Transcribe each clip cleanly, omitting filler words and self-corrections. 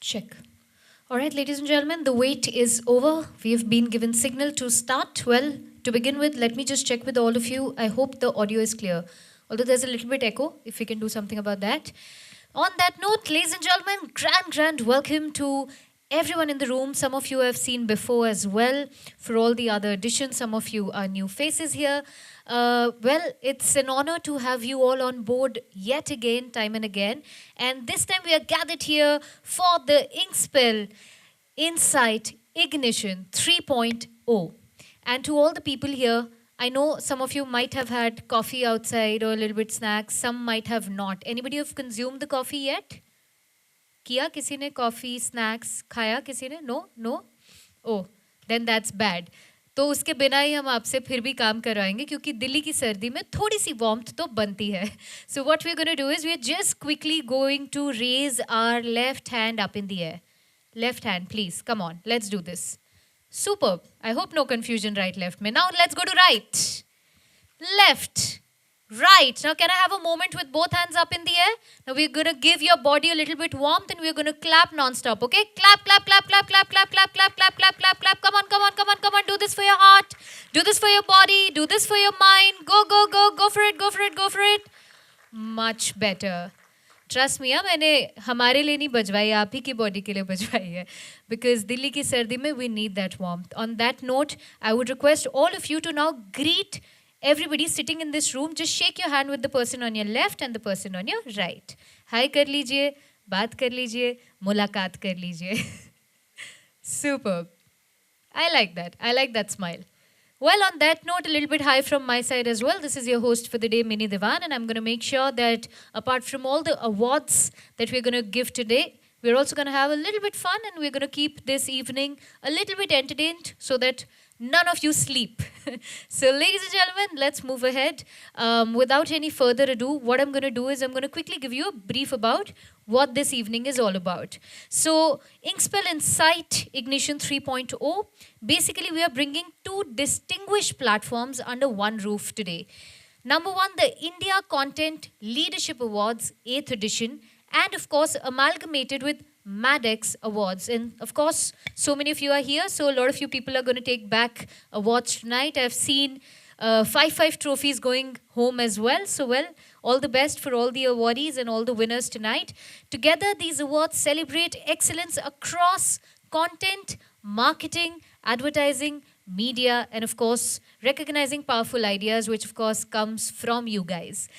Check. All right, ladies and gentlemen, the wait is over. We have been given signal to start. Well, to begin with, let me just check with all of you. I hope the audio is clear. Although there's a little bit echo, if we can do something about that. On that note, ladies and gentlemen, grand welcome to everyone in the room. Some of you have seen before as well. For all the other additions, some of you are new faces here. Well, it's an honor to have you all on board yet again, time and again. And this time we are gathered here for the Inkspell Insight Ignition 3.0. And to all the people here, I know some of you might have had coffee outside or a little bit snacks. Some might have not. Anybody have consumed the coffee yet? किया किसी ने coffee snacks खाया किसी ने no oh then that's bad तो उसके बिना ही हम आपसे फिर भी काम करवाएंगे क्योंकि दिल्ली की सर्दी में थोड़ी सी वार्मथ तो बनती है so what we are gonna do is we are just quickly going to raise our left hand up in the air left hand please come on let's do this super I hope no confusion right left में now let's go to right left, right. Now, can I have a moment with both hands up in the air? Now, we're going to give your body a little bit warmth and we're going to clap non-stop, okay? Clap, clap, clap, clap, clap, clap, clap, clap, clap, clap, clap, clap. Come on, come on, come on, come on. Do this for your heart. Do this for your body. Do this for your mind. Go, go, go. Go for it, go for it, go for it. Much better. Trust me मैंने हमारे लिए नहीं बजवाई आप ही की body के लिए बजवाई है because Delhi की सर्दी में we need that warmth on that note I would request all of you to now greet everybody sitting in this room. Just shake your hand with the person on your left and the person on your right. Hi कर लीजिए, बात कर लीजिए, मुलाकात कर लीजिए. Superb. I like that. I like that smile. Well, on that note, a little bit high from my side as well. This is your host for the day, Mini Divan, and I'm going to make sure that apart from all the awards that we're going to give today, we're also going to have a little bit fun and we're going to keep this evening a little bit entertained so that none of you sleep. So, ladies and gentlemen, let's move ahead. Without any further ado, what I'm going to do is I'm going to quickly give you a brief about what this evening is all about. So, Inkspell Insight Ignition 3.0. Basically, we are bringing two distinguished platforms under one roof today. Number one, the India Content Leadership Awards 8th edition, and of course, amalgamated with MADEX Awards. And of course, so many of you are here, so a lot of you people are going to take back awards tonight. I've seen 5 trophies going home as well. So, well, all the best for all the awardees and all the winners tonight. Together, these awards celebrate excellence across content, marketing, advertising, media, and of course, recognizing powerful ideas, which of course comes from you guys.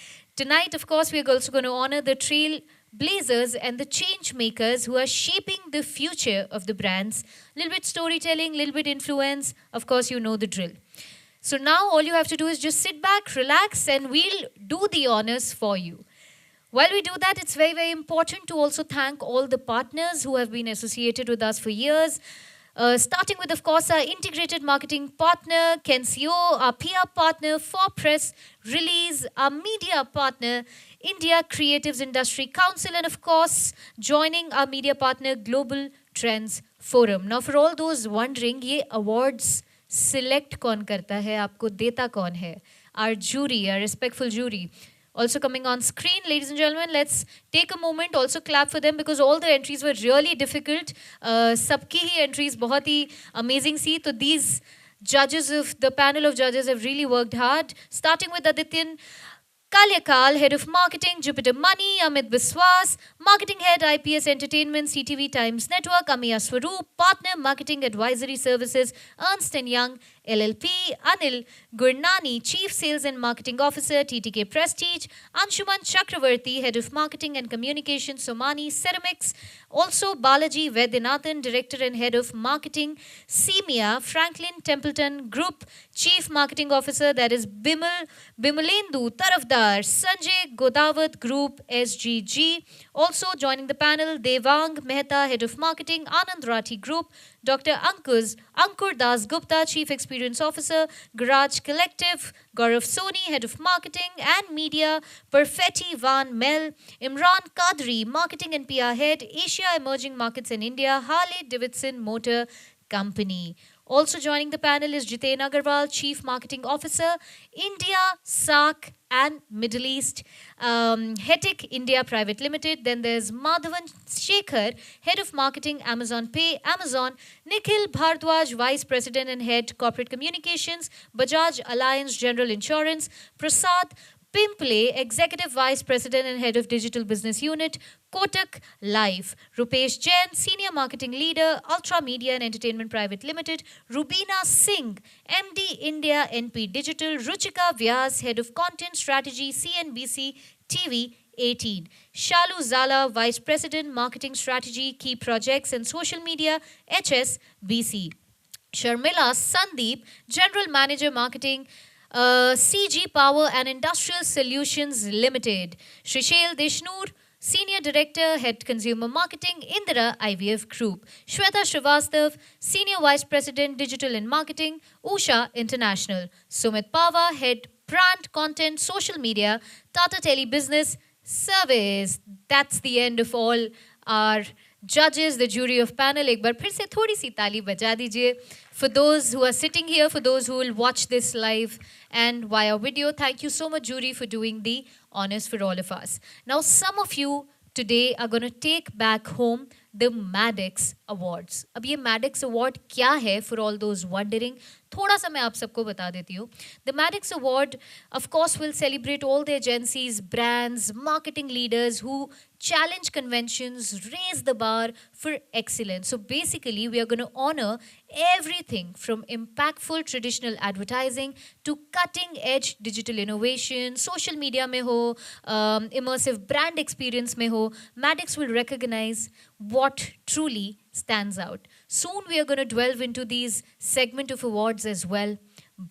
Tonight, of course, we're also going to honor the trail blazers and the change makers who are shaping the future of the brands. Little bit storytelling, little bit influence. Of course, you know the drill. So now all you have to do is just sit back, relax, and we'll do the honors for you. While we do that, it's very, very important to also thank all the partners who have been associated with us for years. Starting with, of course, our integrated marketing partner, Kensio, our PR partner, For Press, Release, our media partner, India Creatives Industry Council, and of course, joining our media partner, Global Trends Forum. Now, for all those wondering, ये awards select कौन करता है, आपको देता कौन है? Our jury, our respectful jury. Also coming on screen, ladies and gentlemen, let's take a moment, also clap for them because all the entries were really difficult. Sabki hi entries बहुत ही amazing सी, तो these judges of the panel of judges have really worked hard. Starting with Adityan Kalyakal, Head of Marketing, Jupiter Money, Amit Biswas, Marketing Head, IPS Entertainment, CTV Times Network, Amiya Swaroop, Partner, Marketing Advisory Services, Ernst & Young, LLP, Anil Gurnani, Chief Sales and Marketing Officer, TTK Prestige, Anshuman Chakravarti, Head of Marketing and Communication, Somani Ceramics, also Balaji Vedyanathan, Director and Head of Marketing, Semia, Franklin Templeton Group, Chief Marketing Officer, that is Bimalendu Tarafdar, Sanjay Godawat Group, SGG. Also joining the panel, Devang Mehta, Head of Marketing, Anand Rathi Group, Dr. Ankur Das Gupta, Chief Experience Officer, Garage Collective, Gaurav Soni, Head of Marketing and Media, Perfetti Van Mel, Imran Kadri, Marketing and PR Head, Asia Emerging Markets in India, Harley Davidson Motor Company. Also joining the panel is Jiten Agarwal, Chief Marketing Officer, India, SAARC, and Middle East, Hetic India Private Limited. Then there's Madhavan Shekhar, Head of Marketing, Amazon Pay, Amazon, Nikhil Bhardwaj, Vice President and Head Corporate Communications, Bajaj Alliance General Insurance, Prasad Pimple, Executive Vice President and Head of Digital Business Unit, Kotak Life, Rupesh Jain, Senior Marketing Leader, Ultra Media and Entertainment Private Limited, Rubina Singh, MD India NP Digital, Ruchika Vyas, Head of Content Strategy, CNBC TV 18, Shalu Zala, Vice President, Marketing Strategy, Key Projects and Social Media, HSBC. Sharmila Sandeep, General Manager Marketing, CG Power and Industrial Solutions Limited. Shrishel Deshnur, Senior Director, Head Consumer Marketing, Indira IVF Group. Shweta Srivastav, Senior Vice President, Digital and Marketing, Usha International. Sumit Pava, Head Brand Content, Social Media, Tata Tele Business Service. That's the end of all our judges, the jury of panel. एक बार फिर से थोड़ी सी ताली बजा दीजिए for those who are sitting here, for those who will watch this live and via video. Thank you so much, jury, for doing the honors for all of us. Now, some of you today are going to take back home the Maddox Awards. अब ये Maddox Award क्या है for all those wondering? थोड़ा सा मैं आप सबको बता देती हूँ. The Maddox Award, of course, will celebrate all the agencies, brands, marketing leaders who challenge conventions, raise the bar for excellence. So basically, we are going to honor everything from impactful traditional advertising to cutting-edge digital innovation, social media mein ho, immersive brand experience mein ho. Maddox will recognize what truly stands out. Soon we are going to delve into these segment of awards as well.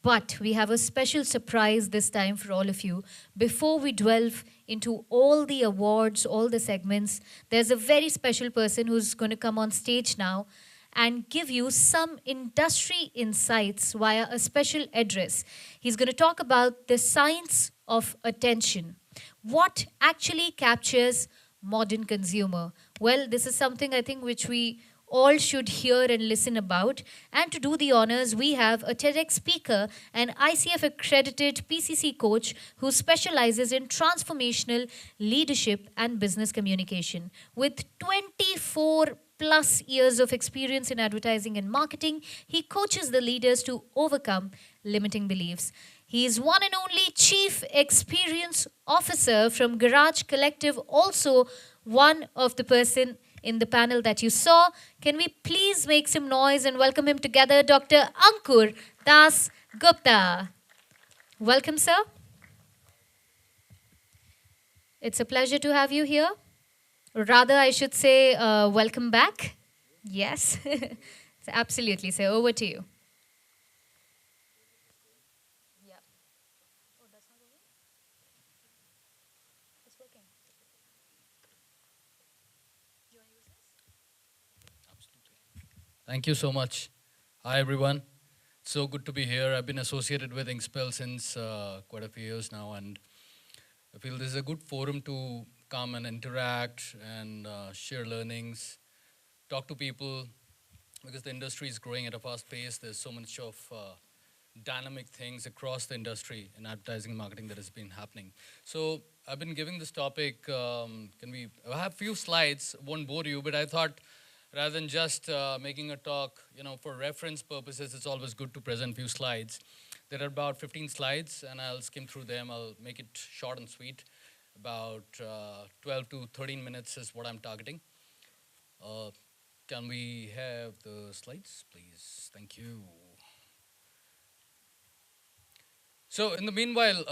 But we have a special surprise this time for all of you. Before we delve into all the awards, all the segments, there's a very special person who's going to come on stage now and give you some industry insights via a special address. He's going to talk about the science of attention. What actually captures modern consumer? Well, this is something I think which we all should hear and listen about. And to do the honors, we have a TEDx speaker and ICF accredited PCC coach who specializes in transformational leadership and business communication. With 24 plus years of experience in advertising and marketing, he coaches the leaders to overcome limiting beliefs. He is one and only Chief Experience Officer from Garage Collective, also one of the person in the panel that you saw. Can we please make some noise and welcome him together, Dr. Ankur Das Gupta. Welcome, sir. It's a pleasure to have you here. Rather, I should say, welcome back. Yes, absolutely, sir. Over to you. Thank you so much. Hi, everyone. So good to be here. I've been associated with Inkspell since quite a few years now, and I feel this is a good forum to come and interact and share learnings, talk to people, because the industry is growing at a fast pace. There's so much of dynamic things across the industry in advertising and marketing that has been happening. So I've been giving this topic, I have a few slides, won't bore you, but I thought rather than just making a talk, for reference purposes, it's always good to present few slides. There are about 15 slides, and I'll skim through them. I'll make it short and sweet. About 12 to 13 minutes is what I'm targeting. Can we have the slides, please? Thank you. So in the meanwhile,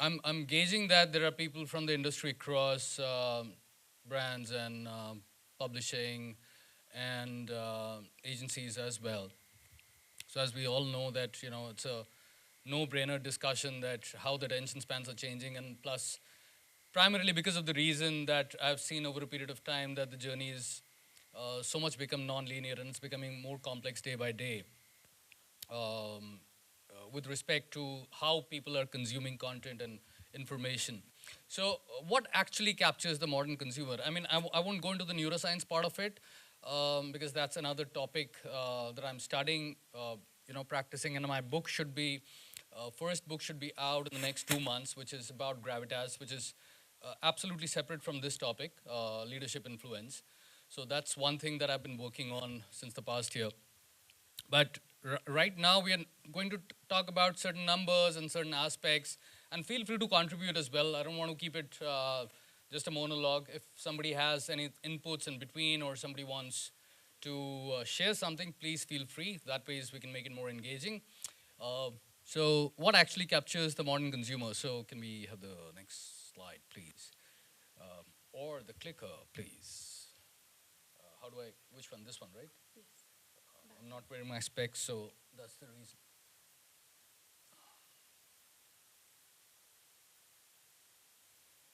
I'm gauging that there are people from the industry across brands and publishing and agencies as well. So as we all know that, it's a no-brainer discussion that how the attention spans are changing, and plus primarily because of the reason that I've seen over a period of time that the journey is so much become non-linear and it's becoming more complex day by day with respect to how people are consuming content and information. So what actually captures the modern consumer? I mean, I won't go into the neuroscience part of it. because that's another topic that I'm studying, practicing. And my book should be, first book should be out in the next 2 months, which is about gravitas, which is absolutely separate from this topic, leadership influence. So that's one thing that I've been working on since the past year. But right now, we are going to talk about certain numbers and certain aspects, and feel free to contribute as well. I don't want to keep it just a monologue. If somebody has any inputs in between, or somebody wants to share something, please feel free. That way, we can make it more engaging. Uh, so, what actually captures the modern consumer? So, can we have the next slide, please? Or the clicker, please. How do I, which one? This one, right? I'm not wearing my specs, so that's the reason.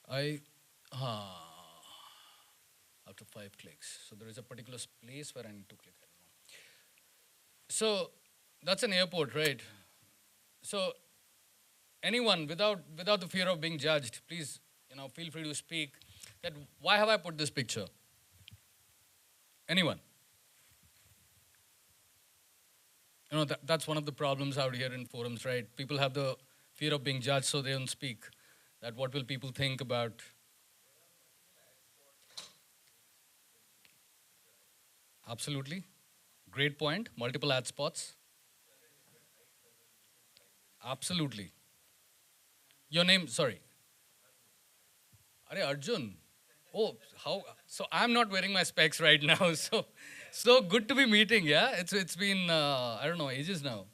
I, after 5 clicks. So there is a particular place where I need to click. I don't know. So that's an airport, right? So anyone without the fear of being judged, please, feel free to speak. That why have I put this picture? Anyone? That's one of the problems out here in forums, right? People have the fear of being judged, so they don't speak. That what will people think about? Absolutely. Great point. Multiple ad spots. Absolutely. Your name, sorry. Are Arjun? Oh, how? So I'm not wearing my specs right now. So good to be meeting. Yeah, it's been I don't know, ages now.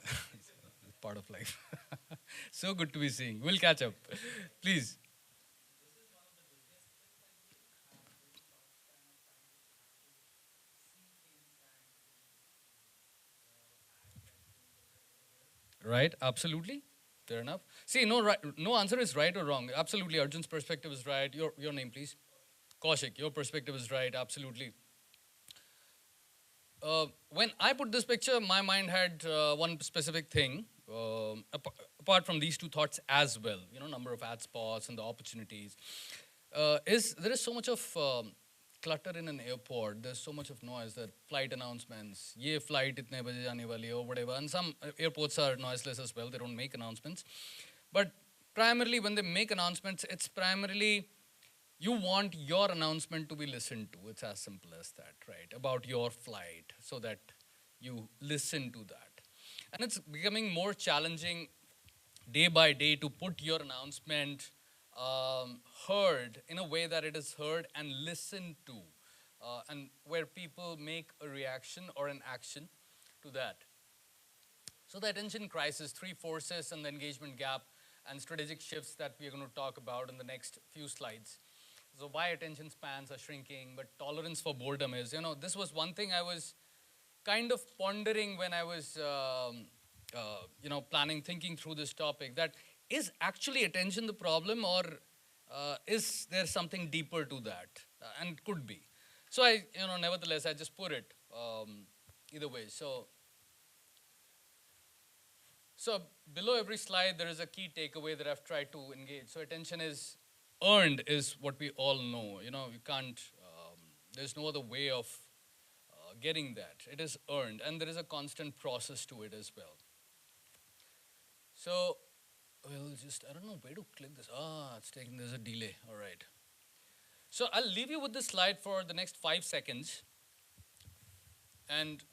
It's part of life. So good to be seeing. We'll catch up, please. Right? Absolutely. Fair enough. See, no answer is right or wrong. Absolutely, Arjun's perspective is right. Your name, please. Kaushik, your perspective is right. Absolutely. When I put this picture, my mind had one specific thing, apart from these two thoughts as well. Number of ad spots and the opportunities. Is there is so much of clutter in an airport. There's so much of noise that flight announcements, ye flight itne baje jaane wali or whatever. And some airports are noiseless as well. They don't make announcements. But primarily, when they make announcements, it's primarily you want your announcement to be listened to. It's as simple as that, right? About your flight, so that you listen to that. And it's becoming more challenging day by day to put your announcement heard in a way that it is heard and listened to, and where people make a reaction or an action to that. So the attention crisis, three forces and the engagement gap, and strategic shifts that we are going to talk about in the next few slides. So why attention spans are shrinking, but tolerance for boredom is, this was one thing I was kind of pondering when I was, thinking through this topic, that is actually attention the problem, or is there something deeper to that? And could be. So I, nevertheless, I just put it either way. So below every slide, there is a key takeaway that I've tried to engage. So attention is earned, is what we all know. You can't, there's no other way of getting that. It is earned, and there is a constant process to it as well. So, I don't know where to click this. It's taking, there's a delay. All right. So I'll leave you with this slide for the next 5 seconds. And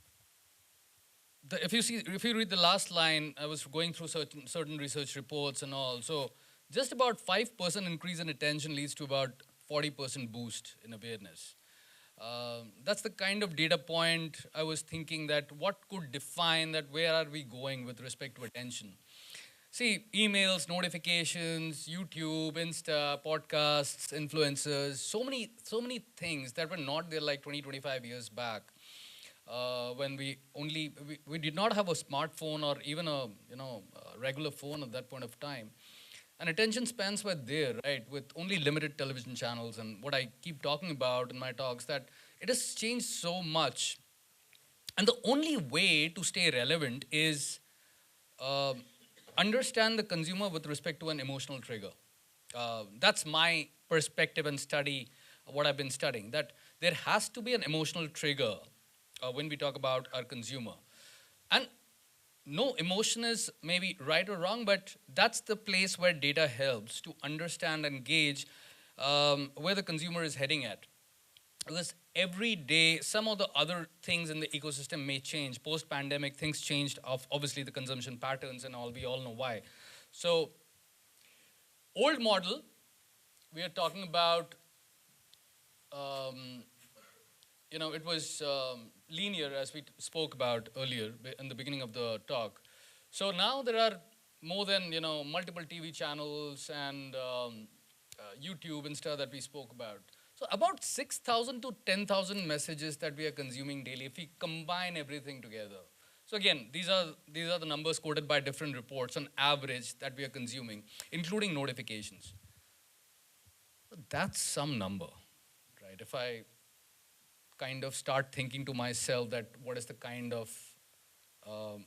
if you read the last line, I was going through certain research reports and all. So just about 5% increase in attention leads to about 40% boost in awareness. That's the kind of data point I was thinking, that what could define that, where are we going with respect to attention. See, emails, notifications, YouTube, Insta, podcasts, influencers, so many things that were not there like 20, 25 years back. When we did not have a smartphone or even a regular phone at that point of time. And attention spans were there, right, with only limited television channels. And what I keep talking about in my talks, that it has changed so much. And the only way to stay relevant is understand the consumer with respect to an emotional trigger. That's my perspective and study what I've been studying, that there has to be an emotional trigger when we talk about our consumer. And no emotion is maybe right or wrong, but that's the place where data helps to understand and gauge where the consumer is heading at. Because every day, some of the other things in the ecosystem may change. Post pandemic, things changed, of obviously the consumption patterns and all, we all know why. So, old model, we are talking about, um, it was linear, as we spoke about earlier in the beginning of the talk. So now there are more than multiple TV channels and YouTube and stuff that we spoke about. So about 6,000 to 10,000 messages that we are consuming daily if we combine everything together. So again, these are the numbers quoted by different reports on average that we are consuming, including notifications. That's some number, right? If I kind of start thinking to myself that what is the kind of um,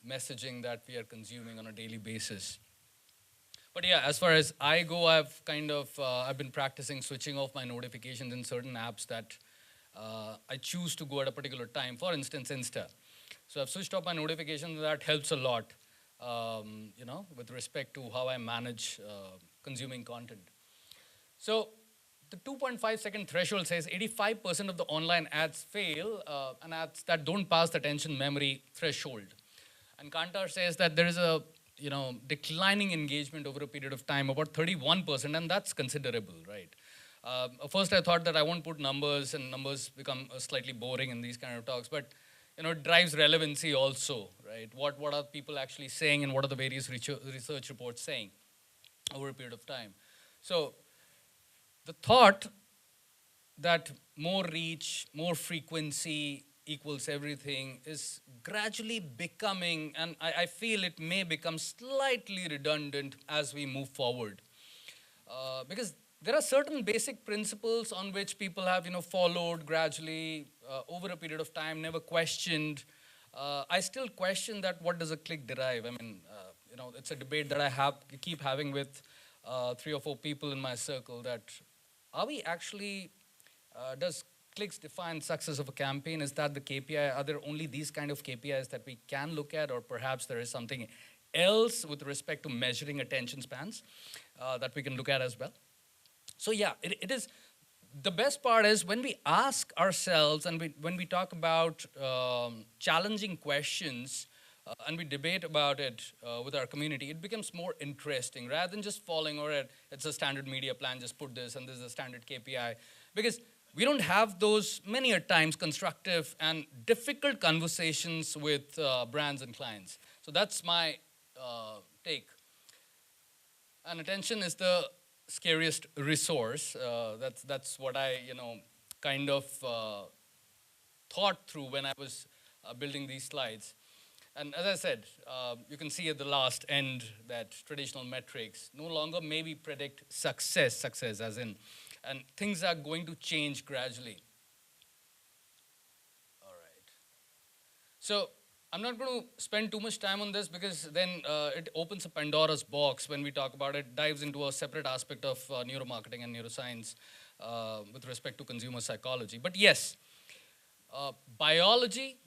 messaging that we are consuming on a daily basis. But yeah, as far as I go, I've been practicing switching off my notifications in certain apps that I choose to go at a particular time. For instance, Insta. So I've switched off my notifications. That helps a lot, with respect to how I manage consuming content. So the 2.5-second threshold says 85% of the online ads fail, and ads that don't pass the attention memory threshold. And Kantar says that there is a declining engagement over a period of time, about 31%, and that's considerable, right? First, I thought that I won't put numbers, and numbers become slightly boring in these kind of talks, but it drives relevancy also, right? What are people actually saying, and what are the various research reports saying over a period of time? So the thought that more reach, more frequency equals everything is gradually becoming, and I feel it may become slightly redundant as we move forward. Because there are certain basic principles on which people have followed gradually over a period of time, never questioned. I still question that what does a click derive? I mean, it's a debate that I keep having with 3 or 4 people in my circle, that are we actually, does clicks define success of a campaign? Is that the KPI? Are there only these kind of KPIs that we can look at, or perhaps there is something else with respect to measuring attention spans that we can look at as well? So yeah, it is, the best part is when we ask ourselves and when we talk about challenging questions and we debate about it with our community, it becomes more interesting rather than just following, all right, it's a standard media plan, just put this, and this is a standard KPI. Because we don't have those many a times constructive and difficult conversations with brands and clients. So that's my take. And attention is the scariest resource. That's what I kind of thought through when I was building these slides. And as I said, you can see at the last end that traditional metrics no longer maybe predict success as in, and things are going to change gradually. All right. So I'm not going to spend too much time on this because then it opens a Pandora's box when we talk about it, dives into a separate aspect of neuromarketing and neuroscience with respect to consumer psychology. But yes, biology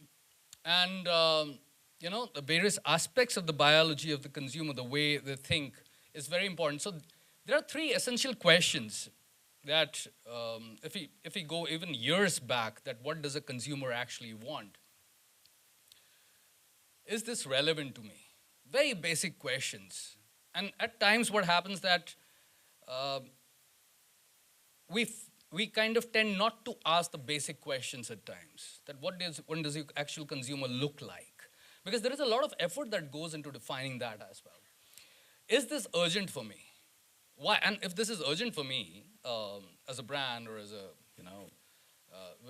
and the various aspects of the biology of the consumer, the way they think, is very important. So there are 3 essential questions that if we go even years back, that what does a consumer actually want? Is this relevant to me? Very basic questions. And at times what happens that we kind of tend not to ask the basic questions at times. That what does the actual consumer look like? Because there is a lot of effort that goes into defining that as well. Is this urgent for me? Why? And if this is urgent for me as a brand or as a,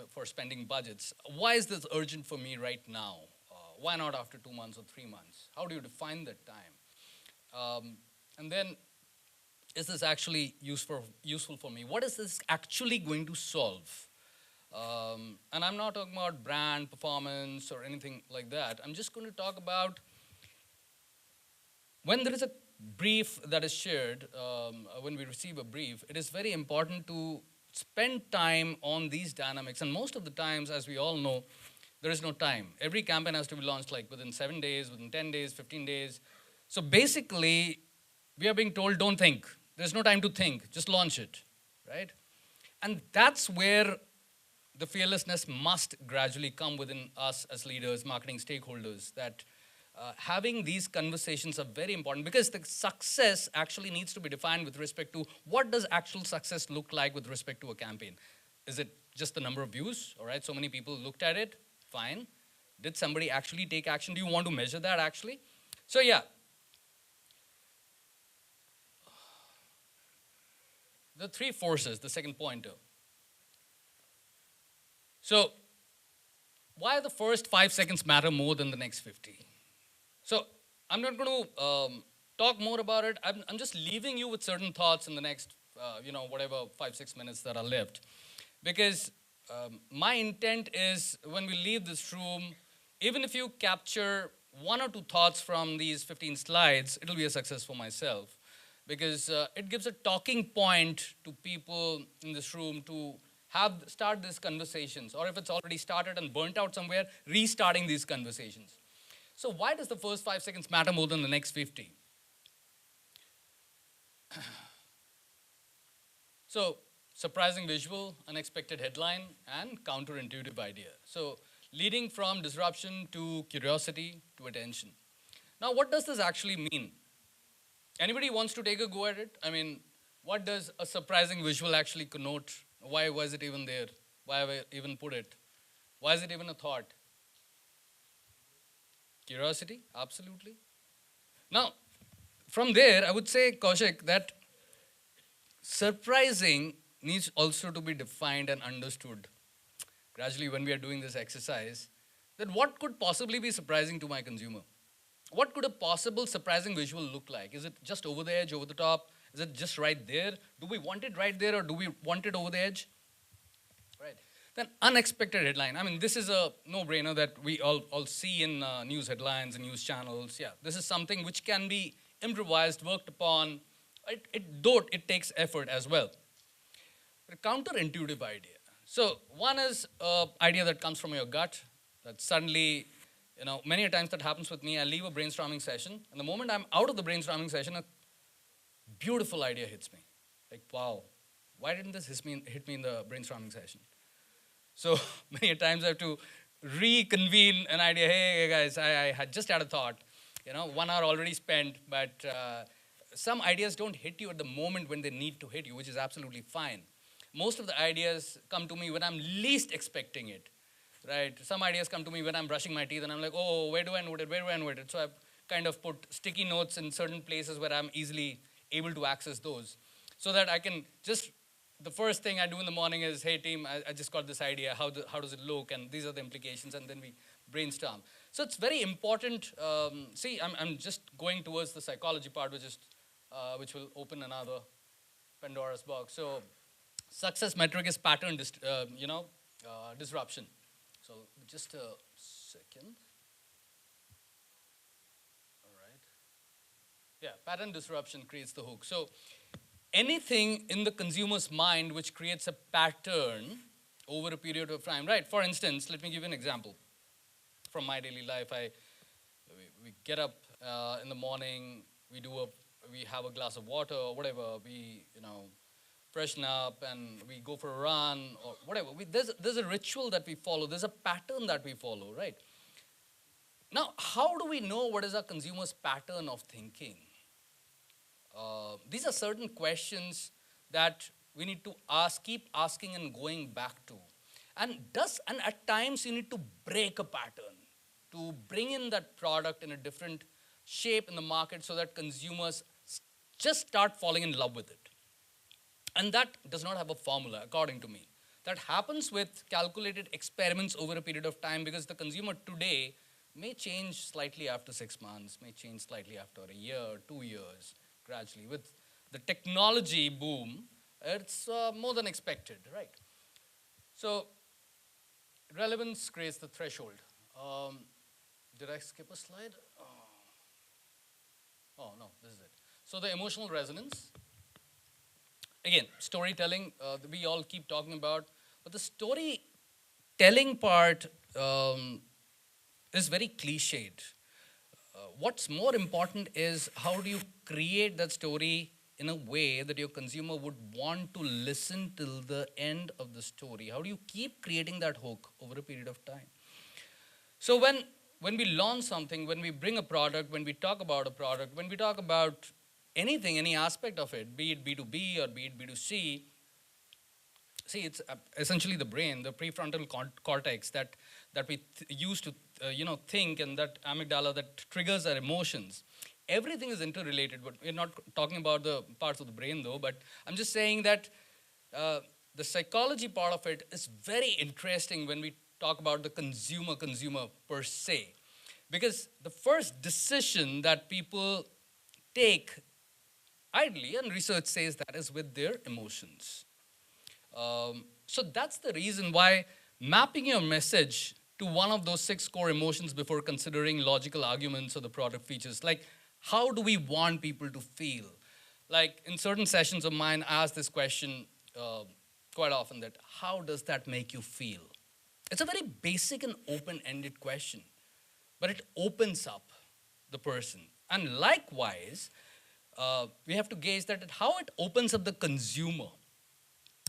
for spending budgets, why is this urgent for me right now? Why not after 2 months or 3 months? How do you define that time? And then, is this actually useful for me? What is this actually going to solve? And I'm not talking about brand performance or anything like that. I'm just going to talk about when there is a brief that is shared, when we receive a brief, it is very important to spend time on these dynamics. And most of the times, as we all know, there is no time. Every campaign has to be launched like within 7 days, within 10 days, 15 days. So basically, we are being told, don't think. There's no time to think, just launch it, right? And that's where the fearlessness must gradually come within us as leaders, marketing stakeholders, that having these conversations are very important, because the success actually needs to be defined with respect to what does actual success look like with respect to a campaign. Is it just the number of views? All right, so many people looked at it, fine. Did somebody actually take action? Do you want to measure that actually? So yeah, the three forces, the second pointer. So why the first 5 seconds matter more than the next 50? So I'm not going to talk more about it. I'm just leaving you with certain thoughts in the next, whatever 5-6 minutes that are left. Because my intent is when we leave this room, even if you capture 1 or 2 thoughts from these 15 slides, it'll be a success for myself. Because it gives a talking point to people in this room to start these conversations. Or if it's already started and burnt out somewhere, restarting these conversations. So why does the first 5 seconds matter more than the next 50? So surprising visual, unexpected headline, and counterintuitive idea. So leading from disruption to curiosity to attention. Now what does this actually mean? Anybody wants to take a go at it? I mean, what does a surprising visual actually connote? Why was it even there? Why have I even put it? Why is it even a thought? Curiosity, absolutely. Now, from there, I would say, Kaushik, that surprising needs also to be defined and understood gradually when we are doing this exercise, that what could possibly be surprising to my consumer? What could a possible surprising visual look like? Is it just over the edge, over the top? Is it just right there? Do we want it right there or do we want it over the edge? Right. Then unexpected headline. I mean, this is a no-brainer that we all see in news headlines and news channels. Yeah, this is something which can be improvised, worked upon, though it takes effort as well. A counterintuitive idea. So one is an idea that comes from your gut, that suddenly, many a times that happens with me. I leave a brainstorming session, and the moment I'm out of the brainstorming session, a beautiful idea hits me. Like, wow, why didn't this hit me in the brainstorming session? So many times I have to reconvene an idea. Hey guys, I had just had a thought. 1 hour already spent, but some ideas don't hit you at the moment when they need to hit you, which is absolutely fine. Most of the ideas come to me when I'm least expecting it, right? Some ideas come to me when I'm brushing my teeth and I'm like, oh, where do I note it? Where do I note it? So I've kind of put sticky notes in certain places where I'm easily able to access those so that I can just, the first thing I do in the morning is, hey team, I just got this idea. How does it look? And these are the implications. And then we brainstorm. So it's very important. See, I'm just going towards the psychology part, which will open another Pandora's box. So success metric is pattern disruption. So just a second. All right. Yeah, pattern disruption creates the hook. So anything in the consumer's mind which creates a pattern over a period of time, right? For instance, let me give you an example from my daily life. We get up in the morning, we have a glass of water or whatever, we freshen up and we go for a run or whatever. There's a ritual that we follow, there's a pattern that we follow, right? Now, how do we know what is our consumer's pattern of thinking? These are certain questions that we need to keep asking and going back to. And at times you need to break a pattern to bring in that product in a different shape in the market so that consumers just start falling in love with it. And that does not have a formula, according to me. That happens with calculated experiments over a period of time because the consumer today may change slightly after 6 months, may change slightly after a year, 2 years, gradually. With the technology boom, it's more than expected, right? So relevance creates the threshold. Did I skip a slide? Oh, no, this is it. So the emotional resonance. again, storytelling, we all keep talking about, but the storytelling part is very cliched. What's more important is how do you create that story in a way that your consumer would want to listen till the end of the story? How do you keep creating that hook over a period of time? So when we launch something, when we bring a product, when we talk about a product, when we talk about anything, any aspect of it, be it B2B or be it B2C, see, it's essentially the brain, the prefrontal cortex that we use to think, and that amygdala that triggers our emotions. Everything is interrelated, but we're not talking about the parts of the brain though. But I'm just saying that uh, the psychology part of it is very interesting when we talk about the consumer per se, because the first decision that people take idly, and research says that, is with their emotions. So that's the reason why mapping your message to one of those six core emotions before considering logical arguments or the product features. Like, how do we want people to feel? Like, in certain sessions of mine, I ask this question quite often, that how does that make you feel? It's a very basic and open-ended question, but it opens up the person. And likewise, we have to gauge that how it opens up the consumer,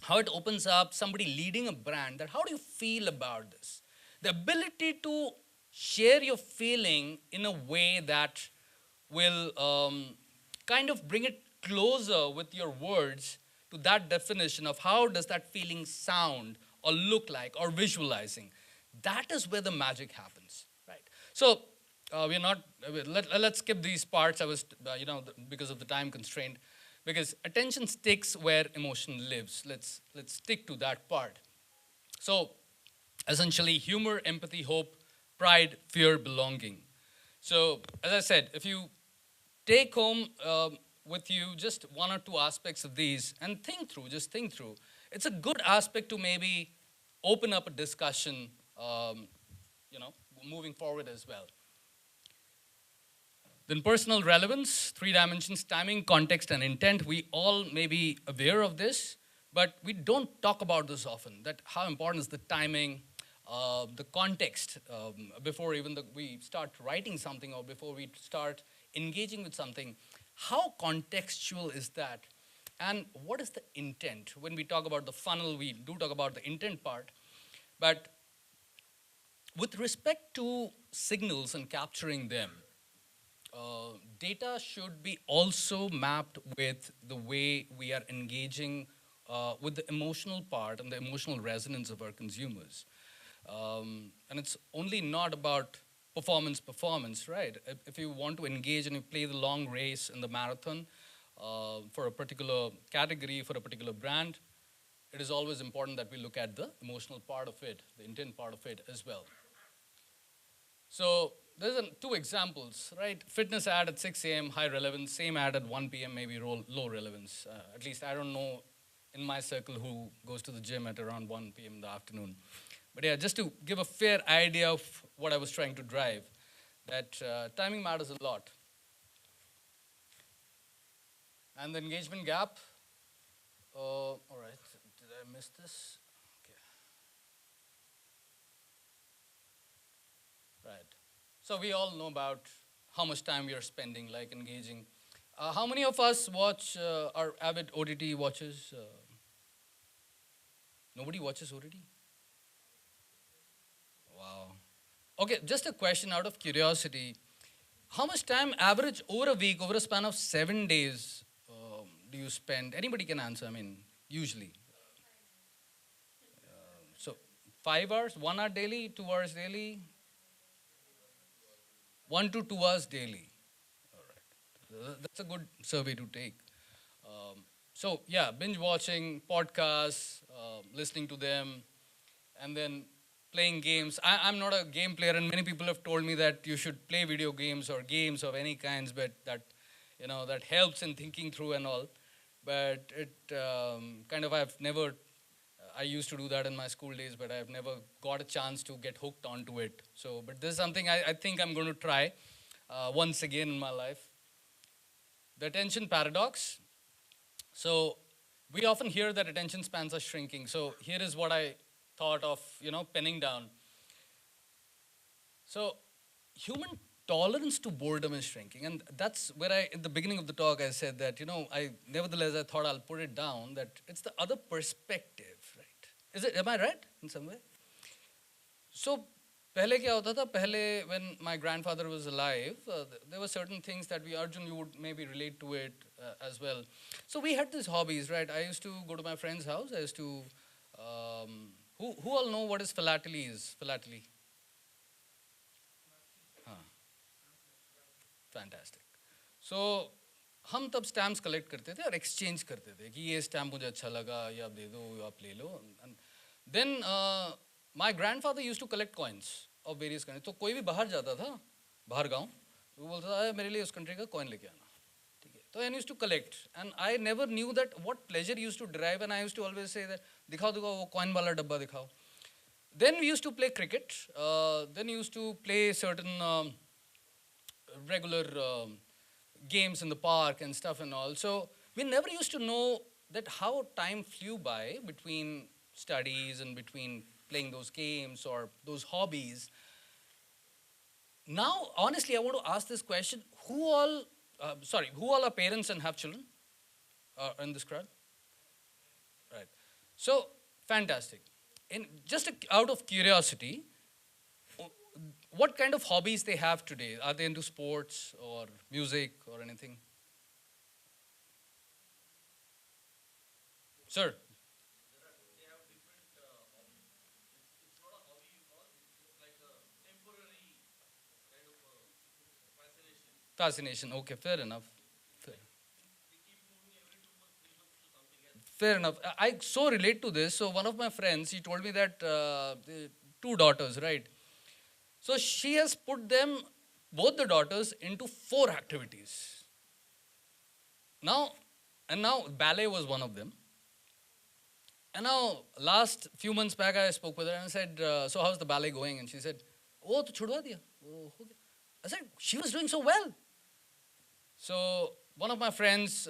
how it opens up somebody leading a brand, that how do you feel about this? The ability to share your feeling in a way that will kind of bring it closer with your words to that definition of how does that feeling sound or look like or visualizing. That is where the magic happens, right? So we're not, let's skip these parts. I was, because of the time constraint, because attention sticks where emotion lives. Let's stick to that part. So essentially, humor, empathy, hope, pride, fear, belonging. So as I said, if you take home with you just one or two aspects of these and just think through, it's a good aspect to maybe open up a discussion, you know, moving forward as well. Then personal relevance, three dimensions: timing, context, and intent. We all may be aware of this, but we don't talk about this often, that how important is the timing, the context, before even we start writing something or before we start engaging with something. How contextual is that? And what is the intent? When we talk about the funnel, we do talk about the intent part, but with respect to signals and capturing them, data should be also mapped with the way we are engaging with the emotional part and the emotional resonance of our consumers. And it's only not about performance, right? If you want to engage and you play the long race in the marathon for a particular category, for a particular brand, it is always important that we look at the emotional part of it, the intent part of it as well. So there's two examples, right? Fitness ad at 6 a.m., high relevance. Same ad at 1 p.m., maybe low relevance. At least I don't know in my circle who goes to the gym at around 1 p.m. in the afternoon. But yeah, just to give a fair idea of what I was trying to drive, that timing matters a lot. And the engagement gap. All right, did I miss this? Okay. Right. So we all know about how much time we are spending, like engaging. How many of us watch are avid OTT watchers? Nobody watches OTT? Wow. Okay, just a question out of curiosity. How much time average over a week, over a span of 7 days, do you spend? Anybody can answer, I mean, usually. So 5 hours, 1 hour daily, 2 hours daily, 1 to 2 hours daily. All right. That's a good survey to take. So yeah, binge watching podcasts, listening to them, and then playing games. I'm not a game player, and many people have told me that you should play video games or games of any kinds, but that, that helps in thinking through and all. But it kind of, I've never. I used to do that in my school days, but I've never got a chance to get hooked onto it. So, but this is something I think I'm going to try once again in my life. The attention paradox. So we often hear that attention spans are shrinking. So here is what I thought of, penning down. So human tolerance to boredom is shrinking, and that's where in the beginning of the talk, I said that I nevertheless I thought I'll put it down that it's the other perspective, right? Is it? Am I right in some way? So पहले क्या होता था? पहले when my grandfather was alive, there were certain things that Arjun, you would maybe relate to it as well. So we had these hobbies, right? I used to go to my friend's house. I used to, who all know what is philately is? Philately. हाँ, fantastic. So हम तब stamps collect करते थे और exchange करते थे कि ये स्टैम्प मुझे अच्छा लगा, ये आप दे दो, ये आप ले लो. Then my grandfather use to collect coins of various country. तो कोई भी बाहर जाता था, बाहर गाँव, वो बोलता था मेरे लिए उस कंट्री का कॉइन लेके आना. ठीक है, तो I use to collect and I never knew that what pleasure use to drive, and I use to always say that दिखाओ दिखाओ वो कॉइन वाला डब्बा दिखाओ. Then we used to play cricket. Then we used to play certain regular games in the park and stuff and all. So we never used to know that how time flew by between studies and between playing those games or those hobbies. Now, honestly, I want to ask this question: who all are parents and have children in this crowd? Right. So fantastic. Just out of curiosity, what kind of hobbies they have today? Are they into sports or music or anything? Sir? Fascination. Okay, fair enough. Fair, fair enough. I so relate to this. So one of my friends, he told me that two daughters, right? So she has put them, both the daughters, into 4 activities. Now ballet was one of them. And now last few months back, I spoke with her and I said, so how's the ballet going? And she said, oh, to chudwa diya. Oh, ho gaya. I said, she was doing so well. So one of my friends,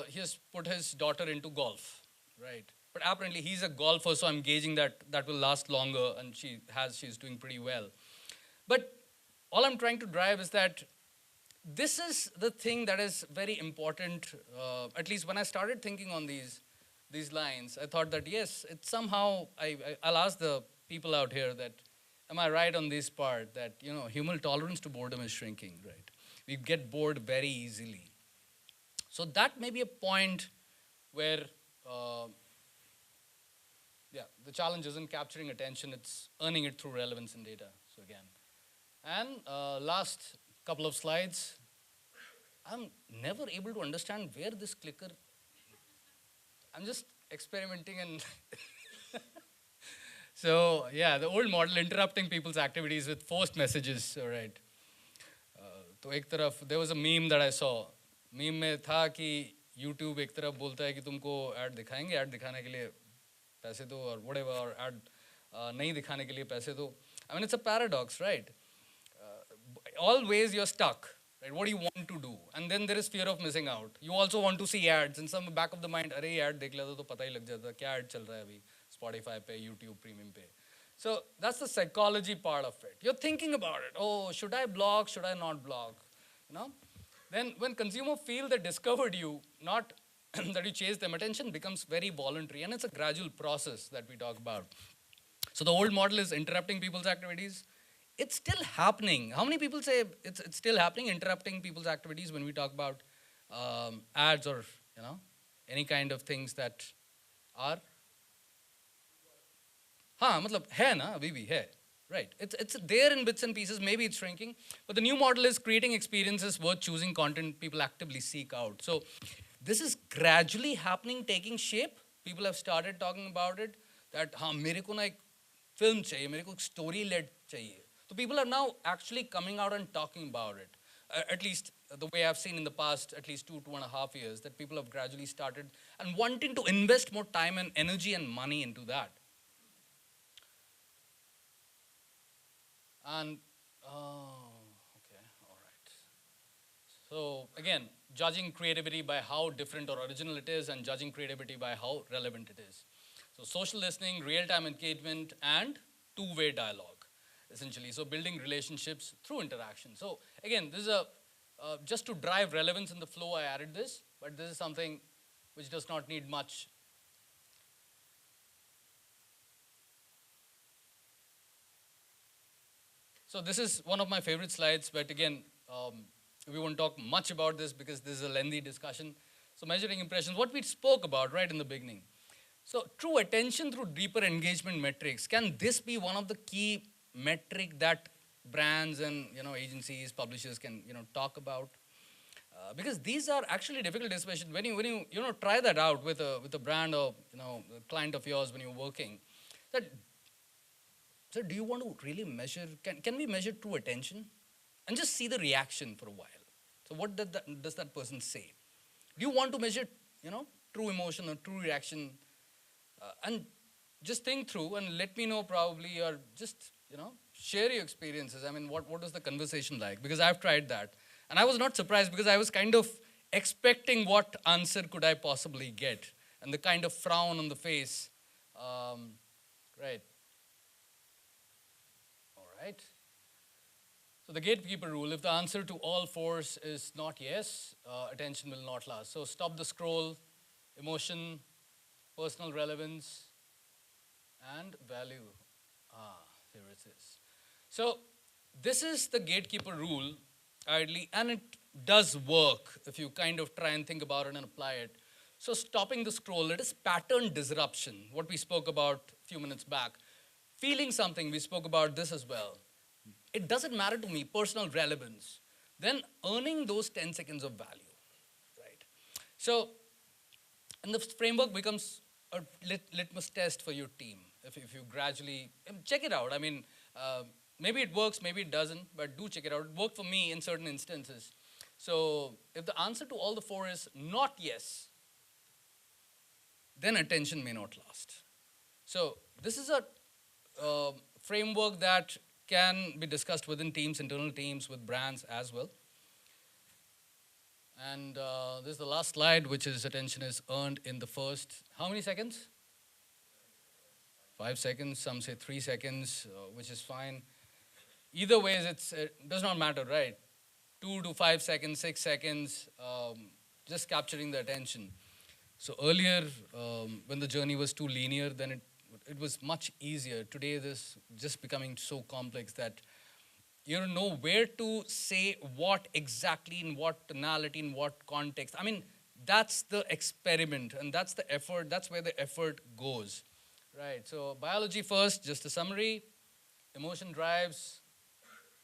he has put his daughter into golf, right? But apparently he's a golfer, so I'm gauging that will last longer, and she's doing pretty well. But all I'm trying to drive is that this is the thing that is very important. At least when I started thinking on these lines, I thought that yes, it's somehow, I'll ask the people out here that, am I right on this part, that human tolerance to boredom is shrinking, right? We get bored very easily. So that may be a point where, the challenge isn't capturing attention, it's earning it through relevance and data. So again, and last couple of slides, I'm never able to understand where this clicker, I'm just experimenting and so yeah, the old model, interrupting people's activities with forced messages, all right. तो एक तरफ there was a meme that I saw. Meme में था कि YouTube एक तरफ बोलता है कि तुमको ऐड दिखाएंगे, ऐड दिखाने के लिए पैसे दो और whatever, और ऐड नहीं दिखाने के लिए पैसे दो. I mean, it's a paradox, right? Always you're stuck, right? What do you want to do? And then there is fear of missing out. You also want to see ads, in some back of the mind, अरे add देख लेता तो पता ही लग जाता क्या add चल रहा है अभी Spotify पे, YouTube Premium पे. So that's the psychology part of it. You're thinking about it. Oh, should I blog? Should I not blog? Then when consumers feel they discovered you, not that you chase them, attention becomes very voluntary, and it's a gradual process that we talk about. So the old model is interrupting people's activities. It's still happening. How many people say it's still happening, interrupting people's activities when we talk about ads or any kind of things that are? हाँ मतलब है ना अभी भी है, right? It's there in bits and pieces. Maybe it's shrinking, but the new model is creating experiences worth choosing, content people actively seek out. So this is gradually happening, taking shape. People have started talking about it. That हाँ मेरे को ना एक film चाहिए, मेरे को एक story led चाहिए. So people are now actually coming out and talking about it. At least the way I've seen in the past, at least 2.5 years, that people have gradually started and wanting to invest more time and energy and money into that. And okay, all right. So again, judging creativity by how different or original it is, and judging creativity by how relevant it is. So social listening, real-time engagement, and two-way dialogue, essentially. So building relationships through interaction. So again, this is just to drive relevance in the flow, I added this, but this is something which does not need much. So this is one of my favorite slides, but again, we won't talk much about this because this is a lengthy discussion. So measuring impressions, what we spoke about right in the beginning. So true attention through deeper engagement metrics. Can this be one of the key metric that brands and agencies, publishers can talk about? Because these are actually difficult, especially when you try that out with a brand or a client of yours when you're working. That so do you want to really measure, can we measure true attention? And just see the reaction for a while. So what does that person say? Do you want to measure, true emotion or true reaction? And just think through and let me know probably, or just, share your experiences. I mean, what was the conversation like? Because I've tried that. And I was not surprised because I was kind of expecting what answer could I possibly get. And the kind of frown on the face, right. Right? So the gatekeeper rule, if the answer to all fours is not yes, attention will not last. So stop the scroll, emotion, personal relevance, and value. Here it is. So this is the gatekeeper rule, ideally, and it does work if you kind of try and think about it and apply it. So stopping the scroll, it is pattern disruption, what we spoke about a few minutes back. Feeling something, we spoke about this as well. It doesn't matter to me, personal relevance. Then earning those 10 seconds of value, right? So, and the framework becomes a litmus test for your team. If you gradually, check it out. I mean, maybe it works, maybe it doesn't, but do check it out. It worked for me in certain instances. So, if the answer to all the four is not yes, then attention may not last. So, this is a framework that can be discussed within teams, internal teams, with brands as well. And this is the last slide, which is attention is earned in the first, how many seconds? 5 seconds, some say 3 seconds, which is fine. Either way, it does not matter, right? 2 to 5 seconds, 6 seconds, just capturing the attention. So earlier, when the journey was too linear, then it was much easier. Today, this just becoming so complex that you don't know where to say what exactly, in what tonality, in what context. I mean, that's the experiment, and that's the effort. That's where the effort goes, right? So biology first, just a summary. Emotion drives,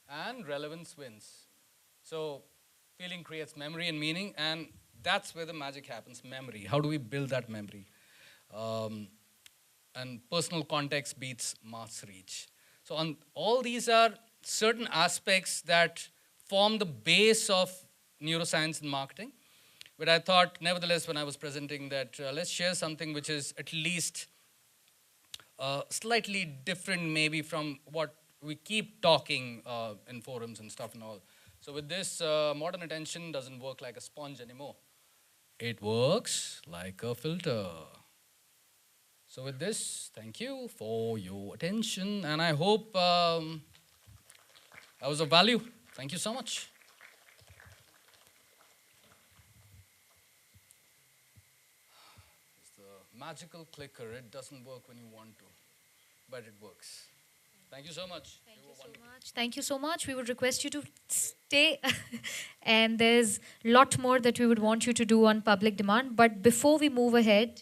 and relevance wins. So feeling creates memory and meaning, and that's where the magic happens, memory. How do we build that memory? And personal context beats mass reach. So on all these are certain aspects that form the base of neuroscience and marketing. But I thought, nevertheless, when I was presenting that, let's share something which is at least slightly different maybe from what we keep talking in forums and stuff and all. So with this, modern attention doesn't work like a sponge anymore. It works like a filter. So with this, thank you for your attention, and I hope that was of value. Thank you so much. It's the magical clicker. It doesn't work when you want to, but it works. Thank you so much. Thank you so much. Thank you so much. We would request you to stay. And there's a lot more that we would want you to do on public demand. But before we move ahead,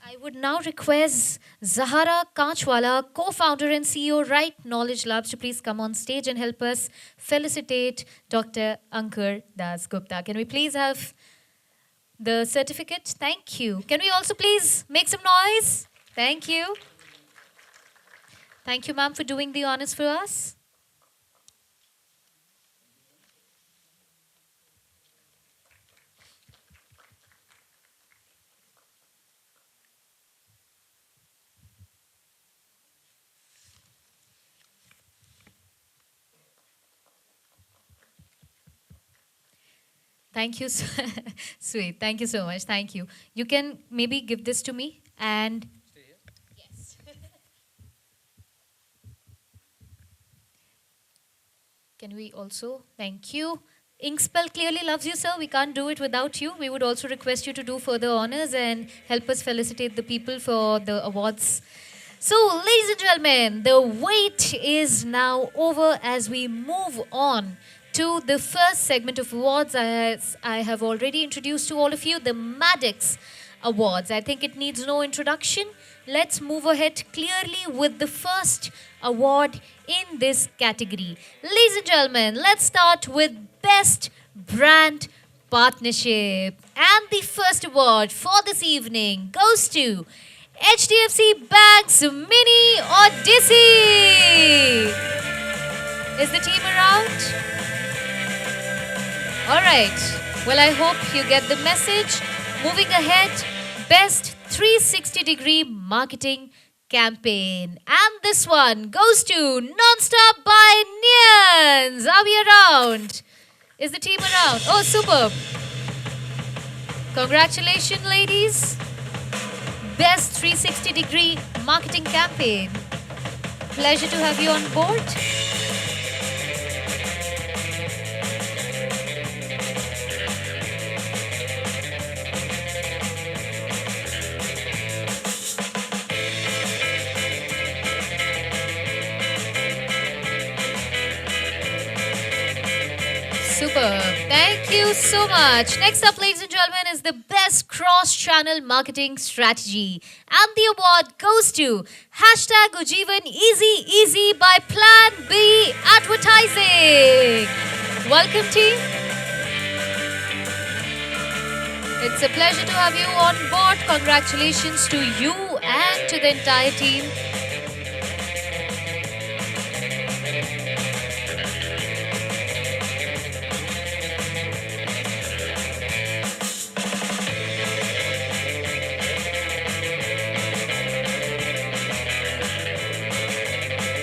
I would now request Zahara Kanchwala, co-founder and CEO, Right Knowledge Labs, to please come on stage and help us felicitate Dr. Ankur Das Gupta. Can we please have the certificate? Thank you. Can we also please make some noise? Thank you. Thank you, ma'am, for doing the honors for us. Thank you. Sweet. Thank you so much. Thank you. You can maybe give this to me and yes. Can we also? Thank you. Inkspell clearly loves you, sir. We can't do it without you. We would also request you to do further honors and help us felicitate the people for the awards. So, ladies and gentlemen, the wait is now over as we move on to the first segment of awards. As I have already introduced to all of you, the Maddox Awards. I think it needs no introduction. Let's move ahead clearly with the first award in this category. Ladies and gentlemen, let's start with Best Brand Partnership. And the first award for this evening goes to HDFC Bank's Mini Odyssey. Is the team around? All right. Well, I hope you get the message. Moving ahead, Best 360-degree marketing campaign. And this one goes to Nonstop by Nians. Are we around? Is the team around? Oh, superb. Congratulations, ladies. Best 360-degree marketing campaign. Pleasure to have you on board. Superb. Thank you so much. Next up, ladies and gentlemen, is the best cross-channel marketing strategy. And the award goes to hashtag Ujivan Easy Easy by Plan B Advertising. Welcome, team. It's a pleasure to have you on board. Congratulations to you and to the entire team.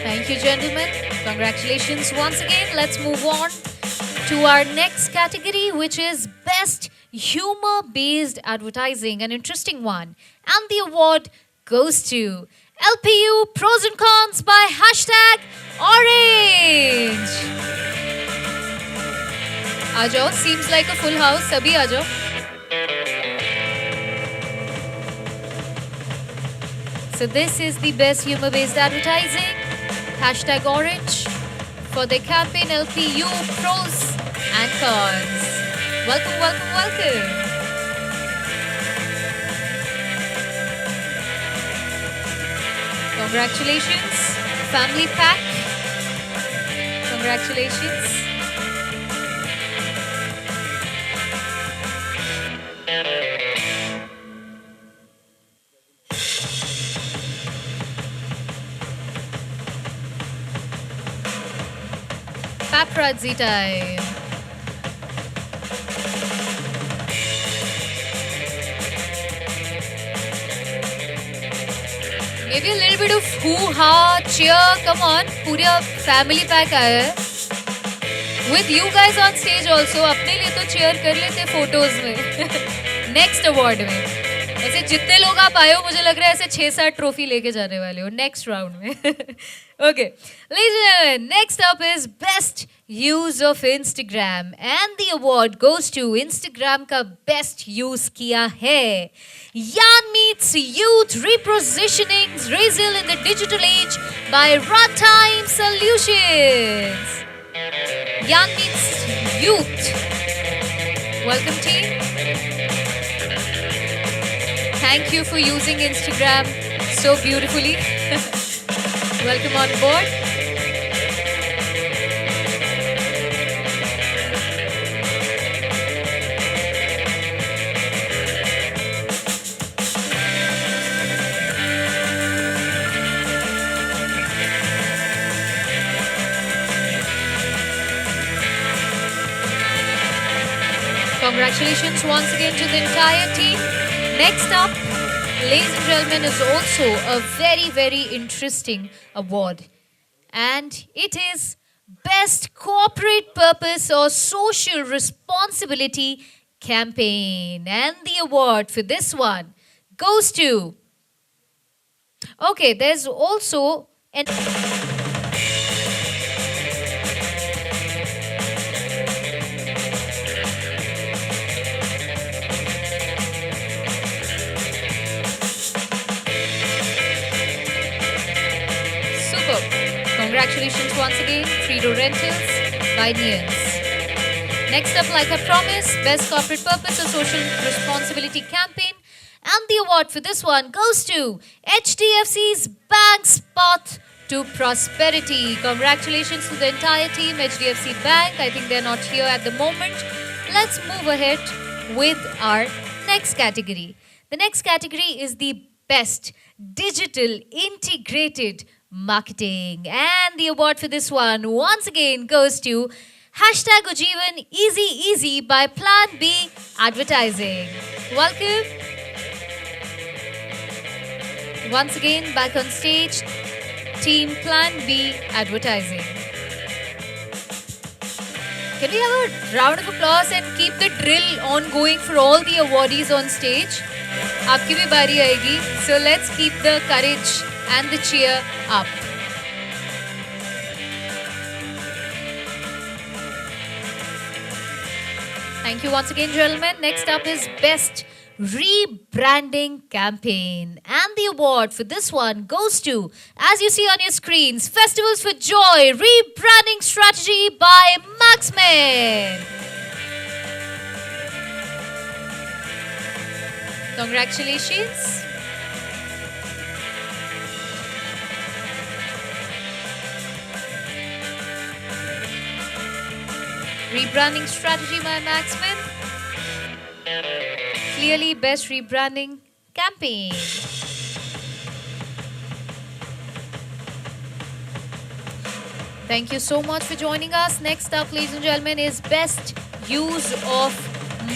Thank you, gentlemen. Congratulations once again. Let's move on to our next category, which is Best Humor-Based Advertising, an interesting one. And the award goes to LPU Pros and Cons by hashtag Orange. Aajo, seems like a full house. Sabhi aajo. So this is the best humor-based advertising. Hashtag Orange for the campaign LPU Pros and Cons. Welcome, welcome, welcome. Congratulations. Family pack. Congratulations. Paparazzi time. Maybe a little bit of hoo-ha, cheer. Come on, पूरा family pack आया है. With you guys on stage also. अपने लिए तो cheer कर लेते photos में. Next award में. ऐसे जितने लोग आप आए हो मुझे लग रहा है ऐसे 6-7 ट्रॉफी लेके जाने वाले हो नेक्स्ट राउंड में. Okay, ladies and gentlemen, next up is Best Use of Instagram and the award goes to Instagram का best use किया है. Yarn meets youth repositioning Brazil in the digital age by Runtime Solutions. Yarn meets youth. Welcome, team. Thank you for using Instagram so beautifully. Welcome on board. Congratulations once again to the entire team. Next up, ladies and gentlemen, is also a very, very interesting award. And it is Best Corporate Purpose or Social Responsibility Campaign. And the award for this one goes to. Okay, there's also an. Superb. Congratulations once again, Fredo Rentals by Nians. Next up, like I promised, Best Corporate Purpose or Social Responsibility Campaign. And the award for this one goes to HDFC's Bank's Path to Prosperity. Congratulations to the entire team, HDFC Bank. I think they're not here at the moment. Let's move ahead with our next category. The next category is the Best Digital Integrated Marketing. And the award for this one once again goes to Hashtag Ujivan Easy Easy by Plan B Advertising. Welcome. Once again, back on stage, Team Plan B Advertising. Can we have a round of applause and keep the drill ongoing for all the awardees on stage? Aapki bhi bari aayegi. So let's keep the courage and the cheer up. Thank you once again, gentlemen. Next up is Best Rebranding Campaign. And the award for this one goes to, as you see on your screens, Festivals for Joy Rebranding Strategy by Maxman. Congratulations. Rebranding Strategy by Maxman. Clearly Best Rebranding Campaign. Thank you so much for joining us. Next up, ladies and gentlemen, is Best Use of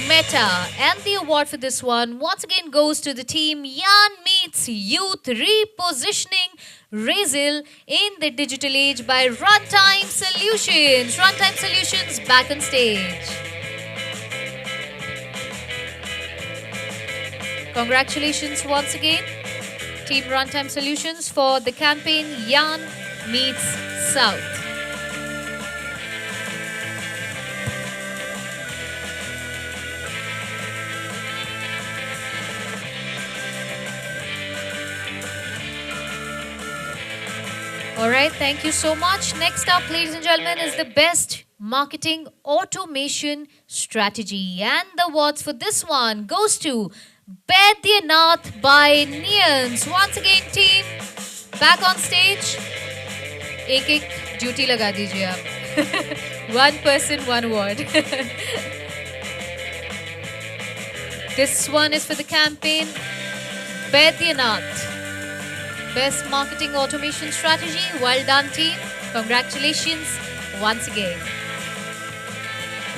Meta. And the award for this one once again goes to the team Yan Meets Youth Repositioning Razel in the Digital Age by Runtime Solutions. Runtime Solutions back on stage. Congratulations once again, Team Runtime Solutions, for the campaign Yan Meets South. Alright, thank you so much. Next up, ladies and gentlemen, is the Best Marketing Automation Strategy. And the awards for this one goes to Baidyanath by Nians. Once again, team, back on stage. एक duty लगा दीजिए आप. One person, one word. This one is for the campaign Baidyanath. Best Marketing Automation Strategy. Well done, team. Congratulations once again.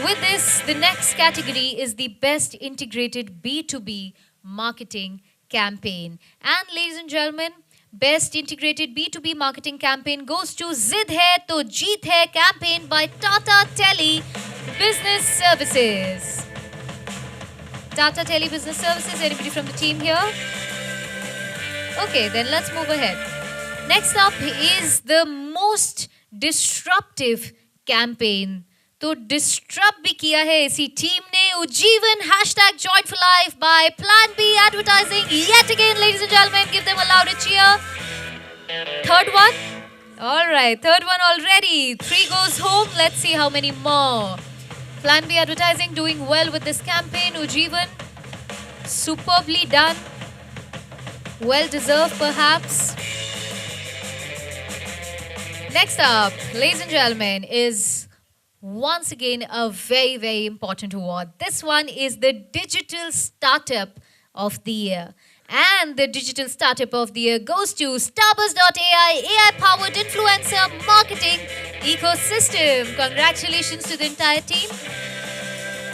With this, the next category is the Best Integrated B2B Marketing Campaign. And ladies and gentlemen, Best Integrated B2B Marketing Campaign goes to Zid Hai To Jeet Hai campaign by Tata Tele Business Services. Tata Tele Business Services, anybody from the team here? Okay, then let's move ahead. Next up is the most disruptive campaign. तो disrupt भी किया है इसी team ने. Ujivan hashtag Join for Life by Plan B Advertising. Yet again, ladies and gentlemen, give them a louder cheer. Third one? Alright, third one already. 3 goes home. Let's see how many more. Plan B Advertising doing well with this campaign. Ujivan, superbly done. Well deserved, perhaps. Next up, ladies and gentlemen, is once again a very, very important award. This one is the Digital Startup of the Year. And the Digital Startup of the Year goes to Starbuzz.ai, AI-powered influencer marketing ecosystem. Congratulations to the entire team.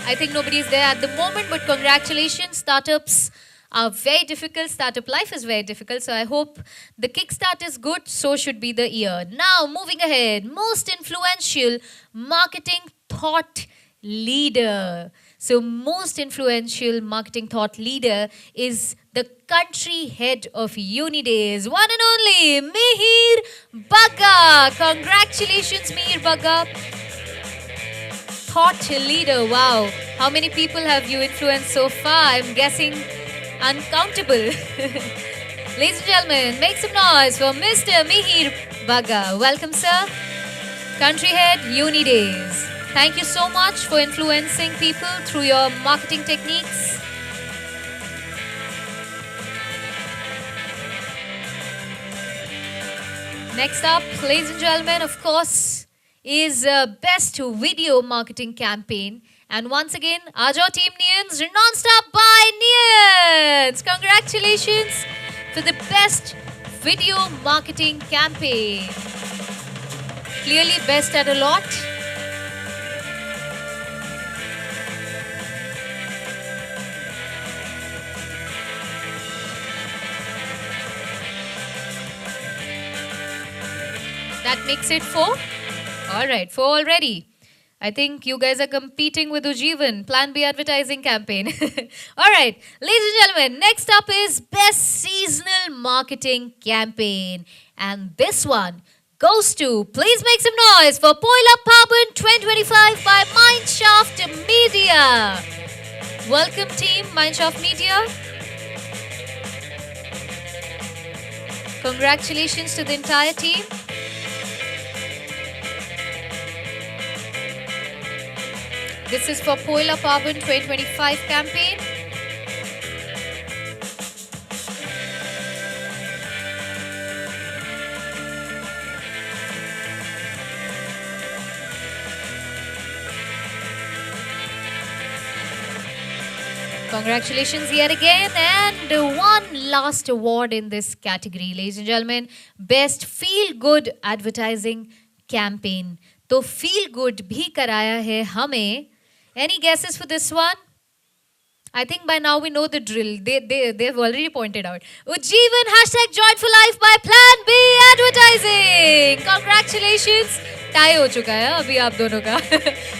I think nobody is there at the moment, but congratulations. Startups are very difficult. Startup life is very difficult. So I hope the kickstart is good. So should be the year. Now, moving ahead, most influential marketing thought leader. So, most influential marketing thought leader is the country head of Unidays, one and only Mihir Bagga. Congratulations, Mihir Bagga. Thought leader, wow. How many people have you influenced so far? I'm guessing uncountable. Ladies and gentlemen, make some noise for Mr. Mihir Bagga. Welcome, sir. Country head, Unidays. Thank you so much for influencing people through your marketing techniques. Next up, ladies and gentlemen, of course, is Best Video Marketing Campaign. And once again, Ajo Team Nians, non-stop by Nians. Congratulations for the Best Video Marketing Campaign. Clearly best at a lot. That makes it 4. All right, 4 already. I think you guys are competing with Ujivan, Plan B advertising campaign. All right, ladies and gentlemen, next up is Best Seasonal Marketing Campaign. And this one goes to, please make some noise for Poila Paban 2025 by Mineshaft Media. Welcome team, Mineshaft Media. Congratulations to the entire team. This is for Poila Paban 2025 campaign. Congratulations yet again. And one last award in this category, ladies and gentlemen. Best Feel Good Advertising Campaign. तो Feel Good भी कराया है हमें. Any guesses for this one? I think by now we know the drill. They've already pointed out. Ujjivan hashtag Join for Life by Plan B Advertising. Congratulations. Tie हो चुका है अभी आप दोनों का.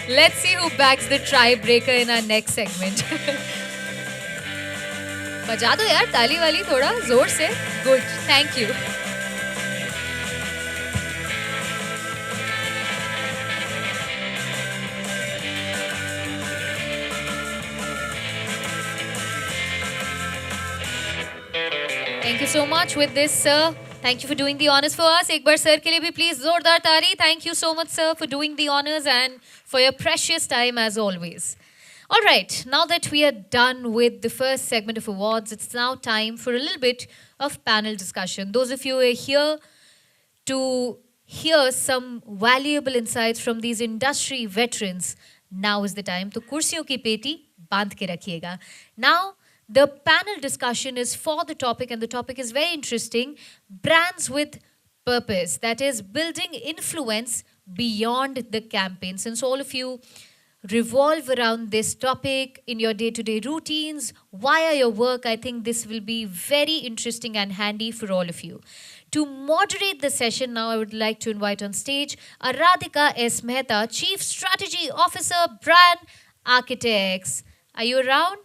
Let's see who backs the tiebreaker in our next segment. बजा दो यार ताली वाली थोड़ा जोर से. Good. Thank you. Thank you so much with this, sir. Thank you for doing the honors for us. एक बार sir के लिए भी please जोरदार ताली. Thank you so much, sir, for doing the honors and for your precious time as always. All right, now that we are done with the first segment of awards, it's now time for a little bit of panel discussion. Those of you who are here to hear some valuable insights from these industry veterans, now is the time. तो कुर्सियों की पेटी बांध के रखिएगा. Now, the panel discussion is for the topic, and the topic is very interesting. Brands with purpose. That is, building influence beyond the campaign. Since all of you revolve around this topic in your day-to-day routines, via your work, I think this will be very interesting and handy for all of you. To moderate the session now, I would like to invite on stage Aradhika S. Mehta, Chief Strategy Officer, Brand Architects. Are you around?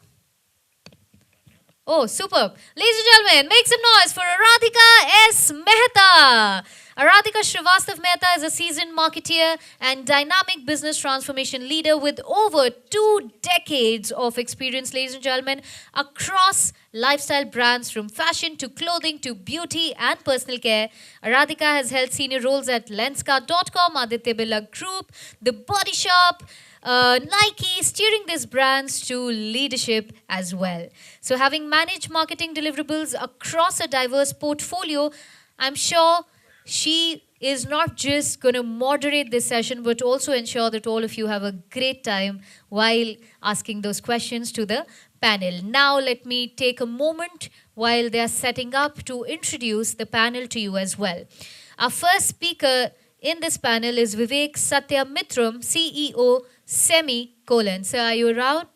Oh, superb. Ladies and gentlemen, make some noise for Aradhika S. Mehta. Aradhika Srivastav Mehta is a seasoned marketeer and dynamic business transformation leader with over 2 decades of experience, ladies and gentlemen, across lifestyle brands from fashion to clothing to beauty and personal care. Aradhika has held senior roles at Lenskart.com, Aditya Birla Group, The Body Shop, Nike, steering these brands to leadership as well. So having managed marketing deliverables across a diverse portfolio, I'm sure she is not just going to moderate this session, but also ensure that all of you have a great time while asking those questions to the panel. Now, let me take a moment while they are setting up to introduce the panel to you as well. Our first speaker in this panel is Vivek Satyamitram, CEO, Semicolon. Sir, are you around?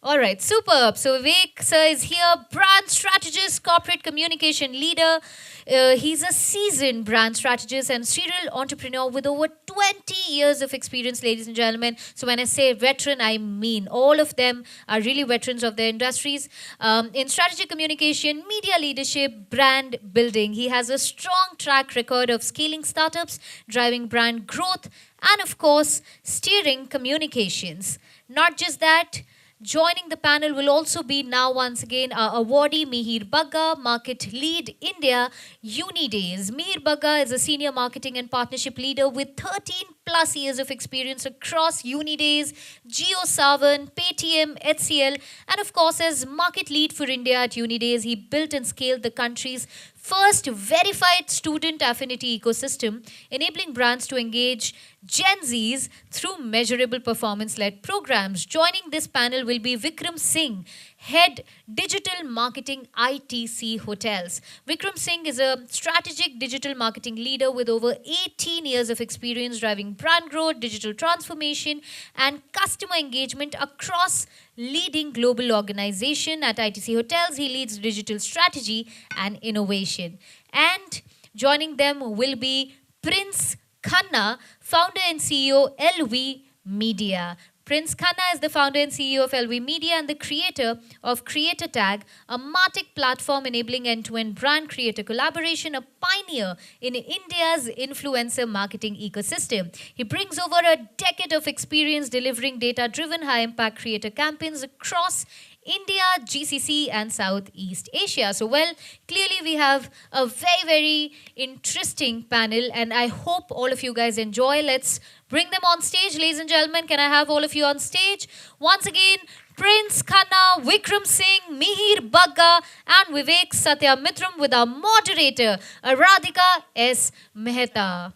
All right, superb. So Vivek sir is here, brand strategist, corporate communication leader. He's a seasoned brand strategist and serial entrepreneur with over 20 years of experience, ladies and gentlemen. So when I say veteran, I mean all of them are really veterans of their industries. In strategic communication, media leadership, brand building, he has a strong track record of scaling startups, driving brand growth, and of course, steering communications. Not just that, joining the panel will also be now once again our awardee Mihir Bagga, Market Lead India, Unidays. Mihir Bagga is a senior marketing and partnership leader with 13 plus years of experience across Unidays, JioSavan, Paytm, HCL, and of course as market lead for India at Unidays, he built and scaled the country's first verified student affinity ecosystem, enabling brands to engage Gen Zs through measurable performance led programs. Joining this panel will be Vikram Singh, Head Digital Marketing ITC Hotels. Vikram Singh is a strategic digital marketing leader with over 18 years of experience driving brand growth, digital transformation, and customer engagement across leading global organization. At ITC Hotels, he leads digital strategy and innovation. And joining them will be Prince Khanna, founder and CEO LV Media. Prince Khanna is the founder and CEO of LV Media and the creator of Creator Tag, a Martech platform enabling end-to-end brand creator collaboration, a pioneer in India's influencer marketing ecosystem. He brings over a decade of experience delivering data-driven high-impact creator campaigns across India, GCC, and Southeast Asia. So, well, clearly we have a very, very interesting panel, and I hope all of you guys enjoy. Let's bring them on stage, ladies and gentlemen. Can I have all of you on stage? Once again, Prince Khanna, Vikram Singh, Mihir Bagga, and Vivek Satyamitram with our moderator, Radhika S. Mehta.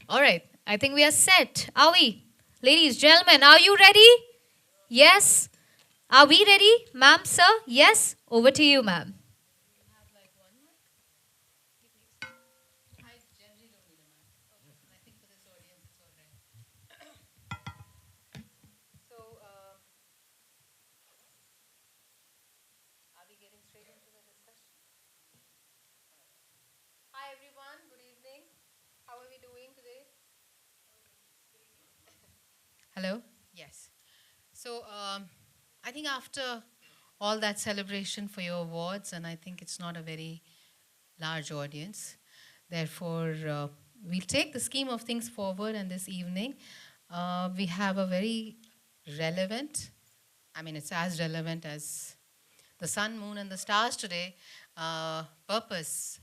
All right, I think we are set. Are we? Ladies, gentlemen, are you ready? Yes? Are we ready? Ma'am, sir? Yes? Over to you, ma'am. Are we getting straight into the discussion? Hi, everyone. Good evening. How are we doing today? Hello? Yes. So I think after all that celebration for your awards, and I think it's not a very large audience, therefore we'll take the scheme of things forward. And this evening, we have a very relevant, I mean, it's as relevant as the sun, moon, and the stars today, purpose,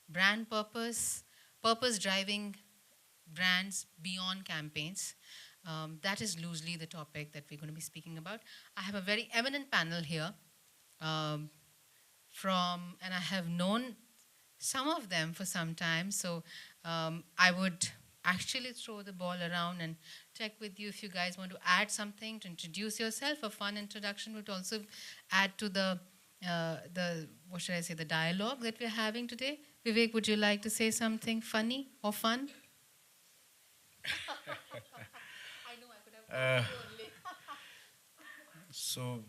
brand purpose, purpose driving brands beyond campaigns. That is loosely the topic that we're going to be speaking about. I have a very eminent panel here um, and I have known some of them for some time. So I would actually throw the ball around and check with you if you guys want to add something to introduce yourself. A fun introduction would also add to the what should I say, the dialogue that we're having today. Vivek, would you like to say something funny or fun? Uh, so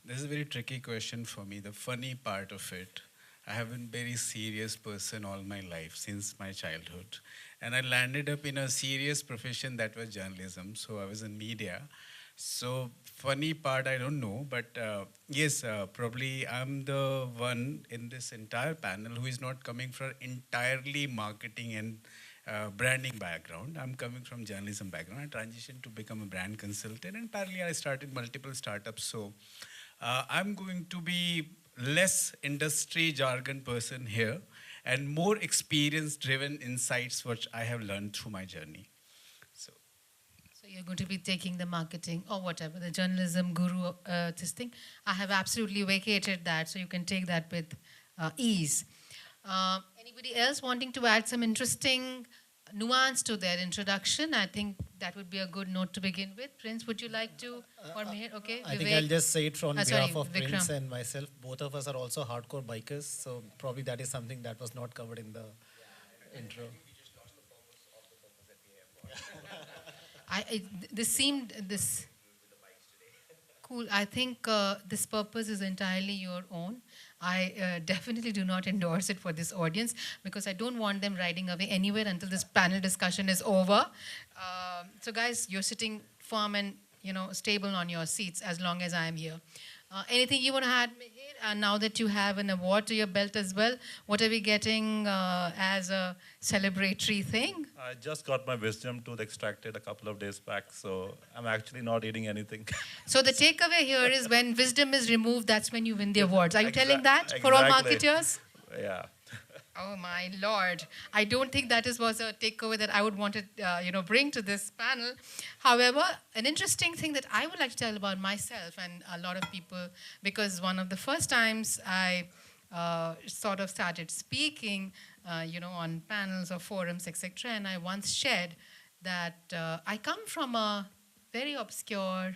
this is a very tricky question for me. The funny part of it, I have been very serious person all my life since my childhood, and I landed up in a serious profession that was journalism. So I was in media. So funny part, I don't know, but yes, probably I'm the one in this entire panel who is not coming from entirely marketing and branding background. I'm coming from journalism background. I transitioned to become a brand consultant, and parallelly I started multiple startups. So I'm going to be less industry jargon person here and more experience-driven insights, which I have learned through my journey. So So you're going to be taking the marketing or whatever, the journalism guru, this thing. I have absolutely vacated that, so you can take that with ease. Anybody else wanting to add some interesting nuance to their introduction? I think that would be a good note to begin with. Prince, would you like to? Or Mihir? Okay, I think Vivek? I'll just say it on Sorry, behalf of Prince Vikram. and myself. Both of us are also hardcore bikers, so probably that is something that was not covered in the intro. This seemed this cool. I think this purpose is entirely your own. I definitely do not endorse it for this audience because I don't want them riding away anywhere until this panel discussion is over. So, guys, you're sitting firm and stable on your seats as long as I am here. Anything you want to add, Mihir? Now that you have an award to your belt as well, what are we getting as a celebratory thing? I just got my wisdom tooth extracted a couple of days back, so I'm actually not eating anything. So the takeaway here is when wisdom is removed, that's when you win the awards. Are you telling that Exactly. for all marketers? Yeah. Oh my lord! I don't think was a takeaway that I would want to, bring to this panel. However, an interesting thing that I would like to tell about myself and a lot of people, because one of the first times I sort of started speaking, on panels or forums, etc., and I once shared that I come from a very obscure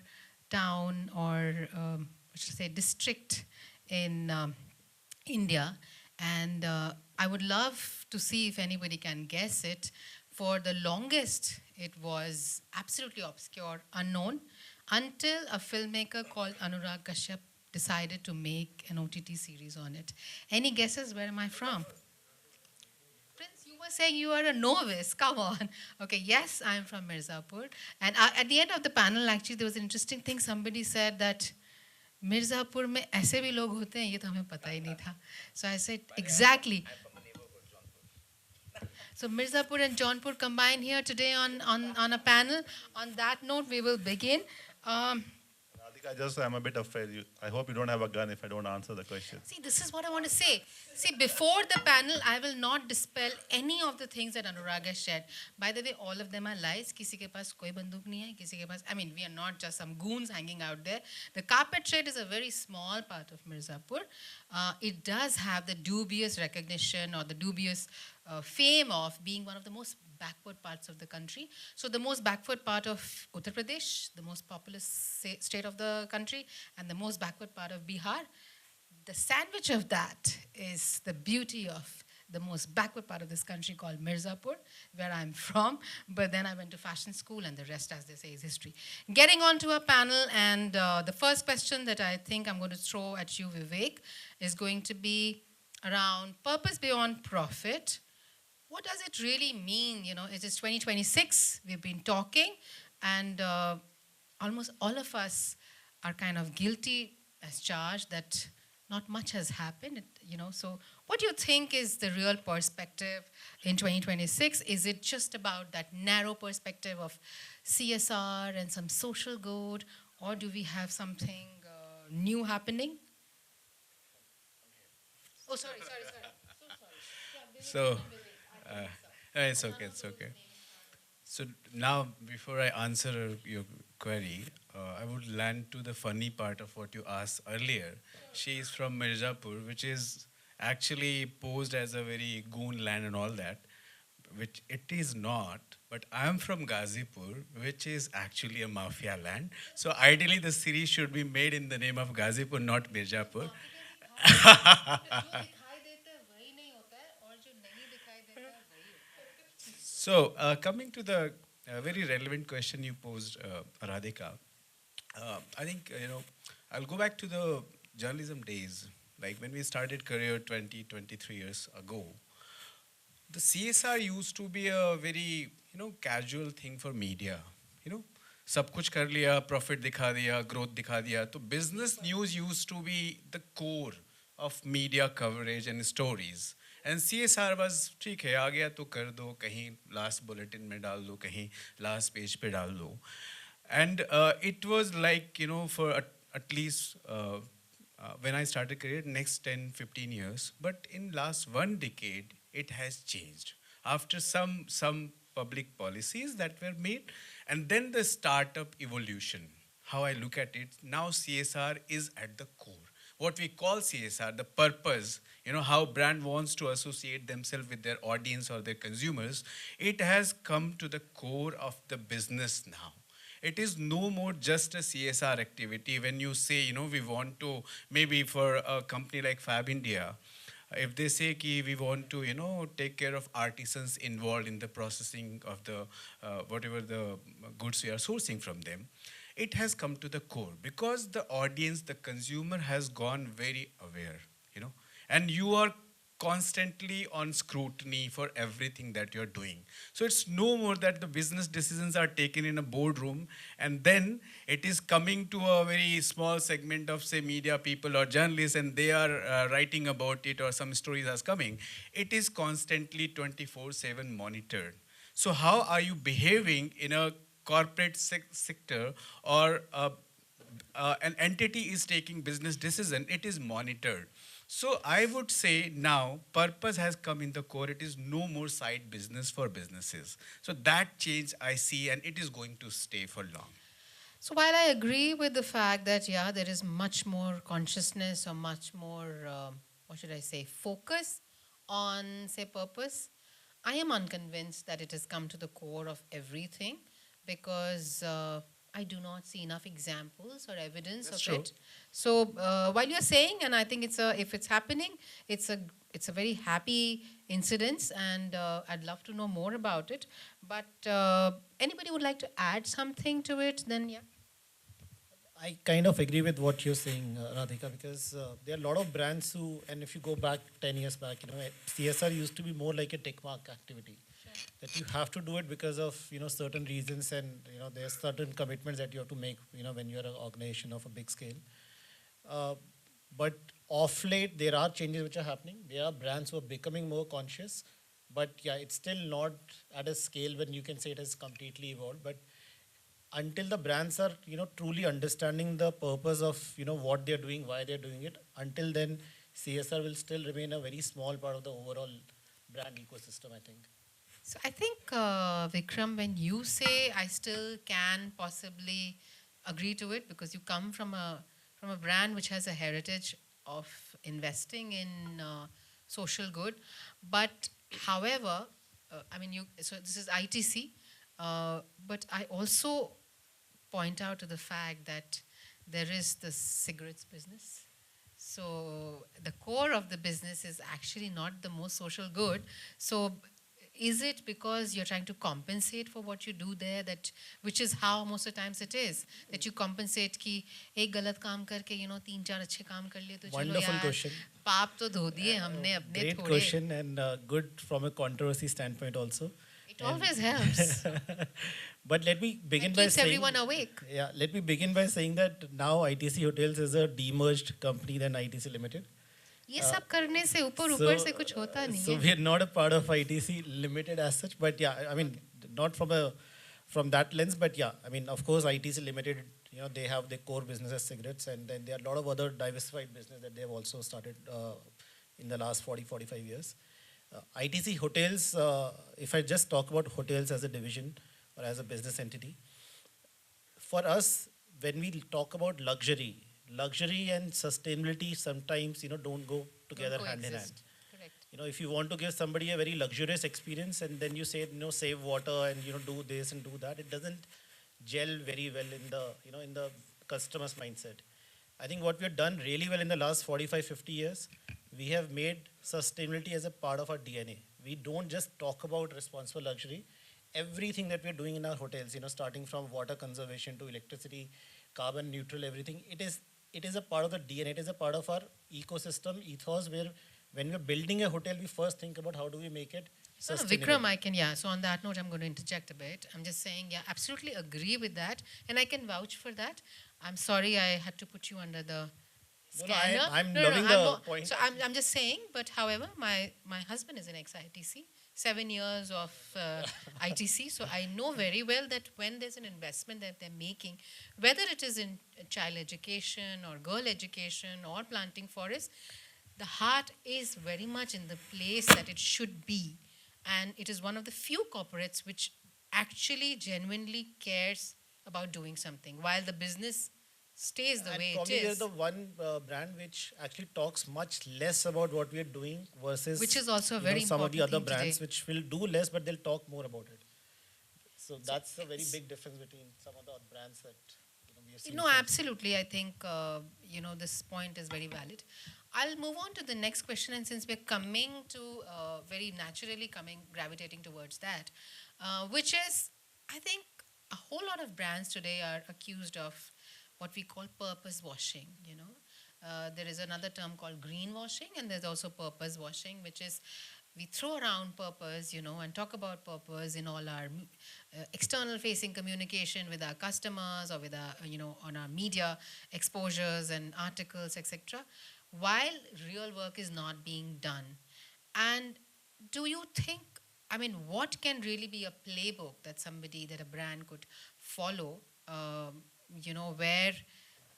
town or, what should I say, district in India. And I would love to see if anybody can guess it. For the longest, it was absolutely obscure, unknown, until a filmmaker called Anurag Kashyap decided to make an OTT series on it. Any guesses? Where am I from? Prince, you were saying you are a novice. Come on. Okay, yes, I'm from Mirzapur. And at the end of the panel, actually, there was an interesting thing. Somebody said that Mirzapur में ऐसे भी लोग होते हैं ये तो हमें पता ही नहीं था. So I said exactly. So Mirzapur and Jaunpur combine here today on a panel. On that note, we will begin. Radhika, I'm a bit afraid. I hope you don't have a gun if I don't answer the question. See, this is what I want to say. See, before the panel, I will not dispel any of the things that Anurag has shared. By the way, all of them are lies. किसी के पास कोई बंदूक नहीं है. किसी के पास, I mean, we are not just some goons hanging out there. The carpet trade is a very small part of Mirzapur. It does have the dubious recognition or the dubious fame of being one of the most backward parts of the country. So the most backward part of Uttar Pradesh, the most populous state of the country, and the most backward part of Bihar. The sandwich of that is the beauty of the most backward part of this country called Mirzapur, where I'm from. But then I went to fashion school, and the rest, as they say, is history. Getting on to our panel, and the first question that I think I'm going to throw at you, Vivek, is going to be around purpose beyond profit. What does it really mean? It is 2026. We've been talking, and almost all of us are kind of guilty as charged that not much has happened. So what do you think is the real perspective in 2026? Is it just about that narrow perspective of CSR and some social good, or do we have something new happening? Oh, sorry. So sorry. So, it's okay, it's okay. So now, before I answer your query, I would land to the funny part of what you asked earlier. She is from Mirzapur, which is actually posed as a very goon land and all that, which it is not. But I am from Gazipur, which is actually a mafia land. So ideally, the series should be made in the name of Gazipur, not Mirzapur. So, coming to the very relevant question you posed, Radhika, I think, I'll go back to the journalism days, like when we started career 20, 23 years ago. The CSR used to be a very, casual thing for media. सब कुछ कर लिया, profit दिखा दिया, growth दिखा दिया. So business news used to be the core of media coverage and stories. And CSR was ठीक है, आ गया तो कर दो, कहीं last bulletin में डाल दो, कहीं last page पे डाल दो. And it was like, for at least when I started career, next 10, 15 years. But in last one decade, it has changed. After some public policies that were made, and then the startup evolution, how I look at it, now CSR is at the core. what we call CSR, the purpose, how brand wants to associate themselves with their audience or their consumers, it has come to the core of the business now. It is no more just a CSR activity. When you say, we want to, maybe for a company like Fab India, if they say ki we want to, take care of artisans involved in the processing of the whatever the goods we are sourcing from them, it has come to the core because the audience, the consumer has gone very aware, and you are constantly on scrutiny for everything that you're doing. So it's no more that the business decisions are taken in a boardroom and then it is coming to a very small segment of, say, media people or journalists, and they are writing about it or some stories are coming. It is constantly 24/7 monitored. So how are you behaving in a corporate sector, or an entity is taking business decision, it is monitored. So I would say now purpose has come in the core. It is no more side business for businesses. So that change I see, and it is going to stay for long. So while I agree with the fact that, yeah, there is much more consciousness or much more, what should I say, focus on, say, purpose, I am unconvinced that it has come to the core of everything because I do not see enough examples or evidence That's of true. it. So while you're saying, and I think if it's happening, it's a very happy incidence, and I'd love to know more about it. But anybody would like to add something to it? Then yeah. I kind of agree with what you're saying, Radhika, because there are a lot of brands who, and if you go back 10 years back, CSR used to be more like a tick mark activity. That you have to do it because of, certain reasons, and, there's certain commitments that you have to make, when you're an organization of a big scale. But off late, there are changes which are happening. There are brands who are becoming more conscious, but yeah, it's still not at a scale when you can say it has completely evolved. But until the brands are truly understanding the purpose of what they're doing, why they're doing it, until then CSR will still remain a very small part of the overall brand ecosystem, I think. So I think, Vikram, when you say I still can possibly agree to it because you come from a brand which has a heritage of investing in social good, but however, I mean, so this is ITC, but I also point out to the fact that there is the cigarettes business. So the core of the business is actually not the most social good. So is it because you're trying to compensate for what you do there, that which is how most of the times it is, that you compensate कि एक गलत काम करके तीन चार अच्छे काम कर लिए तो चलो Wonderful यार question. पाप तो धो दिए हमने अपने Great थोड़े. question, and good from a controversy standpoint also. It always helps. But let me begin It by keeps saying, everyone awake. yeah, let me begin by saying that now ITC Hotels is a demerged company than ITC Limited. ये सब करने से ऊपर So, ऊपर से कुछ होता नहीं so है. we are not a part of ITC Limited as such, but yeah, I mean, not from that lens, but yeah, I mean, of course, ITC Limited, they have their core business as cigarettes, and then there are a lot of other diversified business that they have also started in the last 45 years. ITC Hotels, if I just talk about hotels as a division or as a business entity, for us, when we talk about luxury and sustainability sometimes don't go together Don't hand in hand. coexist. Correct. If you want to give somebody a very luxurious experience and then you say save water and do this and do that, it doesn't gel very well in the in the customer's mindset. I think what we have done really well in the last 45-50 years, we have made sustainability as a part of our DNA. We don't just talk about responsible luxury. Everything that we're doing in our hotels, starting from water conservation to electricity, carbon neutral, everything, it is a part of the DNA. It is a part of our ecosystem ethos, where when we're building a hotel, we first think about how do we make it No, sustainable. Vikram, so on that note, I'm going to interject a bit. I'm just saying, absolutely agree with that. And I can vouch for that. I'm sorry I had to put you under the No, no, scanner. I'm loving the point. So I'm just saying, but however, my husband is in ex-ITC, 7 years of ITC. So I know very well that when there's an investment that they're making, whether it is in child education or girl education or planting forests, the heart is very much in the place that it should be. And it is one of the few corporates which actually genuinely cares about doing something, while the business stays the And way it probably we're is, the one brand which actually talks much less about what we are doing versus which is also a you know, very some of the important other thing brands today. which will do less but they'll talk more about it. So So that's a very it's- big difference between some of the other brands that we have seen. No, from- absolutely. I think this point is very valid. I'll move on to the next question, and since we're coming to very naturally gravitating towards that, which is, I think, a whole lot of brands today are accused of what we call purpose washing. There is another term called greenwashing, and there's also purpose washing, which is we throw around purpose, and talk about purpose in all our external facing communication with our customers or with our, on our media exposures and articles, etc., while real work is not being done. And do you think, I mean, what can really be a playbook that a brand could follow, where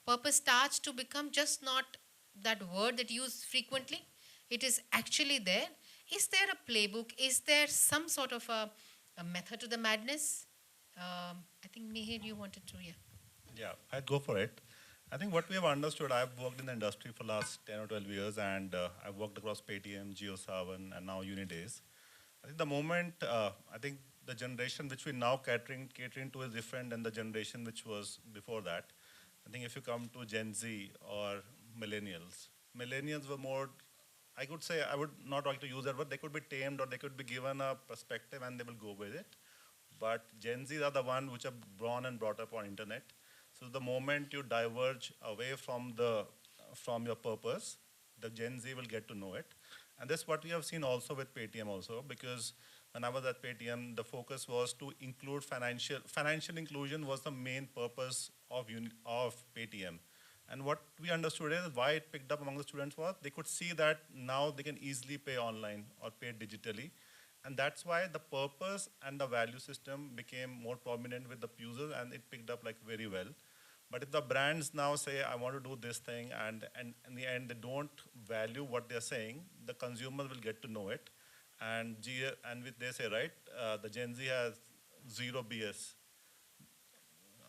purpose starts to become just not that word that you use frequently? It is actually there. Is there a playbook? Is there some sort of a method to the madness? I think Mihir, you wanted to, yeah. Yeah, I'd go for it. I think what we have understood, I've worked in the industry for last 10 or 12 years, and I've worked across Paytm, JioSaavn, and now Unidays. I think the moment, I think the generation which we're now catering to is different than the generation which was before that. I think if you come to Gen Z or millennials were more, I could say, I would not like to use that word, they could be tamed or they could be given a perspective and they will go with it. But Gen Z are the one which are born and brought up on internet. So the moment you diverge away from your purpose, the Gen Z will get to know it. And that's what we have seen also with Paytm also, because when I was at Paytm, the focus was to include financial inclusion was the main purpose of Paytm. And what we understood is why it picked up among the students was they could see that now they can easily pay online or pay digitally. And that's why the purpose and the value system became more prominent with the users and it picked up like very well. But if the brands now say, I want to do this thing, and in the end they don't value what they're saying, the consumer will get to know it. And they say, right, the Gen Z has zero BS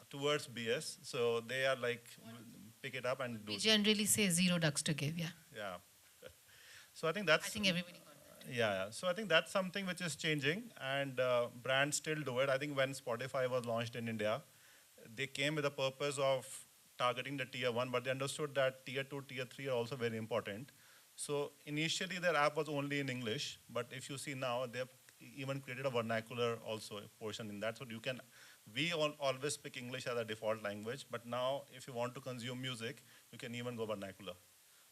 towards BS. So they are like, pick it up and do We it. generally say zero ducks to give, yeah. Yeah. So I think that's. I think everybody got that. Yeah. So I think that's something which is changing, and brands still do it. I think when Spotify was launched in India, they came with a purpose of targeting the tier one, but they understood that tier two, tier three are also very important. So initially their app was only in English, but if you see now, they have even created a vernacular also portion in that. So we always speak English as a default language, but now if you want to consume music, you can even go vernacular.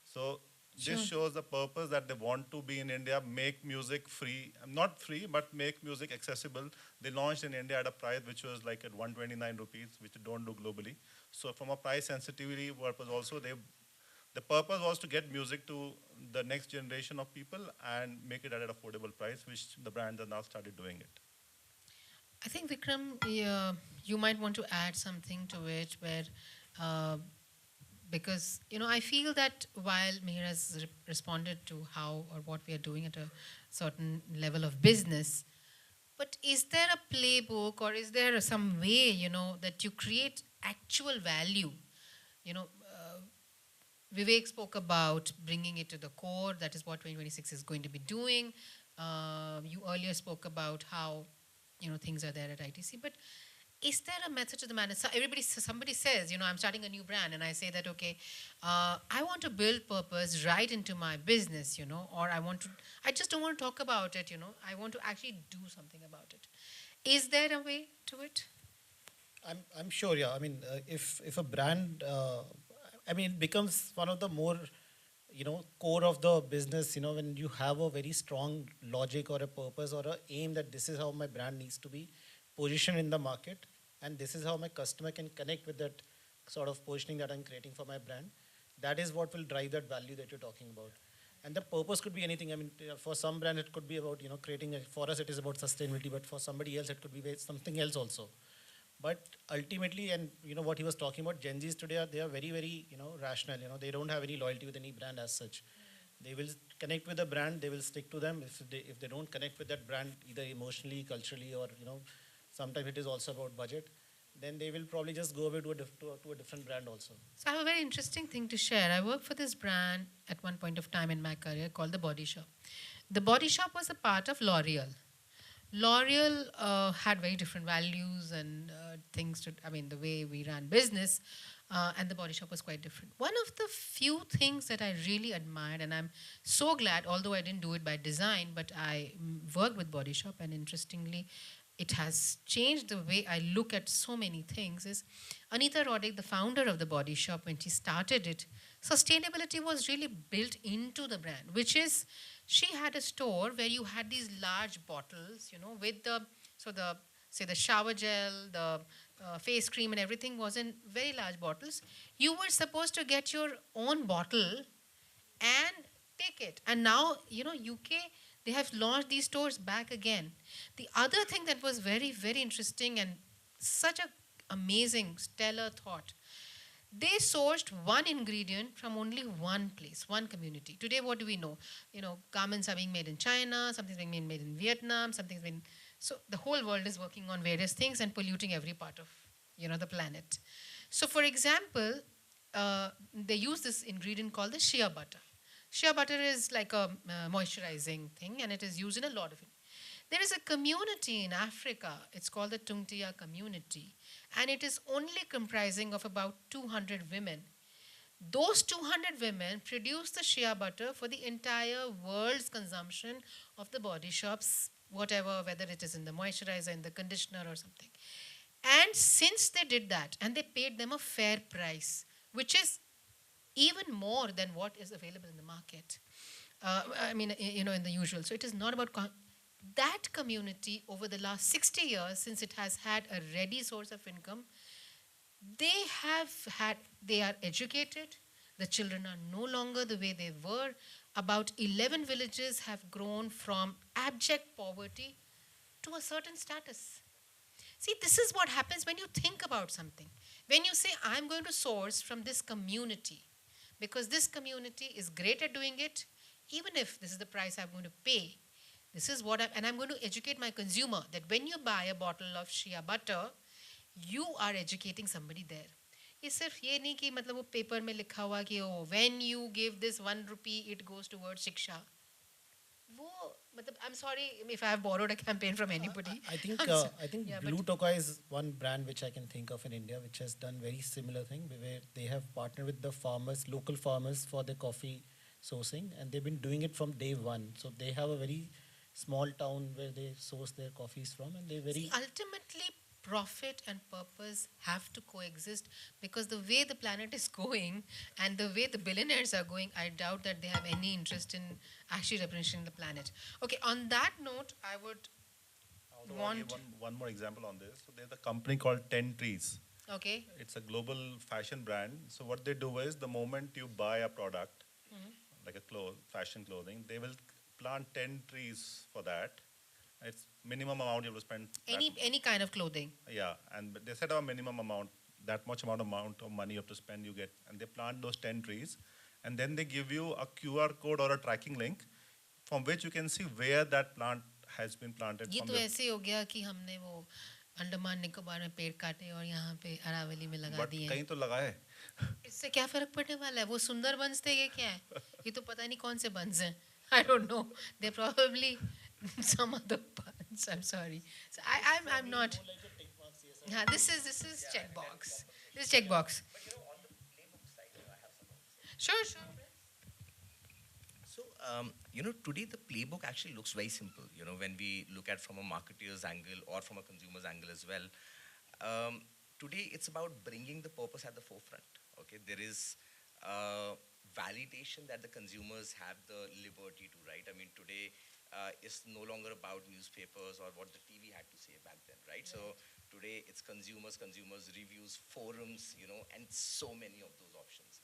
So Sure. this shows the purpose that they want to be in India, make music free, not free, but make music accessible. They launched in India at a price which was like at 129 rupees, which they don't do globally. So from a price sensitivity purpose also, the purpose was to get music to the next generation of people and make it at an affordable price, which the brands have now started doing it. I think Vikram, you might want to add something to it where, because I feel that while Mihir has responded to how or what we are doing at a certain level of business, but is there a playbook or is there some way that you create actual value? Vivek spoke about bringing it to the core. That is what 2026 is going to be doing. You earlier spoke about how things are there at ITC, but is there a method to the madness? So somebody says, I'm starting a new brand, and I say that, okay, I want to build purpose right into my business, or I just don't want to talk about it, I want to actually do something about it. Is there a way to it? I'm sure, yeah. I mean, if a brand, it becomes one of the more, core of the business, when you have a very strong logic or a purpose or a aim that this is how my brand needs to be positioned in the market, and this is how my customer can connect with that sort of positioning that I'm creating for my brand. That is what will drive that value that you're talking about. And the purpose could be anything. I mean, for some brand, it could be about, creating, for us, it is about sustainability, but for somebody else, it could be something else also. But ultimately, and what he was talking about, Gen Zs today, they are very, very, rational. They don't have any loyalty with any brand as such. They will connect with the brand, they will stick to them. If they don't connect with that brand, either emotionally, culturally, or, sometimes it is also about budget, then they will probably just go away to a different brand also. So I have a very interesting thing to share. I worked for this brand at one point of time in my career called the Body Shop. The Body Shop was a part of L'Oreal. L'Oreal had very different values and things to, I mean, the way we ran business, and the Body Shop was quite different. One of the few things that I really admired, and I'm so glad, although I didn't do it by design, but I worked with Body Shop, and interestingly, it has changed the way I look at so many things, is Anita Roddick, the founder of the Body Shop, when she started it, sustainability was really built into the brand, which is she had a store where you had these large bottles, you know, with the, so the, say the shower gel, the face cream and everything was in very large bottles. You were supposed to get your own bottle and take it. And now, you know, UK, they have launched these stores back again. The other thing that was very, very interesting and such a amazing, stellar thought, they sourced one ingredient from only one place, one community. Today, what do we know? You know, garments are being made in China, something's being made in Vietnam, something's been, so the whole world is working on various things and polluting every part of, you know, the planet. So for example, they use this ingredient called the shea butter. Shea butter is like a moisturizing thing, and it is used in a lot of it. There is a community in Africa, it's called the Tungtia community, and it is only comprising of about 200 women. Those 200 women produce the shea butter for the entire world's consumption of the Body Shops, whatever, whether it is in the moisturizer, in the conditioner or something. And since they did that, and they paid them a fair price, which is even more than what is available in the market. I mean, you know, in the usual. So it is not about that community over the last 60 years, since it has had a ready source of income, they are educated. The children are no longer the way they were. About 11 villages have grown from abject poverty to a certain status. See, this is what happens when you think about something. When you say, I'm going to source from this community, because this community is great at doing it, even if this is the price I'm going to pay. This is what and I'm going to educate my consumer that when you buy a bottle of shea butter, you are educating somebody there. ये सिर्फ ये नहीं कि मतलब वो paper में लिखा हुआ कि oh, when you give this 1 rupee, it goes towards शिक्षा. वो मतलब I'm sorry if I have borrowed a campaign from anybody. I think Yeah, Blue Toka is one brand which I can think of in India which has done very similar thing where they have partnered with the farmers, local farmers for the coffee sourcing, and they've been doing it from day one. So they have a very small town where they source their coffees from, and they very See, ultimately profit and purpose have to coexist, because the way the planet is going and the way the billionaires are going, I doubt that they have any interest in actually representing the planet. Okay, on that note, I would Also, I'll give one more example on this. So there's a company called 10 Trees. Okay. It's a global fashion brand. So what they do is the moment you buy a product, like a fashion clothing, they will plant 10 trees for that. It's minimum amount you have to spend. Any kind of clothing. Yeah, and they set a minimum amount, that much amount of money you have to spend, you get, and they plant those 10 trees, and then they give you a QR code or a tracking link from which you can see where that plant has been planted. ये तो ऐसे हो गया कि हमने वो अंडमान निकोबार में पेड़ काटे और यहाँ पे अरावली में लगा दिए. कहीं तो लगा है. इससे क्या फर्क पड़ने वाला है? वो सुंदर बंस थे, ये क्या है? ये तो पता नहीं कौन से बंस हैं. I don't know. They're probably some other buns. I'm sorry. So I'm not. Yeah, this is checkbox. This is checkbox. Sure. So, today the playbook actually looks very simple, when we look at from a marketer's angle or from a consumer's angle as well. Today, it's about bringing the purpose at the forefront, okay? There is validation that the consumers have the liberty to, right? I mean, today, it's no longer about newspapers or what the TV had to say back then, right? Yeah. So today, it's consumers, reviews, forums, and so many of those options.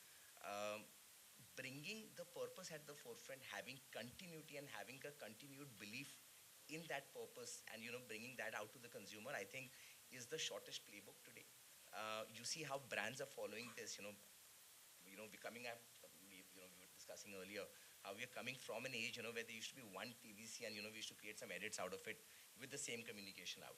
Bringing the purpose at the forefront, having continuity and having a continued belief in that purpose and, bringing that out to the consumer, I think is the shortest playbook today. You see how brands are following this, we're coming up, we were discussing earlier, how we are coming from an age, where there used to be one TVC and, we used to create some edits out of it with the same communication out.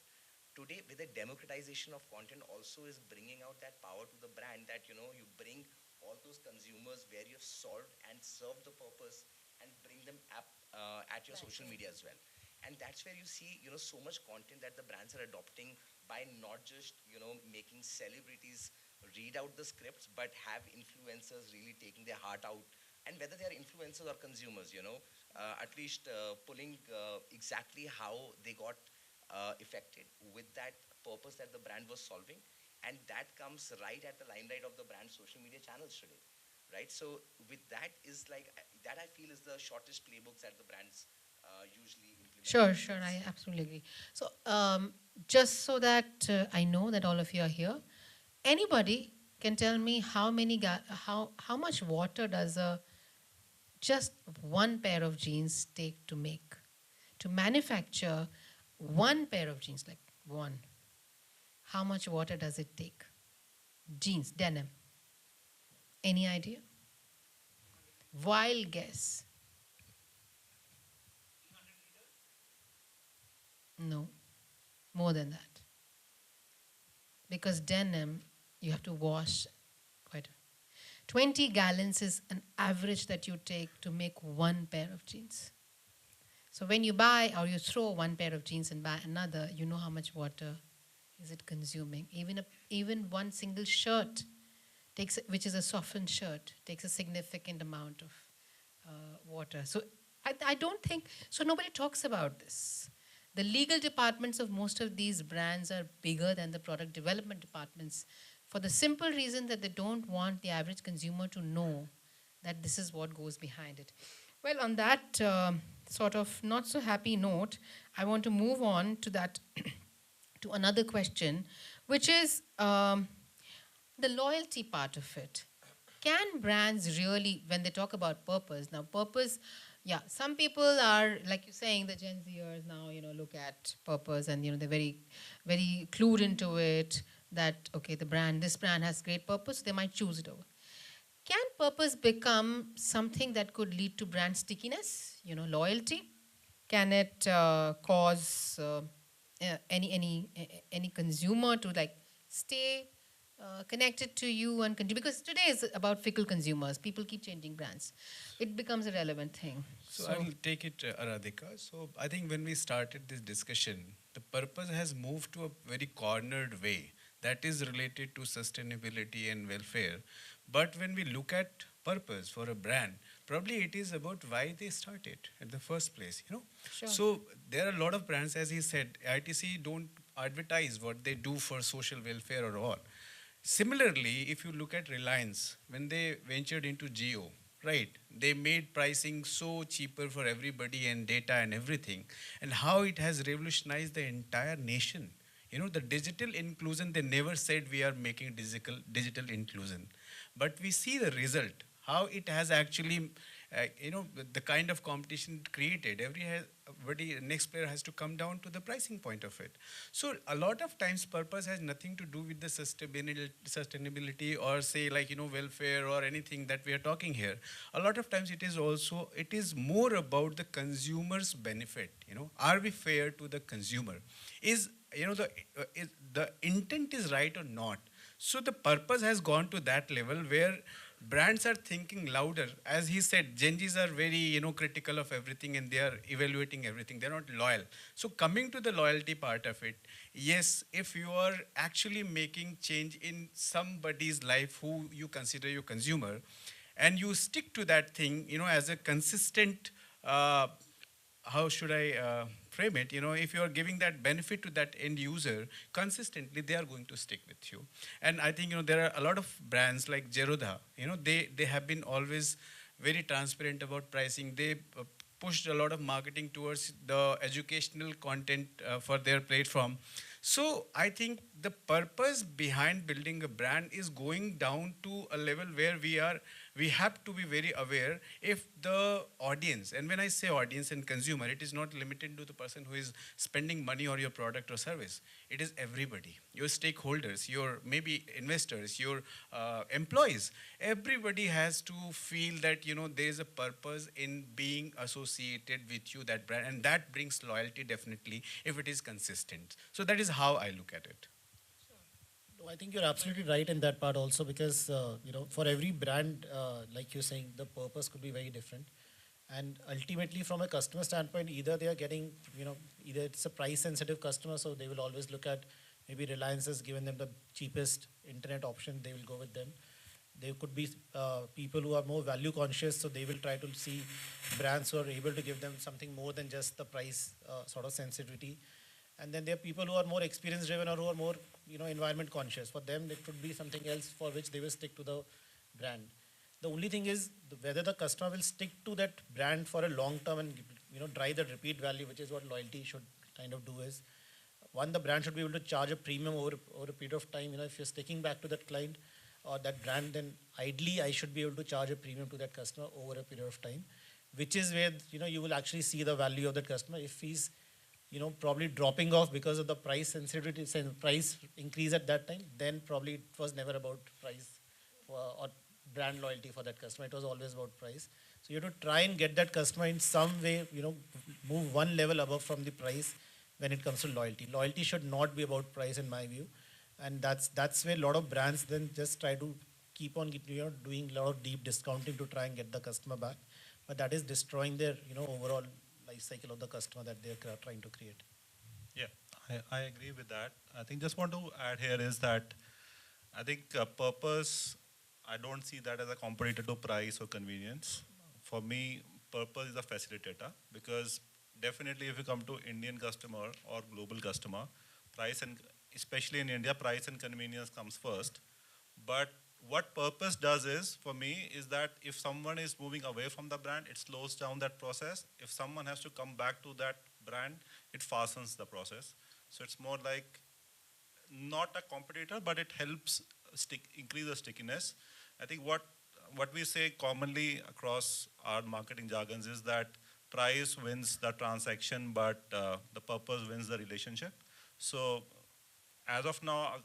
today with the democratization of content also is bringing out that power to the brand that, you bring all those consumers where you've solved and served the purpose and bring them at your social media as well. And that's where you see, so much content that the brands are adopting by not just, making celebrities read out the scripts, but have influencers really taking their heart out. And whether they are influencers or consumers, at least pulling exactly how they got affected with that purpose that the brand was solving. And that comes right at the limelight of the brand's social media channels today, right? So with that is like, that I feel is the shortest playbooks that the brands usually implement. Sure, sure. I absolutely agree. So, just so that I know that all of you are here, anybody can tell me how much water does a just one pair of jeans take to make, to manufacture one pair of jeans, like one. How much water does it take? Jeans, denim. Any idea? Wild guess. No, more than that. Because denim, you have to wash quite a 20 gallons is an average that you take to make one pair of jeans. So when you buy or you throw one pair of jeans and buy another, you know how much water is it consuming. Even one single shirt takes, which is a softened shirt, takes a significant amount of water. So I don't think, so nobody talks about this. The legal departments of most of these brands are bigger than the product development departments for the simple reason that they don't want the average consumer to know that this is what goes behind it. Well, on that sort of not so happy note, I want to move on to that to another question, which is the loyalty part of it. Can brands really, when they talk about purpose, now purpose, yeah, some people are, like you're saying, the Gen Zers now, look at purpose and, they're very, very clued into it that, okay, this brand has great purpose, so they might choose it over. Can purpose become something that could lead to brand stickiness, loyalty? Can it cause any consumer to like stay connected to you and continue? Because today is about fickle consumers. People keep changing brands. It becomes a relevant thing. So I'll take it, Aradhika. So I think when we started this discussion, the purpose has moved to a very cornered way that is related to sustainability and welfare. But when we look at purpose for a brand, probably it is about why they started at the first place, Sure. So there are a lot of brands, as he said, ITC don't advertise what they do for social welfare or all. Similarly, if you look at Reliance, when they ventured into Geo, right, they made pricing so cheaper for everybody and data and everything, and how it has revolutionized the entire nation. The digital inclusion, they never said we are making digital inclusion. But we see the result, how it has actually, the kind of competition it created. Everybody, next player has to come down to the pricing point of it. So a lot of times purpose has nothing to do with the sustainability or say like, welfare or anything that we are talking here. A lot of times it is more about the consumer's benefit. Are we fair to the consumer? Is the intent is right or not? So the purpose has gone to that level where brands are thinking louder. As he said, Gen Zs are very, critical of everything and they are evaluating everything. They're not loyal. So coming to the loyalty part of it, yes, if you are actually making change in somebody's life who you consider your consumer, and you stick to that thing, as a consistent, how should I frame it? If you are giving that benefit to that end user consistently, they are going to stick with you. And I think, there are a lot of brands like Zerodha, they have been always very transparent about pricing. They pushed a lot of marketing towards the educational content for their platform. So I think the purpose behind building a brand is going down to a level where we are we have to be very aware if the audience, and when I say audience and consumer, it is not limited to the person who is spending money on your product or service. It is everybody, your stakeholders, your maybe investors, your employees. Everybody has to feel that, there is a purpose in being associated with you, that brand, and that brings loyalty definitely if it is consistent. So that is how I look at it. No, I think you're absolutely right in that part also because for every brand, like you're saying, the purpose could be very different, and ultimately from a customer standpoint, either they are getting either it's a price sensitive customer, so they will always look at maybe Reliance has given them the cheapest internet option, they will go with them. There could be people who are more value conscious, so they will try to see brands who are able to give them something more than just the price sort of sensitivity. And then there are people who are more experience driven or who are more environment conscious. For them, it could be something else for which they will stick to the brand. The only thing is whether the customer will stick to that brand for a long term and drive the repeat value, which is what loyalty should kind of do. Is one, the brand should be able to charge a premium over a period of time. If you're sticking back to that client or that brand, then ideally I should be able to charge a premium to that customer over a period of time, which is where you will actually see the value of that customer. If he's probably dropping off because of the price sensitivity, price increase at that time, then probably it was never about price or brand loyalty for that customer. It was always about price. So you have to try and get that customer in some way, move one level above from the price when it comes to loyalty. Loyalty should not be about price in my view. And that's where a lot of brands then just try to keep on doing a lot of deep discounting to try and get the customer back. But that is destroying their overall life cycle of the customer that they're trying to create. Yeah, I agree with that. I think just want to add here is that I think purpose, I don't see that as a competitor to price or convenience. For me, purpose is a facilitator because definitely if you come to Indian customer or global customer, price and especially in India, price and convenience comes first. But what purpose does is, for me, is that if someone is moving away from the brand, it slows down that process. If someone has to come back to that brand, it fastens the process. So it's more like not a competitor, but it helps increase the stickiness. I think what we say commonly across our marketing jargons is that price wins the transaction, but the purpose wins the relationship. So as of now,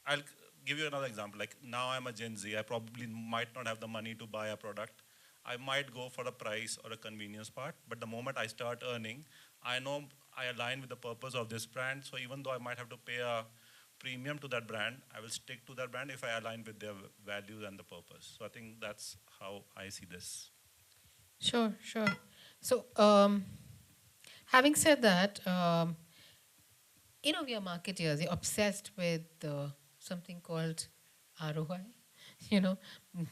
I'll give you another example. Like now I'm a Gen Z, I probably might not have the money to buy a product. I might go for a price or a convenience part, but the moment I start earning, I know I align with the purpose of this brand. So even though I might have to pay a premium to that brand, I will stick to that brand if I align with their values and the purpose. So I think that's how I see this. Sure, sure. So, having said that, we are marketeers. You're obsessed with something called ROI. You know,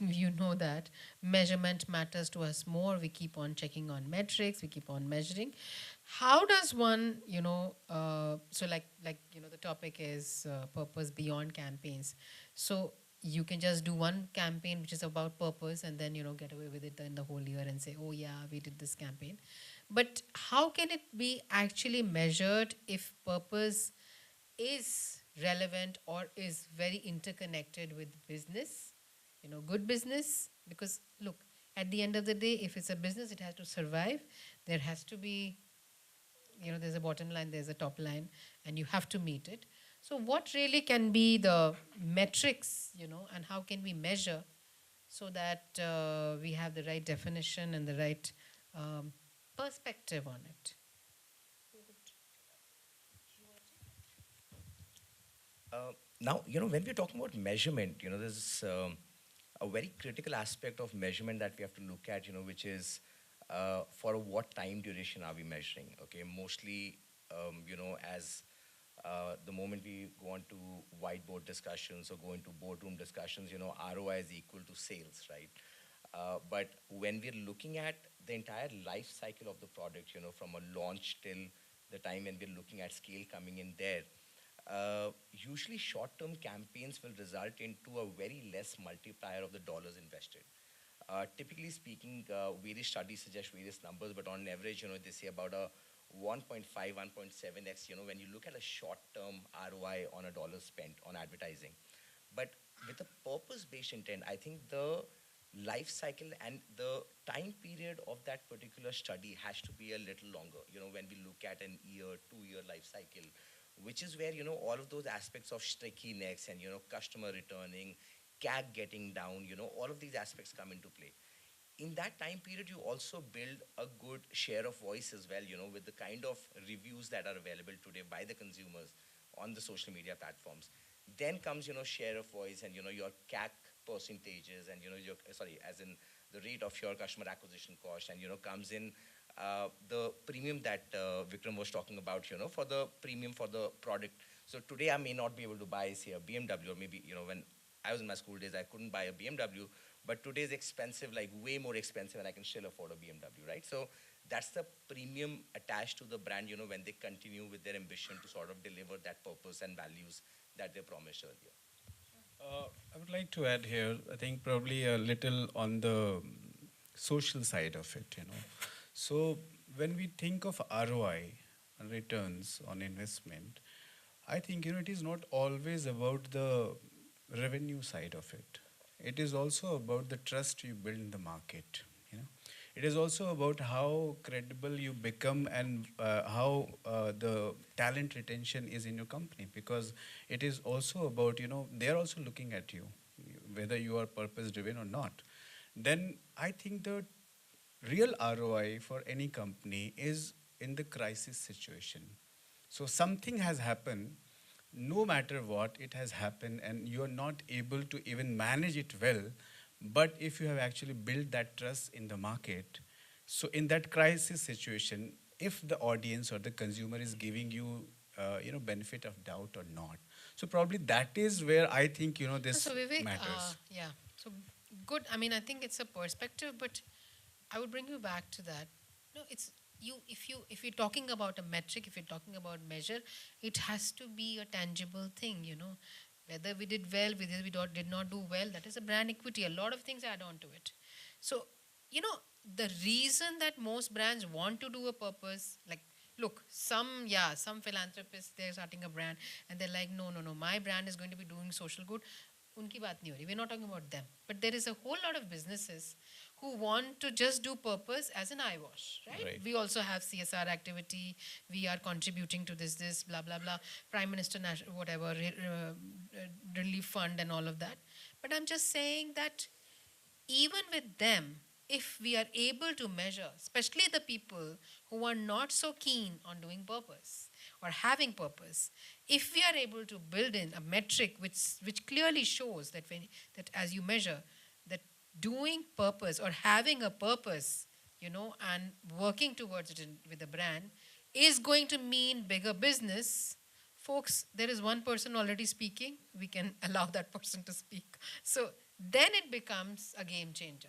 you know that measurement matters to us more. We keep on checking on metrics. We keep on measuring. How does one, so like the topic is purpose beyond campaigns. So you can just do one campaign which is about purpose and then get away with it in the whole year and say, oh yeah, we did this campaign. But how can it be actually measured if purpose is relevant or is very interconnected with business, good business? Because look, at the end of the day, if it's a business, it has to survive. There has to be, there's a bottom line, there's a top line, and you have to meet it. So what really can be the metrics, and how can we measure so that we have the right definition and the right perspective on it? Now, when we're talking about measurement, there's a very critical aspect of measurement that we have to look at, which is for what time duration are we measuring? Okay, mostly, as the moment we go on to whiteboard discussions or go into boardroom discussions, ROI is equal to sales, right? But when we're looking at the entire life cycle of the product, from a launch till the time when we're looking at scale coming in there, usually short-term campaigns will result into a very less multiplier of the dollars invested. Typically speaking, various studies suggest various numbers, but on average, they say about a 1.5, 1.7x, when you look at a short-term ROI on a dollar spent on advertising. But with a purpose-based intent, I think the life cycle and the time period of that particular study has to be a little longer. When we look at an year, 2 year life cycle, which is where, all of those aspects of stickiness and, customer returning, CAC getting down, all of these aspects come into play. In that time period, you also build a good share of voice as well, with the kind of reviews that are available today by the consumers on the social media platforms. Then comes, share of voice and, your CAC percentages and, as in the rate of your customer acquisition cost and, comes in the premium that Vikram was talking about, for the premium for the product. So today I may not be able to buy, say, a BMW, or maybe, when I was in my school days, I couldn't buy a BMW, but today is expensive, like way more expensive, and I can still afford a BMW, right? So that's the premium attached to the brand, when they continue with their ambition to sort of deliver that purpose and values that they promised earlier. I would like to add here, I think probably a little on the social side of it. So when we think of ROI, returns on investment, I think, it is not always about the revenue side of it. It is also about the trust you build in the market. It is also about how credible you become and how the talent retention is in your company, because it is also about, they're also looking at you, whether you are purpose driven or not. Then I think the real ROI for any company is in the crisis situation. So something has happened, no matter what, it has happened, and you are not able to even manage it well. But if you have actually built that trust in the market, so in that crisis situation, if the audience or the consumer is giving you, benefit of doubt or not, so probably that is where I think, this So Vivek, matters. yeah, so good. I mean, I think it's a perspective, but I would bring you back to that. No, it's you. If you're talking about a metric, if you're talking about measure, it has to be a tangible thing. Whether we did well, whether we did not do well, that is a brand equity. A lot of things add on to it. So the reason that most brands want to do a purpose, like, look, some philanthropists, they're starting a brand and they're like, no, no, no, my brand is going to be doing social good. Unki baat nahi ho rahi. We're not talking about them. But there is a whole lot of businesses who want to just do purpose as an eyewash, right? Right. We also have CSR activity. We are contributing to this, blah, blah, blah. Prime Minister, whatever, relief fund and all of that. But I'm just saying that even with them, if we are able to measure, especially the people who are not so keen on doing purpose or having purpose, if we are able to build in a metric which clearly shows that as you measure, that doing purpose or having a purpose, and working towards it with a brand is going to mean bigger business. Folks, there is one person already speaking. We can allow that person to speak. So then it becomes a game changer.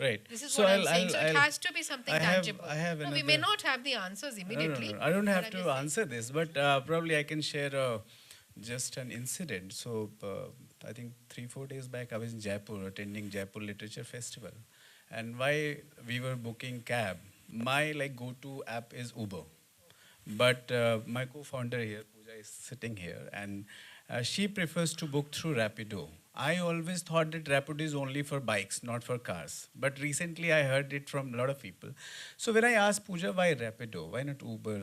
Right. This is So what I'm saying. So it I'll- has to be something I have- tangible. I have No, we may another- not have the answers No, immediately. I don't but have I'm to just saying. answer this, but probably I can share just an incident. So I think 3-4 days back, I was in Jaipur attending Jaipur Literature Festival, and while we were booking cab, my go-to app is Uber. But my co-founder here, Pooja, is sitting here, and she prefers to book through Rapido. I always thought that Rapido is only for bikes, not for cars. But recently I heard it from a lot of people. So when I asked Pooja, why Rapido? Why not Uber?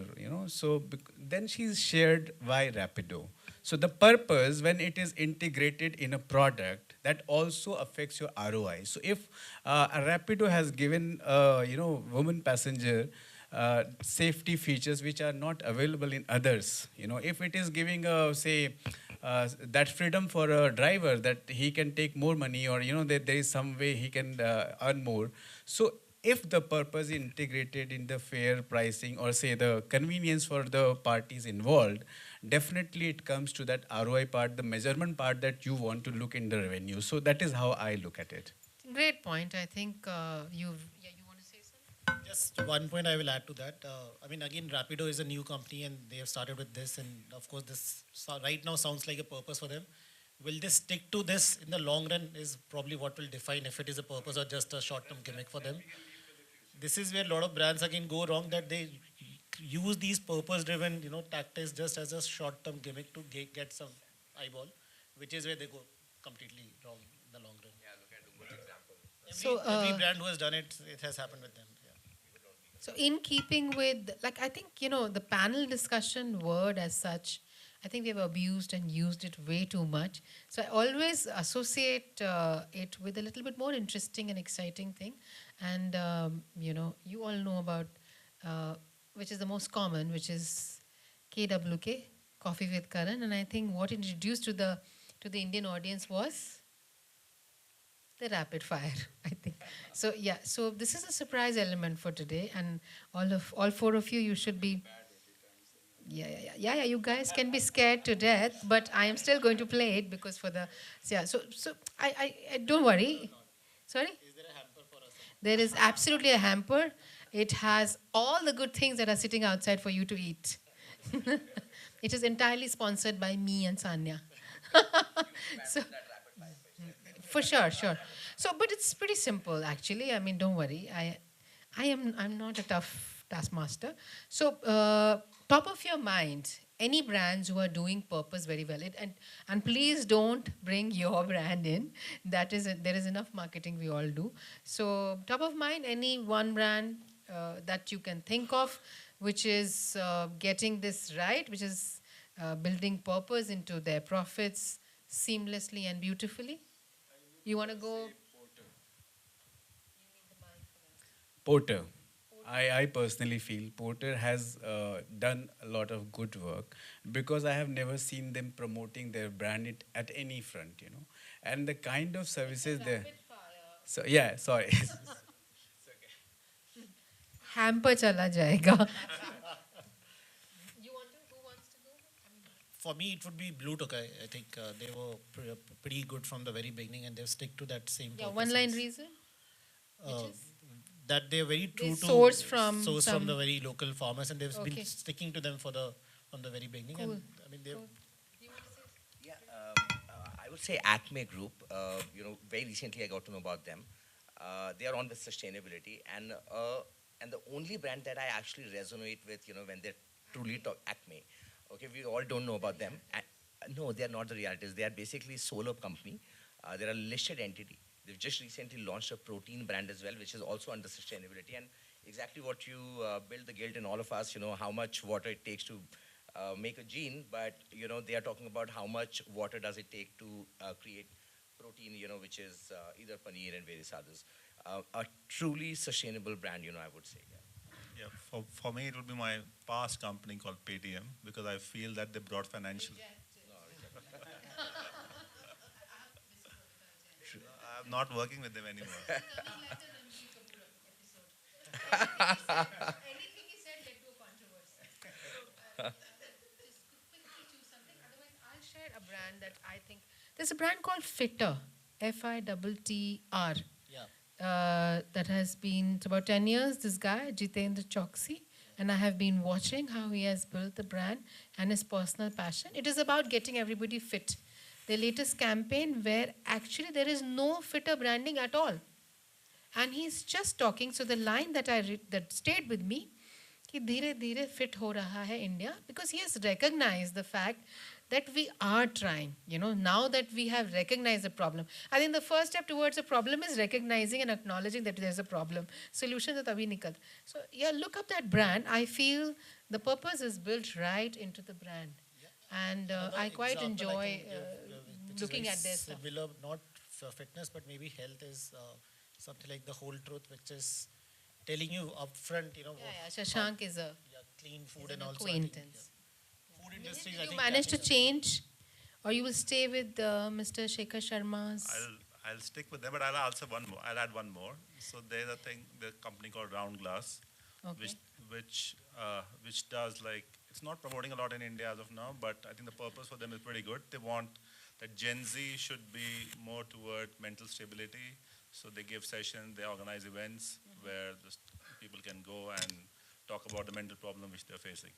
So then she shared why Rapido. So the purpose, when it is integrated in a product, that also affects your ROI. So if a Rapido has given, woman passenger safety features which are not available in others. If it is giving that freedom for a driver that he can take more money, or that there is some way he can earn more. So if the purpose is integrated in the fair pricing, or say the convenience for the parties involved, definitely it comes to that ROI part, the measurement part that you want to look in the revenue. So that is how I look at it. Great point. I think you want to say something? Just one point I will add to that. Again, Rapido is a new company and they have started with this. And of course, this right now sounds like a purpose for them. Will they stick to this in the long run is probably what will define if it is a purpose or just a short-term gimmick for them. This is where a lot of brands again go wrong, that they use these purpose-driven, tactics just as a short-term gimmick to get some eyeball, which is where they go completely wrong in the long run. Yeah, look at Uber's example. Every brand who has done it, it has happened with them. Yeah. So, in keeping with, like, I think, the panel discussion word as such, I think we've abused and used it way too much. So, I always associate it with a little bit more interesting and exciting thing. And, you all know about, which is the most common, which is KWK, Coffee with Karan. And I think what introduced to the Indian audience was the rapid fire, I think. So yeah, so this is a surprise element for today, and all four of you should be. Yeah. You guys can be scared to death, but I am still going to play it because for the yeah. So I don't worry. Sorry. There is absolutely a hamper. It has all the good things that are sitting outside for you to eat. It is entirely sponsored by me and Sanya. So, for sure, sure. So, but it's pretty simple actually. I mean, don't worry. I'm not a tough taskmaster. So, top of your mind, any brands who are doing purpose very well, and please don't bring your brand in. There is enough marketing we all do. So, top of mind, any one brand that you can think of, which is getting this right, which is building purpose into their profits seamlessly and beautifully. You want to go? Porter. I personally feel Porter has done a lot of good work because I have never seen them promoting their brand at any front, and the kind of services they. So yeah, sorry. Hamper chala jayega. For me, it would be Blue Tokai. I think they were pretty good from the very beginning, and they've stick to that same. Yeah, purpose one line since, reason. that they're very true to source from some- the very local farmers, and they've Okay. been sticking to them from the very beginning. Cool. And I mean, they've Yeah, I would say Acme Group. Very recently I got to know about them. They are on with sustainability, and the only brand that I actually resonate with, when they truly talk Acme. Okay, we all don't know about them. No, they are not the realities. They are basically solar company. They're a listed entity. They've just recently launched a protein brand as well, which is also under sustainability. And exactly what you build the guilt in all of us, how much water it takes to make a gene, but, they are talking about how much water does it take to create protein, which is either paneer and various others. A truly sustainable brand, I would say. Yeah. Yeah, for me, it would be my past company called Paytm because I feel that they brought financial. I'm not working with them anymore. Anything he said led to a controversy. Just quickly choose something. Otherwise, I'll share a brand that I think there's a brand called Fitter, FITTR. yeah. That has been it's about 10 years. This guy Jitendra Choksi, and I have been watching how he has built the brand and his personal passion. It is about getting everybody fit. The latest campaign where actually there is no fitter branding at all, and he's just talking. So the line that that stayed with me, कि धीरे धीरे fit हो रहा है India, because he has recognized the fact that we are trying. Now that we have recognized the problem, I think the first step towards a problem is recognizing and acknowledging that there's a problem. Solution to tabhi nikal. So yeah, look up that brand. I feel the purpose is built right into the brand, and I quite Example I enjoy can give, which is looking very at this stuff. similar, not for fitness, but maybe health is something like the whole truth, which is telling you upfront, Yeah, Shashank is a clean food is and an also I think, acquaintance. food industry. Did you manage to change, or you will stay with Mr. Shekhar Sharma's? I'll stick with them, but I'll answer one more. I'll add one more. So there's the company called Round Glass, Okay. which does it's not promoting a lot in India as of now, but I think the purpose for them is pretty good. They want that Gen Z should be more toward mental stability, so they give sessions, they organize events where people can go and talk about the mental problem which they're facing.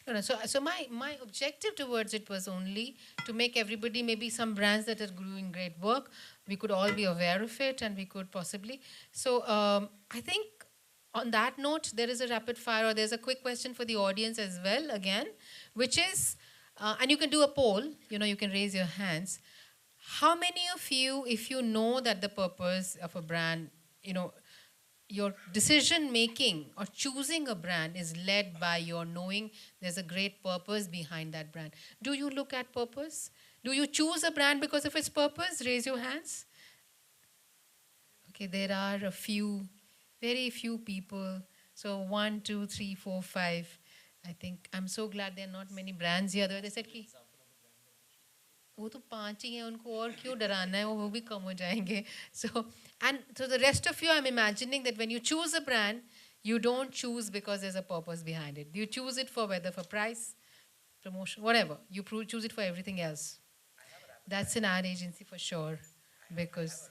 No. So my objective towards it was only to make everybody, maybe some brands that are doing great work, we could all be aware of it, and we could possibly. So I think on that note, there is a rapid fire, or there's a quick question for the audience as well, again, which is, and you can do a poll, you can raise your hands. How many of you, if you know that the purpose of a brand, you know, your decision making or choosing a brand is led by your knowing there's a great purpose behind that brand? Do you look at purpose? Do you choose a brand because of its purpose? Raise your hands. Okay, there are a few, very few people. So 1, 2, 3, 4, 5. I think I'm so glad there are not many brands here. They said कि वो तो 5 ही हैं, उनको और क्यों डराना है, वो भी कम हो जाएंगे. So the rest of you, I'm imagining that when you choose a brand, you don't choose because there's a purpose behind it. You choose it for whether for price, promotion, whatever. You choose it for everything else. That's in our agency for sure. Because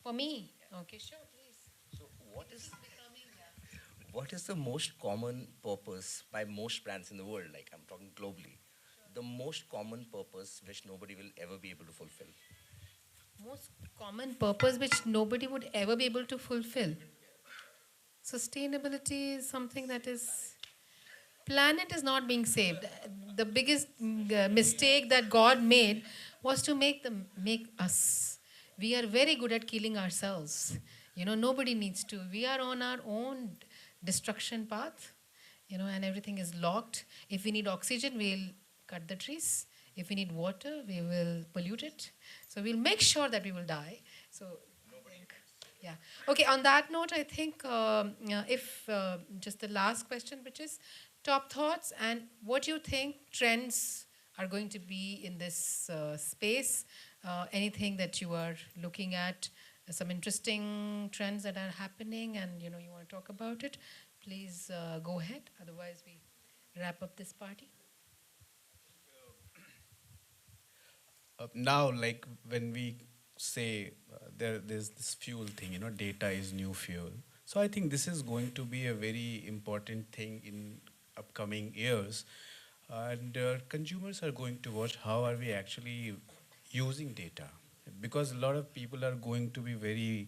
for me, okay, sure, please. So what is the most common purpose by most brands in the world? Like I'm talking globally. The most common purpose which nobody will ever be able to fulfill. Most common purpose which nobody would ever be able to fulfill. Sustainability is something that is, planet is not being saved. The biggest mistake that God made was to make us. We are very good at killing ourselves. You know, nobody needs to. We are on our own destruction path, you know, and everything is locked. If we need oxygen, we'll cut the trees. If we need water, we will pollute it. So we'll make sure that we will die. So I think, yeah. Okay, on that note, I think yeah, if just the last question, which is top thoughts and what you think trends are going to be in this space. Anything that you are looking at, some interesting trends that are happening, and you know you want to talk about it, please go ahead. Otherwise, we wrap up this party. Now, like when we say there's this fuel thing, data is new fuel. So I think this is going to be a very important thing in upcoming years, and consumers are going to watch how are we actually using data, because a lot of people are going to be very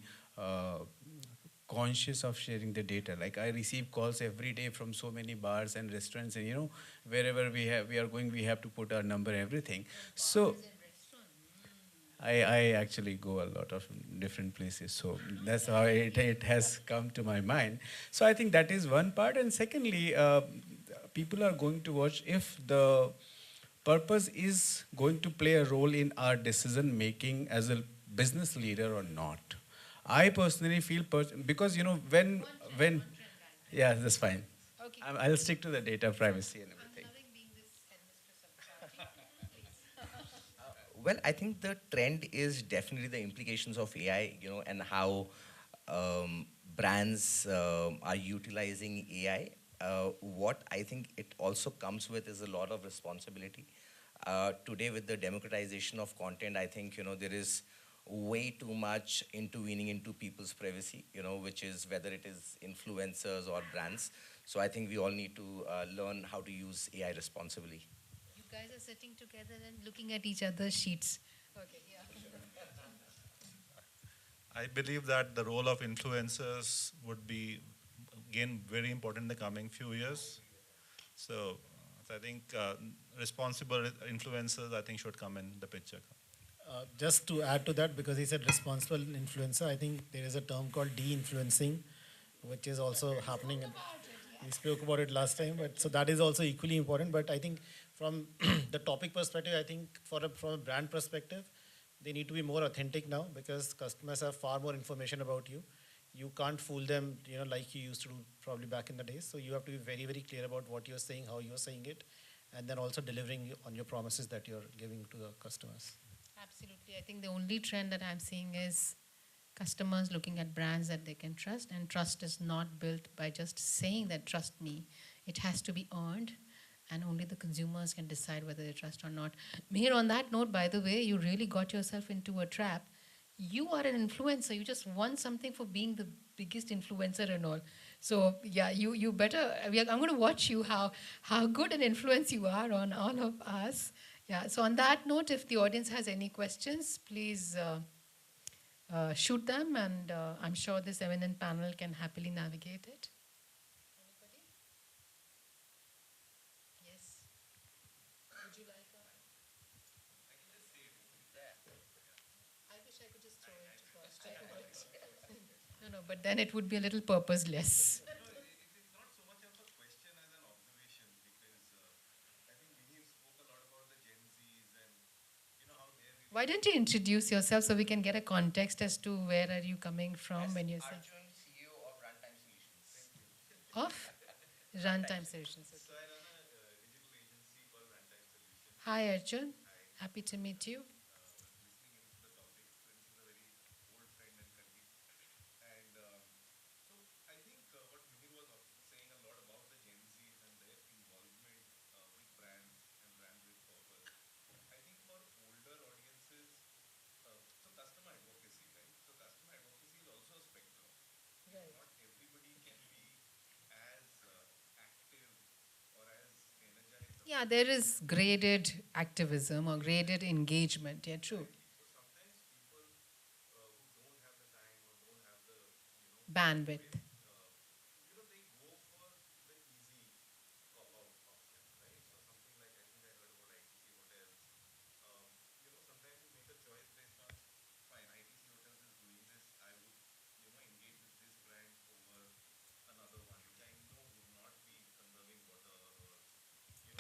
conscious of sharing the data. Like I receive calls every day from so many bars and restaurants, and wherever we are going, we have to put our number, everything. So I actually go a lot of different places, so that's how it has come to my mind. So I think that is one part, and secondly, people are going to watch if the purpose is going to play a role in our decision making as a business leader or not. I personally feel because when yeah, that's fine. Okay. I'll stick to the data privacy and everything. Well, I think the trend is definitely the implications of AI, and how brands are utilizing AI. What I think it also comes with is a lot of responsibility. Today, with the democratization of content, I think, there is way too much intervening into people's privacy, which is whether it is influencers or brands. So I think we all need to learn how to use AI responsibly. You guys are sitting together and looking at each other's sheets. Okay, yeah. I believe that the role of influencers would be, again, very important in the coming few years. So I think responsible influencers, I think, should come in the picture. Just to add to that, because he said responsible influencer, I think there is a term called de-influencing, which is also happening. We spoke about it last time, but so that is also equally important. But I think from the topic perspective, I think from a brand perspective, they need to be more authentic now, because customers have far more information about you. You can't fool them, like you used to do probably back in the days. So you have to be very, very clear about what you're saying, how you're saying it, and then also delivering on your promises that you're giving to the customers. Absolutely. I think the only trend that I'm seeing is customers looking at brands that they can trust, and trust is not built by just saying that trust me. It has to be earned, and only the consumers can decide whether they trust or not. Mihir, on that note, by the way, you really got yourself into a trap. You are an influencer. You just won something for being the biggest influencer and all. So yeah, you better. I'm going to watch you how good an influence you are on all of us. Yeah. So on that note, if the audience has any questions, please shoot them, and I'm sure this eminent panel can happily navigate it. Anybody? Yes. Would you like? No, no, but then it would be a little purposeless. It's not so much of a question as an observation because I think Mihir spoke a lot about the Gen Zs and how they're really. Why don't you introduce yourself so we can get a context as to where are you coming from when you say Arjun, CEO of Runtime Solutions. of Runtime Solutions. So I run a digital agency called Runtime Solutions. Hi Arjun, happy to meet you. Listening into the topic, Prince is a very old friend and colleague. And so I think what Mihir was saying a lot about the Gen Zs and their involvement with brands and brands with purpose. I think for older audiences, so customer advocacy, right? So customer advocacy is also a spectrum. Not everybody can be as active or as energized. Yeah, there is graded activism or graded engagement. Yeah, true. So sometimes people who don't have the time or don't have the Bandwidth. they go for the easy cop out option, right? So something like I think I heard about ITC hotels. Sometimes you make a choice based on fine. ITC hotels is doing this. I would engage with this brand over another one, which I know would not be conserving water or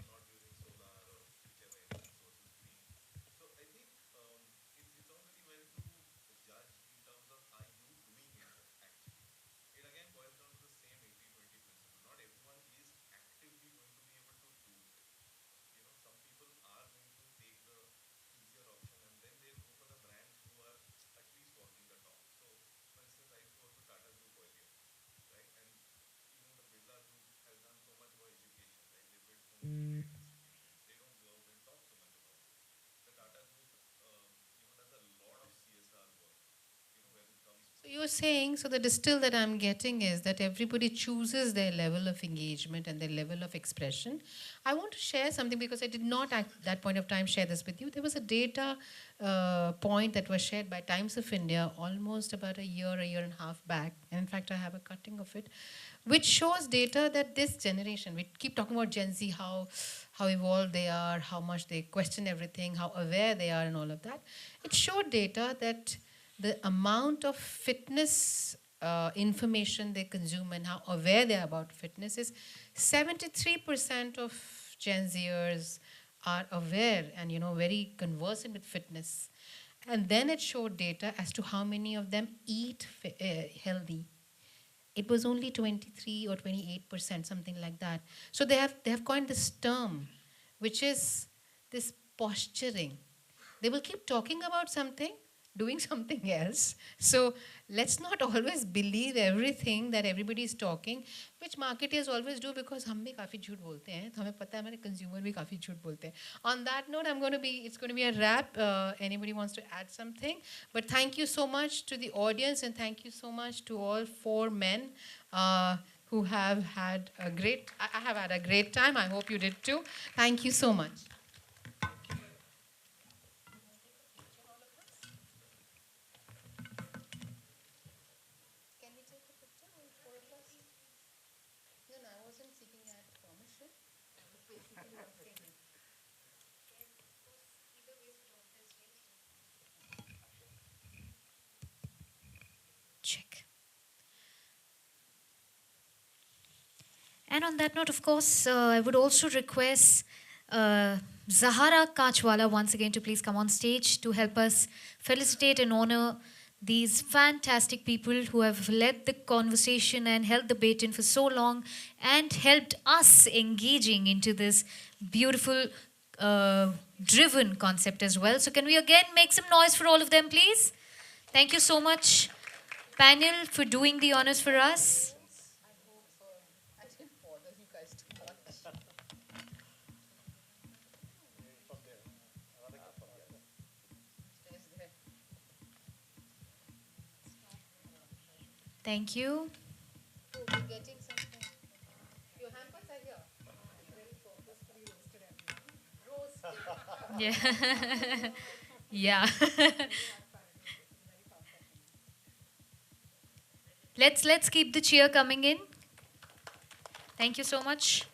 not using solar or whichever energy source is green. So I think it's all very well to judge in terms of are you doing it actually. It again boils down to the same 80-20 principle. Not everyone is actively going to be able to do it. Some people are going to take the easier option and then they'll go for the brands who are at least walking the talk. So, for instance, I used to work with Tata Group earlier, right? And even the Birla Group has done so much for education, right? They built so many great institutions. They don't go out and talk so much about it. The Tata Group, does a lot of CSR work, when it comes to. So you're saying, so the distill that I'm getting is that everybody chooses their level of engagement and their level of expression. I want to share something because I did not at that point of time share this with you. There was a data point that was shared by Times of India almost about a year and a half back. And in fact, I have a cutting of it, which shows data that this generation, we keep talking about Gen Z, how evolved they are, how much they question everything, how aware they are and all of that. It showed data that the amount of fitness information they consume and how aware they are about fitness is 73% of Gen Zers are aware and very conversant with fitness. And then it showed data as to how many of them eat healthy. It was only 23 or 28%, something like that. So they have coined this term, which is this posturing. They will keep talking about something, doing something else. So let's not always believe everything that everybody is talking, which marketers always do because हम भी काफी झूठ बोलते हैं. हमें पता है हमारे consumer भी काफी झूठ बोलते हैं. On that note, it's going to be a wrap. Anybody wants to add something? But thank you so much to the audience and thank you so much to all four men who have had a great. I have had a great time. I hope you did too. Thank you so much. Check. And on that note, of course, I would also request Zahara Kachwala once again to please come on stage to help us felicitate and honor these fantastic people who have led the conversation and held the baton for so long and helped us engaging into this beautiful driven concept as well. So can we again make some noise for all of them, please? Thank you so much, panel, for doing the honors for us. Thank you. Yeah. Yeah. Let's keep the cheer coming in. Thank you so much.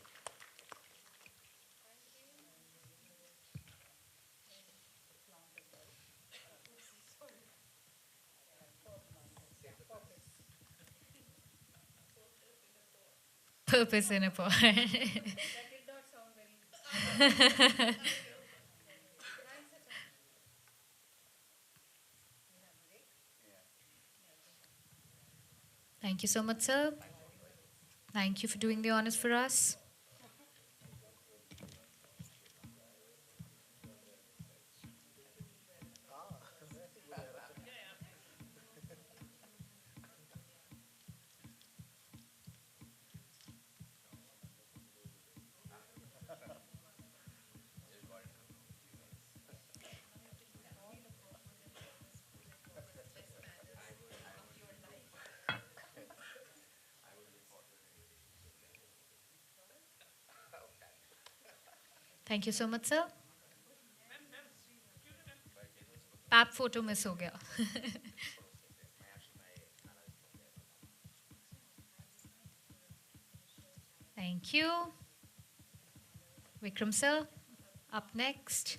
Purpose in a pot. Thank you so much, sir. Thank you for doing the honors for us. Thank you so much, sir. Pap photo miss हो गया. Thank you. Vikram sir, up next.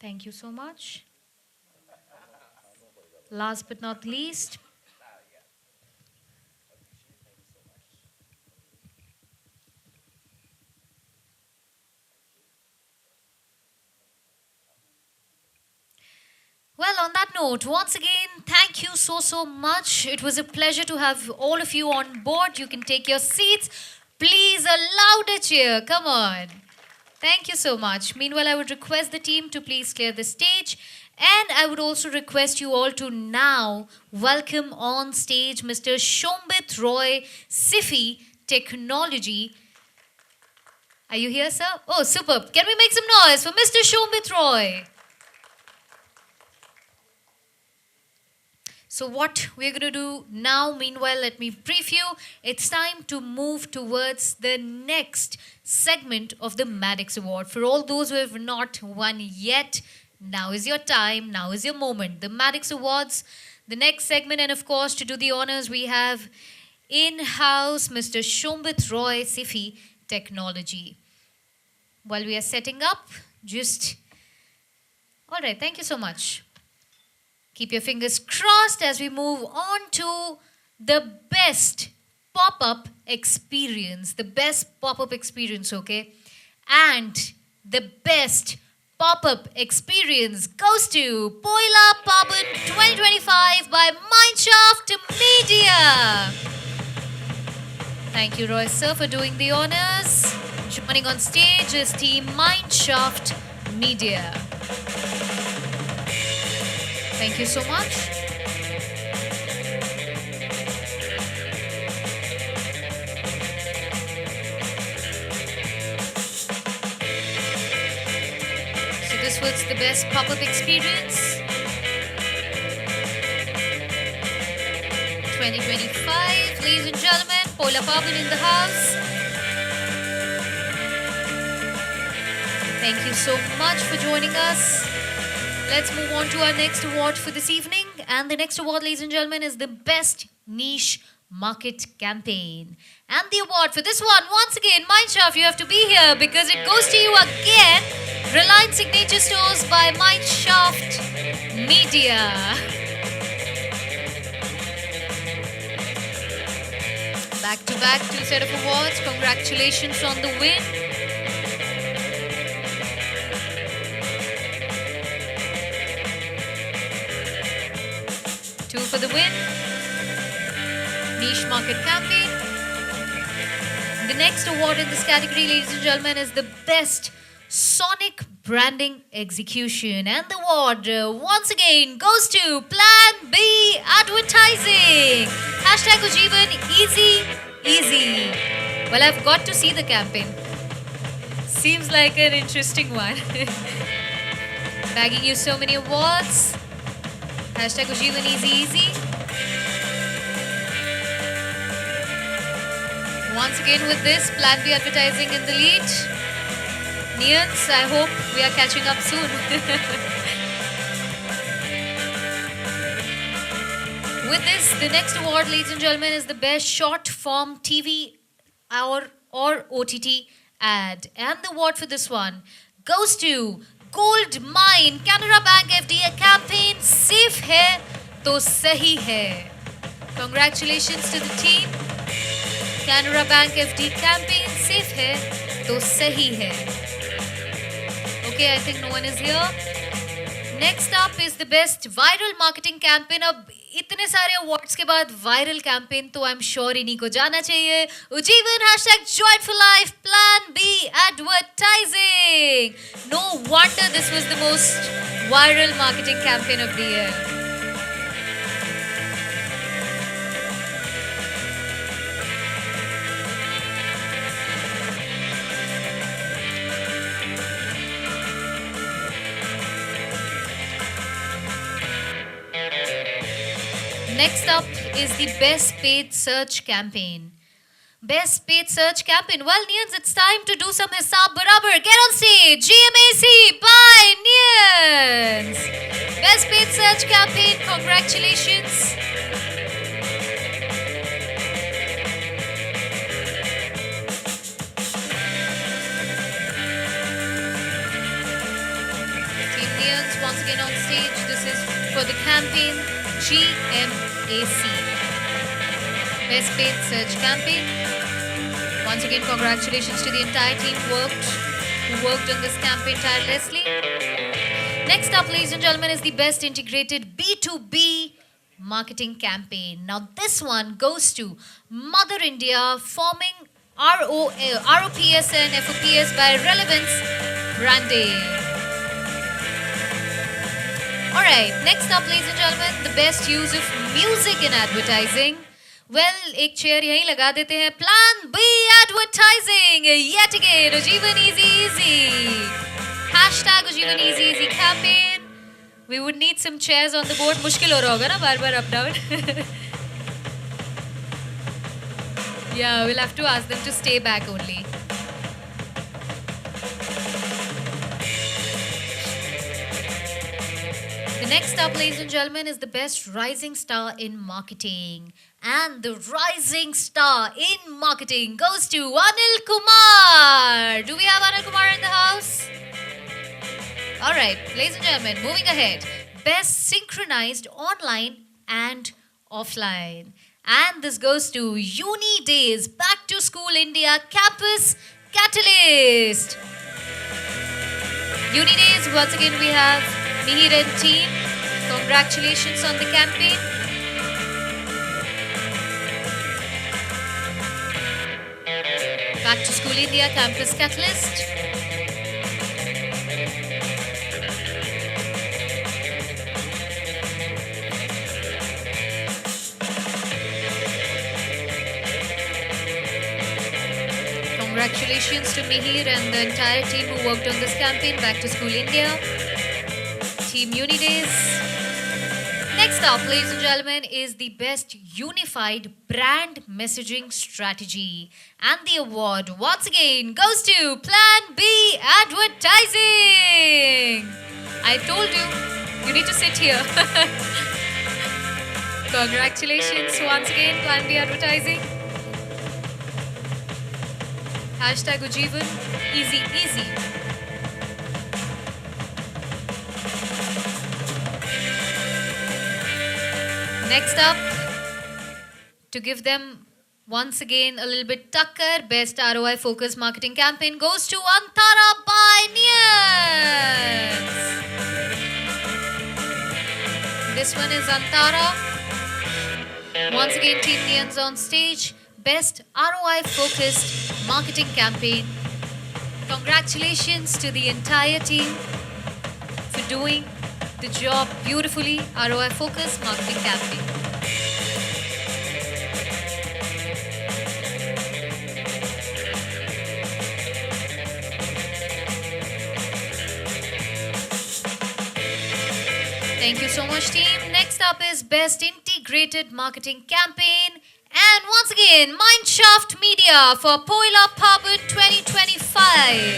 Thank you so much. Last but not least, well, on that note, once again, thank you so much. It was a pleasure to have all of you on board. You can take your seats. Please, a louder cheer. Come on. Thank you so much. Meanwhile, I would request the team to please clear the stage. And I would also request you all to now welcome on stage Mr. Shombit Roy, SIFI Technology. Are you here, sir? Oh, superb. Can we make some noise for Mr. Shombit Roy? So what we're going to do now, meanwhile, let me brief you. It's time to move towards the next segment of the Maddox Award. For all those who have not won yet, now is your time, now is your moment. The Maddox Awards, the next segment, and of course, to do the honors, we have in-house Mr. Shombit Roy, SIFI Technology. While we are setting up, all right, thank you so much. Keep your fingers crossed as we move on to the best pop-up experience. The best pop-up experience, okay? And the best pop-up experience goes to Poila Paban 2025 by Mineshaft Media. Thank you, Roy sir, for doing the honors. Joining on stage is Team Mineshaft Media. Thank you so much. So this was the best pop-up experience 2025. Ladies and gentlemen, Pola Paban in the house. Thank you so much for joining us. Let's move on to our next award for this evening. And the next award, ladies and gentlemen, is the Best Niche Market Campaign. And the award for this one, once again, Mineshaft, you have to be here because it goes to you again. Reliance Signature Stores by Mineshaft Media. Back to back, two set of awards. Congratulations on the win. Two for the win. Niche Market Campaign. The next award in this category, ladies and gentlemen, is the Best Sonic Branding Execution. And the award, once again, goes to Plan B Advertising. Hashtag Ujeevan, easy, easy. Well, I've got to see the campaign. Seems like an interesting one. Bagging you so many awards. Hashtag Ujeevan, easy, easy. Once again with this, Plan B Advertising in the lead. Nians, I hope we are catching up soon. With this, the next award, ladies and gentlemen, is the best short form TV or OTT ad. And the award for this one goes to Gold Mine Canara Bank FD campaign Safe Hai To Sahi Hai. Congratulations to the team. Canara Bank FD campaign Safe Hai To Sahi Hai. Okay, I think no one is here. Next up is the best viral marketing campaign. अब इतने सारे awards के बाद viral campaign तो I'm sure इन्हीं को जाना चाहिए. Ujeevan #Join for Life Plan B advertising. No wonder this was the most viral marketing campaign of the year. Next up is the best paid search campaign. Best paid search campaign. Well, Nians, it's time to do some hisab barabar. Get on stage. GMAC by Nians. Best paid search campaign. Congratulations. Team Nians once again on stage. This is for the campaign GMAC. Best paid search campaign. Once again, congratulations to the entire team who worked on this campaign tirelessly. Next up, ladies and gentlemen, is the best integrated B2B marketing campaign. Now, this one goes to Mother India, forming ROPS and FOPS by relevance branding. Alright, next up, ladies and gentlemen, the best use of music in advertising. Well, एक chair यहीं लगा देते हैं. Plan B advertising. Yet again, Ujeevan Easy. #Ujeevan Easy campaign. We would need some chairs on the board. मुश्किल हो रहा होगा ना बार-बार up down. Yeah, we'll have to ask them to stay back only. The next up, ladies and gentlemen, is the best rising star in marketing. And the rising star in marketing goes to Anil Kumar. Do we have Anil Kumar in the house? Alright, ladies and gentlemen, moving ahead. Best synchronized online and offline. And this goes to Uni Days Back to School India Campus Catalyst. Uni Days, once again we have Mihir and team. Congratulations on the campaign. Back to School India Campus Catalyst. Congratulations to Mihir and the entire team who worked on this campaign, Back to School India. Team Uni Days. Next up, ladies and gentlemen, is the best unified brand messaging strategy. And the award, once again, goes to Plan B Advertising. I told you need to sit here. Congratulations once again, Plan B Advertising. #Ujeevan Easy. Next up, to give them once again a little bit tucker, best ROI focused marketing campaign goes to Antara by Nians. This one is Antara. Once again, Team Nians on stage. Best ROI focused marketing campaign. Congratulations to the entire team for doing the job beautifully. ROI focused marketing campaign. Thank you so much, team. Next up is best integrated marketing campaign. And once again, Mineshaft Media for Poila Parbon 2025.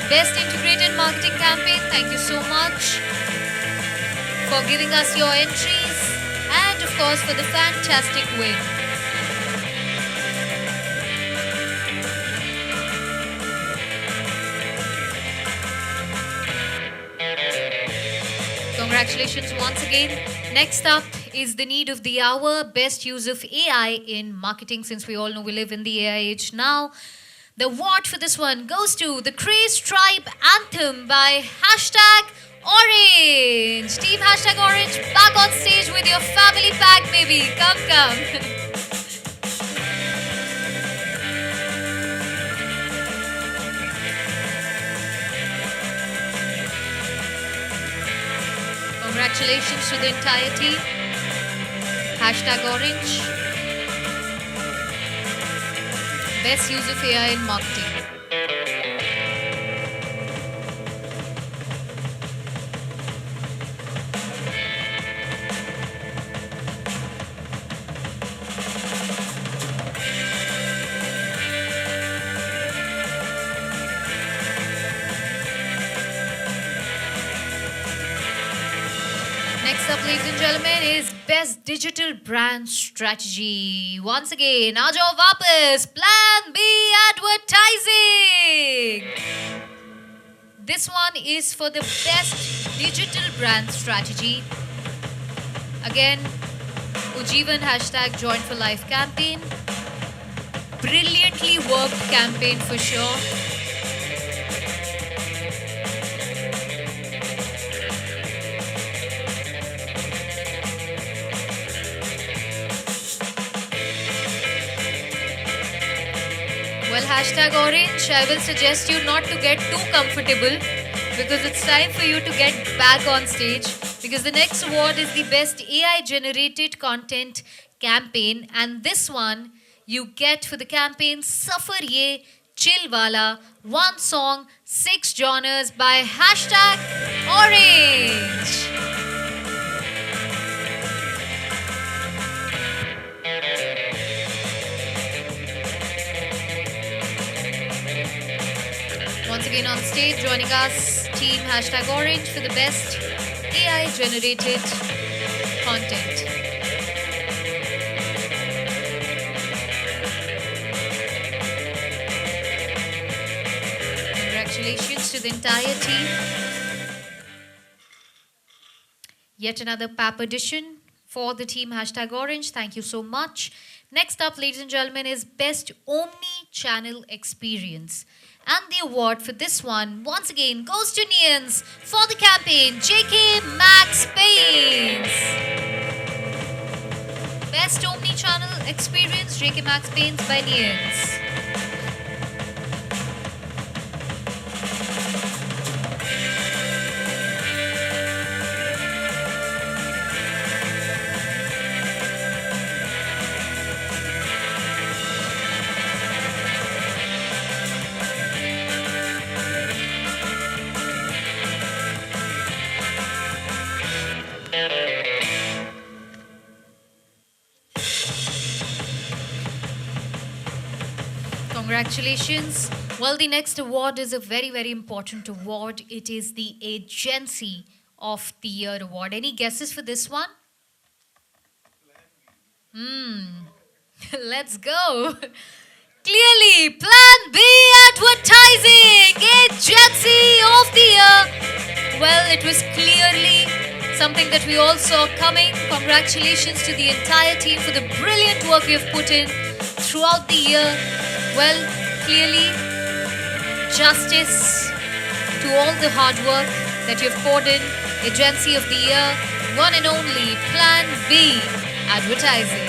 Best integrated marketing campaign. Thank you so much for giving us your entries. And of course, for the fantastic win. Congratulations once again. Next up is the need of the hour, best use of AI in marketing, since we all know we live in the AI age now. The award for this one goes to the Craze Tribe Anthem by hashtag Orange. Team hashtag Orange, back on stage with your family pack, baby. Come, come. Congratulations to the entire team. Hashtag Orange. Best use of AI in marketing. Next up, ladies and gentlemen, is Best Digital Brand Strategy. Once again, aa jao वापस, Plan B Advertising. This one is for the Best Digital Brand Strategy. Again, Ujivan hashtag Join for Life campaign. Brilliantly worked campaign for sure. Well, hashtag Orange, I will suggest you not to get too comfortable because it's time for you to get back on stage, because the next award is the Best AI Generated Content Campaign, and this one you get for the campaign Safar Ye Chill Wala, one song, 6 genres by hashtag Orange. Once again on stage, joining us, team hashtag Orange for the best AI generated content. Congratulations to the entire team. Yet another PAP edition for the team hashtag Orange. Thank you so much. Next up, ladies and gentlemen, is Best Omni-Channel Experience. And the award for this one, once again, goes to Nians for the campaign JK Max Paints. Best Omni-Channel Experience, JK Max Paints by Nians. Congratulations. Well, the next award is a very, very important award. It is the Agency of the Year award. Any guesses for this one? Let's go. Clearly, Plan B Advertising, Agency of the Year. Well, it was clearly something that we all saw coming. Congratulations to the entire team for the brilliant work you have put in throughout the year. Well, clearly, justice to all the hard work that you've poured in. Agency of the Year, one and only Plan B Advertising.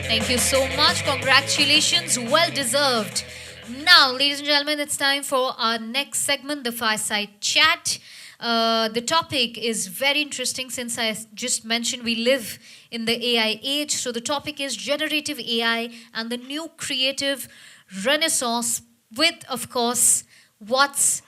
Thank you so much. Congratulations. Well deserved. Now, ladies and gentlemen, it's time for our next segment, the Fireside Chat. The topic is very interesting since I just mentioned we live in the AI age. So the topic is generative AI and the new creative renaissance with, of course, what's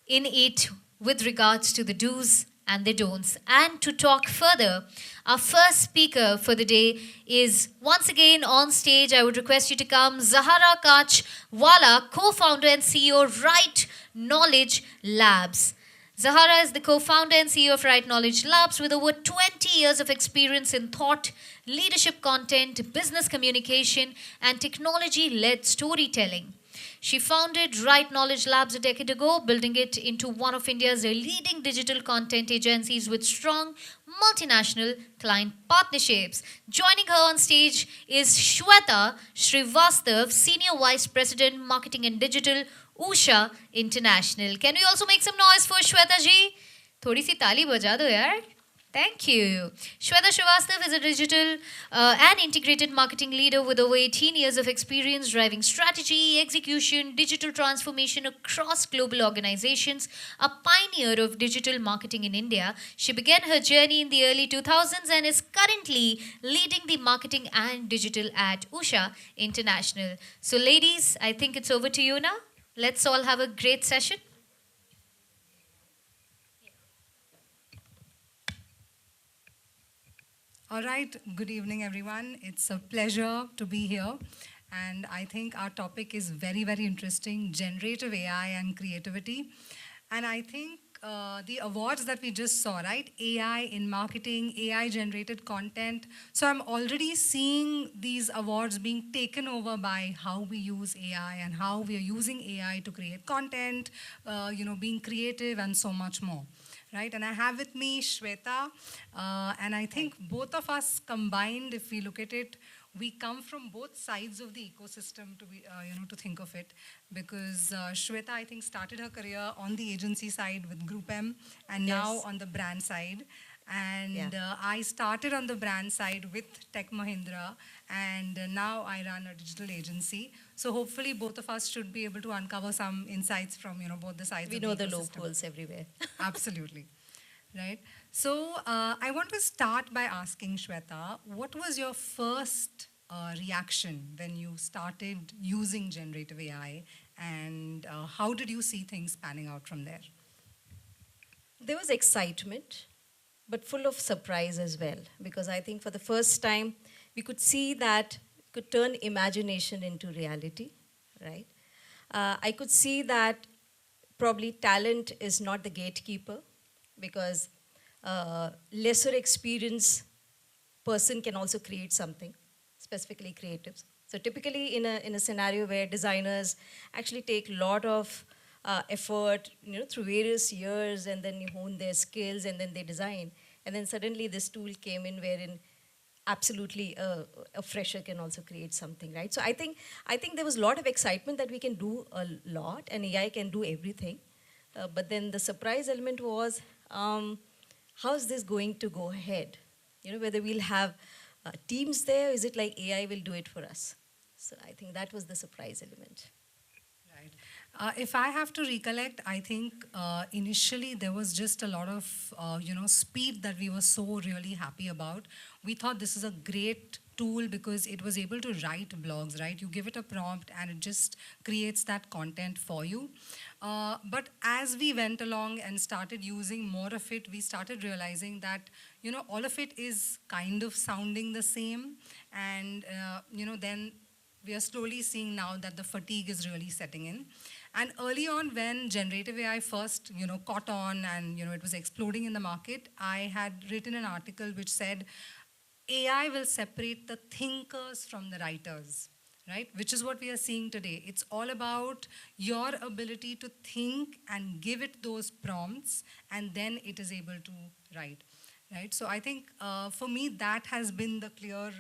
in it with regards to the do's and their don'ts. And to talk further, our first speaker for the day is once again on stage. I would request you to come, Zahara Kachwala, co-founder and CEO, Right Knowledge Labs. Zahara is the co-founder and CEO of Right Knowledge Labs with over 20 years of experience in thought, leadership content, business communication, and technology-led storytelling. She founded Right Knowledge Labs a decade ago, building it into one of India's leading digital content agencies with strong multinational client partnerships. Joining her on stage is Shweta Srivastav, Senior Vice President, Marketing and Digital, Usha International. Can we also make some noise for Shweta ji? थोड़ी सी ताली बजा दो यार. Thank you. Shweta Srivastav is a digital and integrated marketing leader with over 18 years of experience driving strategy, execution, digital transformation across global organizations, a pioneer of digital marketing in India. She began her journey in the early 2000s and is currently leading the marketing and digital at Usha International. So ladies, I think it's over to you now. Let's all have a great session. All right, good evening, everyone. It's a pleasure to be here. And I think our topic is very, very interesting, generative AI and creativity. And I think the awards that we just saw, right? AI in marketing, AI-generated content. So I'm already seeing these awards being taken over by how we use AI and how we are using AI to create content, being creative and so much more. Right, and I have with me Shweta, and I think both of us combined, if we look at it, we come from both sides of the ecosystem to be, to think of it, because Shweta, I think, started her career on the agency side with Group M, and now on the brand side. And I started on the brand side with Tech Mahindra, and now I run a digital agency. So hopefully both of us should be able to uncover some insights from both the sides We of the know the ecosystem. loopholes everywhere. Absolutely. Right. So I want to start by asking Shweta, what was your first reaction when you started using generative AI, and how did you see things panning out from there? There was excitement, but full of surprise as well, because I think for the first time, we could see that could turn imagination into reality, right? I could see that probably talent is not the gatekeeper, because lesser experience person can also create something, specifically creatives. So typically in a scenario where designers actually take a lot of effort, through various years, and then you hone their skills, and then they design. And then suddenly this tool came in wherein absolutely a fresher can also create something, right? So I think there was a lot of excitement that we can do a lot, and AI can do everything. But then the surprise element was, how is this going to go ahead? Whether we'll have teams there, is it like AI will do it for us? So I think that was the surprise element. Right. If I have to recollect, I think initially there was just a lot of, speed that we were so really happy about. We thought this is a great tool because it was able to write blogs, right? You give it a prompt and it just creates that content for you. But as we went along and started using more of it, we started realizing that, all of it is kind of sounding the same. And, then we are slowly seeing now that the fatigue is really setting in. And early on, when generative AI first, caught on and, it was exploding in the market, I had written an article which said, AI will separate the thinkers from the writers, right? Which is what we are seeing today. It's all about your ability to think and give it those prompts, and then it is able to write, right? So I think for me, that has been the clear,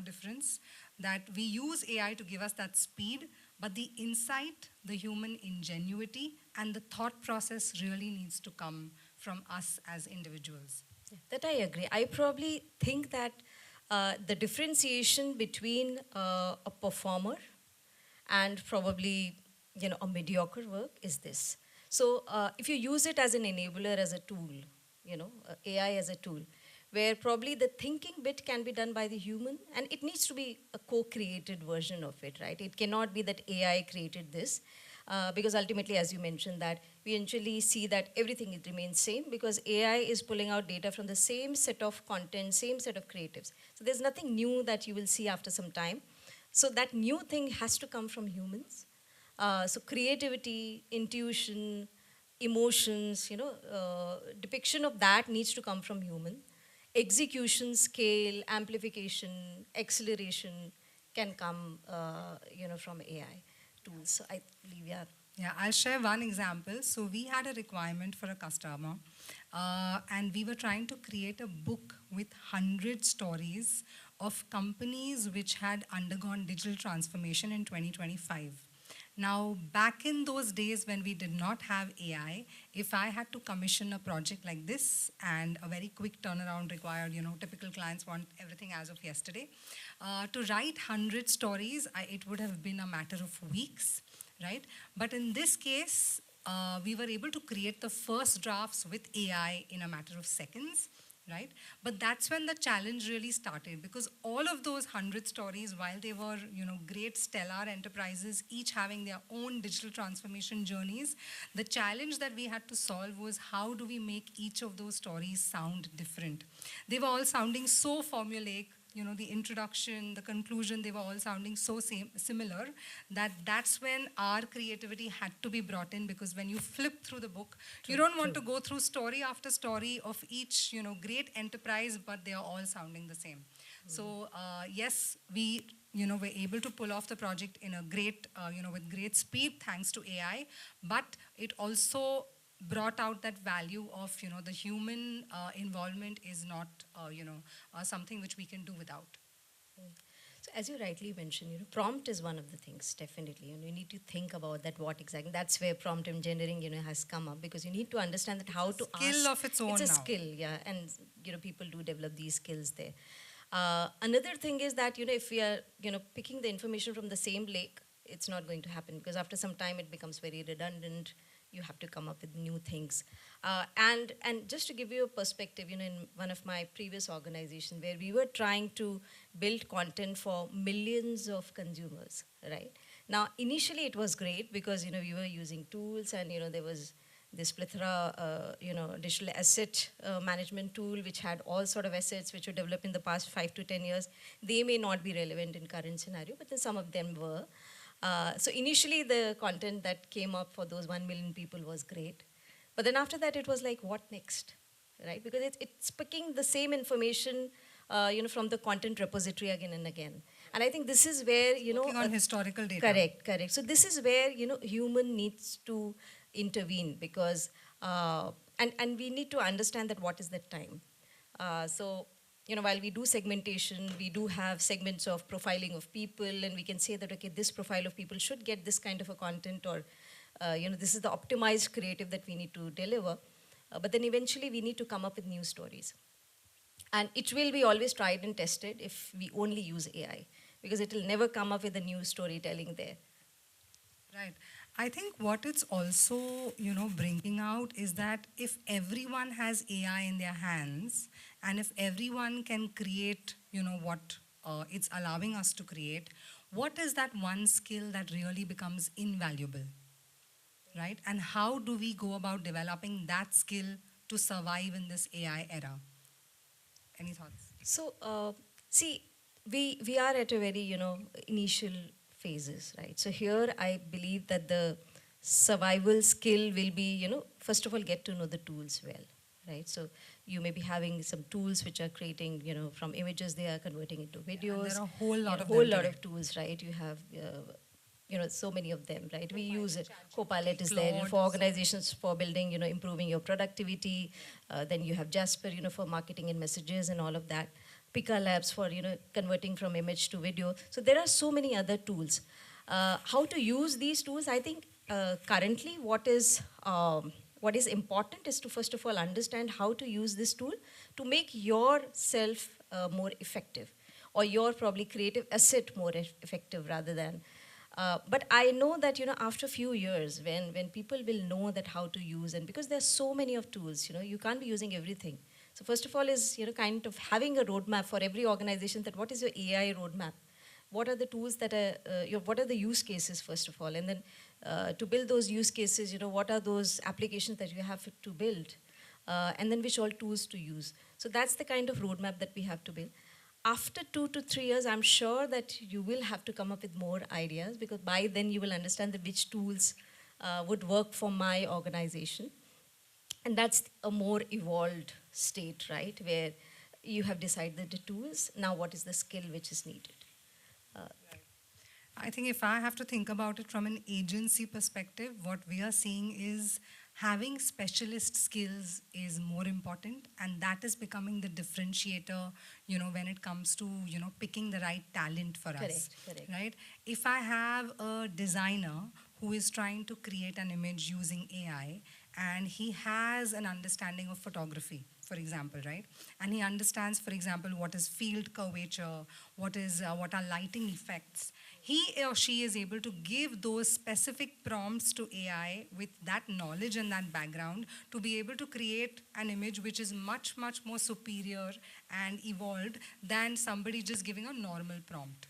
difference, that we use AI to give us that speed, but the insight, the human ingenuity, and the thought process really needs to come from us as individuals. Yeah, that I agree. I probably think that the differentiation between a performer and probably a mediocre work is this. So if you use it as an enabler, as a tool, AI as a tool, where probably the thinking bit can be done by the human, and it needs to be a co-created version of it, right? It cannot be that AI created this, because ultimately, as you mentioned, that we eventually see that everything remains same because AI is pulling out data from the same set of content, same set of creatives. So there's nothing new that you will see after some time. So that new thing has to come from humans. So creativity, intuition, emotions, depiction of that needs to come from human. Execution, scale, amplification, acceleration can come, from AI tools. So I believe, yeah. Yeah, I'll share one example. So we had a requirement for a customer, and we were trying to create a book with 100 stories of companies which had undergone digital transformation in 2025. Now, back in those days when we did not have AI, if I had to commission a project like this and a very quick turnaround required, typical clients want everything as of yesterday, to write 100 stories, it would have been a matter of weeks, right? But in this case, we were able to create the first drafts with AI in a matter of seconds, right? But that's when the challenge really started, because all of those 100 stories, while they were, great stellar enterprises, each having their own digital transformation journeys, the challenge that we had to solve was how do we make each of those stories sound different? They were all sounding so formulaic, the introduction, the conclusion, they were all sounding so similar that that's when our creativity had to be brought in, because when you flip through the book, you don't want to go through story after story of each, great enterprise, but they are all sounding the same. So yes, we, were able to pull off the project in a great, with great speed thanks to AI, but it also brought out that value of the human involvement is not something which we can do without. So as you rightly mentioned, prompt is one of the things, definitely. You need to think about that, what exactly. That's where prompt engineering, has come up, because you need to understand that how to ask. Skill of its own It's a now. skill, yeah, and people do develop these skills there. Another thing is that if we are picking the information from the same lake, it's not going to happen, because after some time it becomes very redundant. You have to come up with new things. And just to give you a perspective, in one of my previous organizations where we were trying to build content for millions of consumers, right? Now, initially it was great because, we were using tools and, there was this plethora, digital asset management tool, which had all sort of assets which were developed in the past 5 to 10 years. They may not be relevant in current scenario, but then some of them were. So initially the content that came up for those 1 million people was great. But then after that it was like, what next, right? Because it's picking the same information, from the content repository again and again. And I think this is where, Working on historical data. Correct. So this is where, human needs to intervene, because, and we need to understand that what is that time. So, while we do segmentation, we do have segments of profiling of people, and we can say that, okay, this profile of people should get this kind of a content, or, this is the optimized creative that we need to deliver. But then eventually we need to come up with new stories. And it will be always tried and tested if we only use AI, because it will never come up with a new storytelling there. Right. I think what it's also, bringing out is that if everyone has AI in their hands, and if everyone can create, what it's allowing us to create, what is that one skill that really becomes invaluable, right? And how do we go about developing that skill to survive in this AI era? Any thoughts? So, see, we are at a very, initial phases, right? So here I believe that the survival skill will be, first of all, get to know the tools well, right? So you may be having some tools which are creating, from images they are converting into videos. Yeah, and there are a whole lot of whole them lot today. of tools, right? You have, so many of them, right? We use it. Copilot is there Claude. for organizations for building, improving your productivity. Then you have Jasper, for marketing and messages and all of that. Pika Labs for, converting from image to video. So there are so many other tools. How to use these tools? I think currently what is important is to first of all understand how to use this tool to make yourself more effective, or your probably creative asset more effective rather than. But I know that after a few years, when people will know that how to use, and because there's so many of tools, you can't be using everything. So first of all is kind of having a roadmap for every organization, that what is your AI roadmap, what are the tools that are, what are the use cases first of all, and then to build those use cases, what are those applications that you have to build, and then which all tools to use. So that's the kind of roadmap that we have to build. After 2 to 3 years, I'm sure that you will have to come up with more ideas, because by then you will understand that which tools would work for my organization. And that's a more evolved state, right? Where you have decided the tools, now what is the skill which is needed? I think if I have to think about it from an agency perspective, what we are seeing is having specialist skills is more important, and that is becoming the differentiator, when it comes to, picking the right talent for us. Correct. Right? If I have a designer who is trying to create an image using AI, and he has an understanding of photography, for example, right? And he understands, for example, what is field curvature, what are lighting effects. He or she is able to give those specific prompts to AI with that knowledge and that background to be able to create an image which is much, much more superior and evolved than somebody just giving a normal prompt.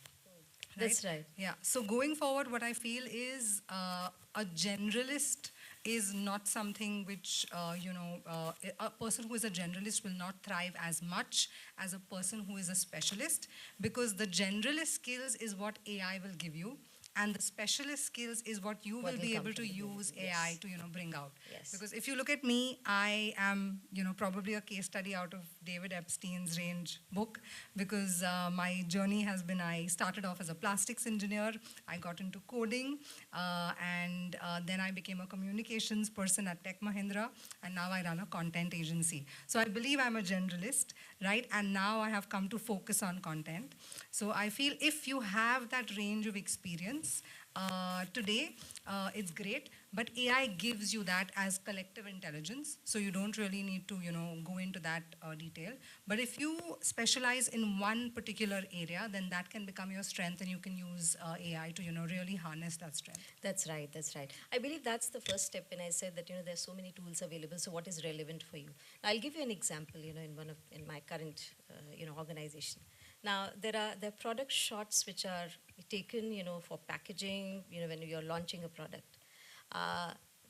That's right. Yeah. So going forward, what I feel is a generalist is not something which, a person who is a generalist will not thrive as much as a person who is a specialist, because the generalist skills is what AI will give you, and the specialist skills is what you will be able to use AI to, bring out. Yes. Because if you look at me, I am, probably a case study out of David Epstein's Range book, because my journey has been, I started off as a plastics engineer, I got into coding, and then I became a communications person at Tech Mahindra, and now I run a content agency. So I believe I'm a generalist, right? And now I have come to focus on content. So I feel if you have that range of experience, today, it's great, but AI gives you that as collective intelligence, so you don't really need to, go into that detail. But if you specialize in one particular area, then that can become your strength, and you can use AI to, really harness that strength. That's right. I believe that's the first step when I said that, there's so many tools available, so what is relevant for you? I'll give you an example, in my current, organization. Now, there are product shots which are taken, for packaging, when you're launching a product.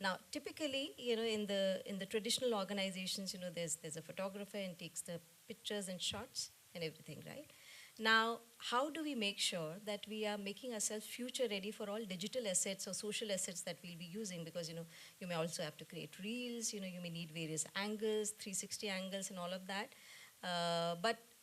Now, typically, in the traditional organizations, there's a photographer and takes the pictures and shots and everything, right? Now, how do we make sure that we are making ourselves future ready for all digital assets or social assets that we'll be using? Because, you may also have to create reels, you may need various angles, 360 angles and all of that.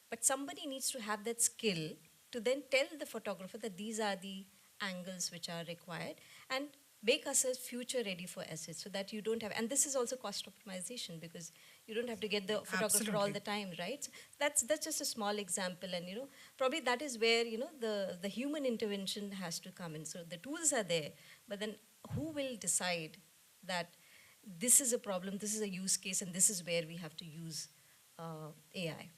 But somebody needs to have that skill to then tell the photographer that these are the angles which are required, and make ourselves future ready for assets, so that you don't have, and this is also cost optimization, because you don't have to get the photographer all the time, right? So that's just a small example, and probably that is where the human intervention has to come in. So the tools are there, but then who will decide that this is a problem, this is a use case, and this is where we have to use AI?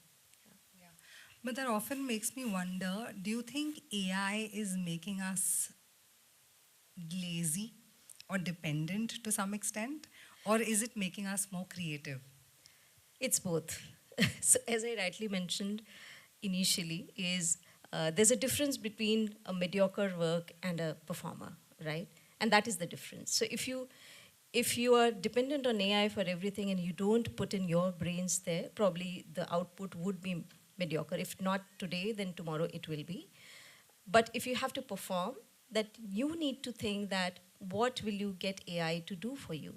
But that often makes me wonder, do you think AI is making us lazy or dependent to some extent? Or is it making us more creative? It's both. So as I rightly mentioned initially, is there's a difference between a mediocre work and a performer, right? And that is the difference. So if you are dependent on AI for everything and you don't put in your brains there, probably the output would be mediocre. If not today, then tomorrow it will be. But if you have to perform, that you need to think that what will you get AI to do for you?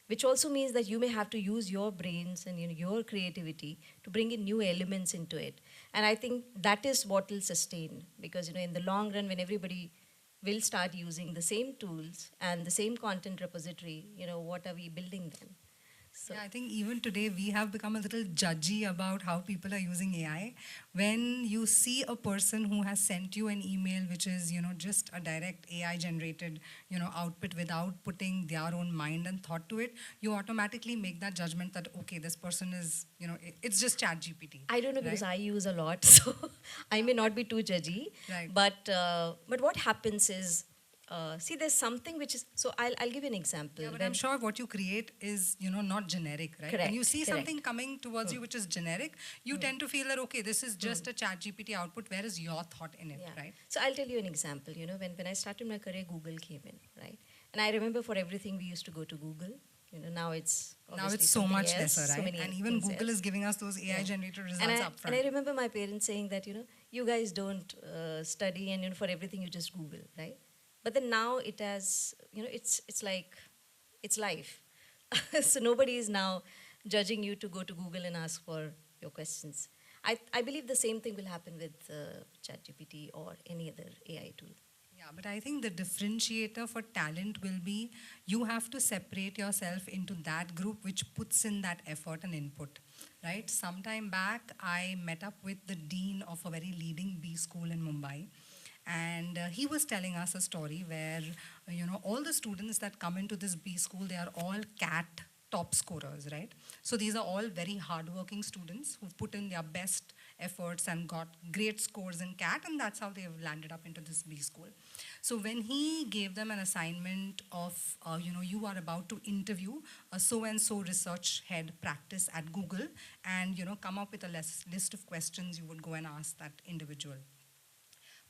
Which also means that you may have to use your brains and your creativity to bring in new elements into it. And I think that is what will sustain, because in the long run, when everybody will start using the same tools and the same content repository, what are we building then? So. Yeah, I think even today we have become a little judgy about how people are using AI. When you see a person who has sent you an email which is, just a direct AI generated, output without putting their own mind and thought to it, you automatically make that judgment that, okay, this person is, it's just ChatGPT. I don't know, right? because I use a lot, so I may not be too judgy. Right. But what happens is, see, there's something which is, so I'll give you an example. Yeah, but I'm sure what you create is, not generic, right? When you Correct, see correct. something coming towards you which is generic, you tend to feel that, okay, this is just a chat GPT output. Where is your thought in it, Yeah. right? So I'll tell you an example. When I started my career, Google came in, right? And I remember for everything we used to go to Google. Now it's Now obviously it's so something much else, lesser, so right? many And even things Google else. is giving us those AI generated results and up front. I remember my parents saying that, you guys don't study and, for everything you just Google, right? But then now it has, it's like, it's life. So nobody is now judging you to go to Google and ask for your questions. I believe the same thing will happen with ChatGPT or any other AI tool. Yeah, but I think the differentiator for talent will be you have to separate yourself into that group which puts in that effort and input, right? Sometime back, I met up with the dean of a very leading B school in Mumbai. And he was telling us a story where, all the students that come into this B school, they are all CAT top scorers, right? So these are all very hardworking students who've put in their best efforts and got great scores in CAT, and that's how they've landed up into this B school. So when he gave them an assignment of, you are about to interview a so-and-so research head practice at Google, and, come up with a list of questions you would go and ask that individual.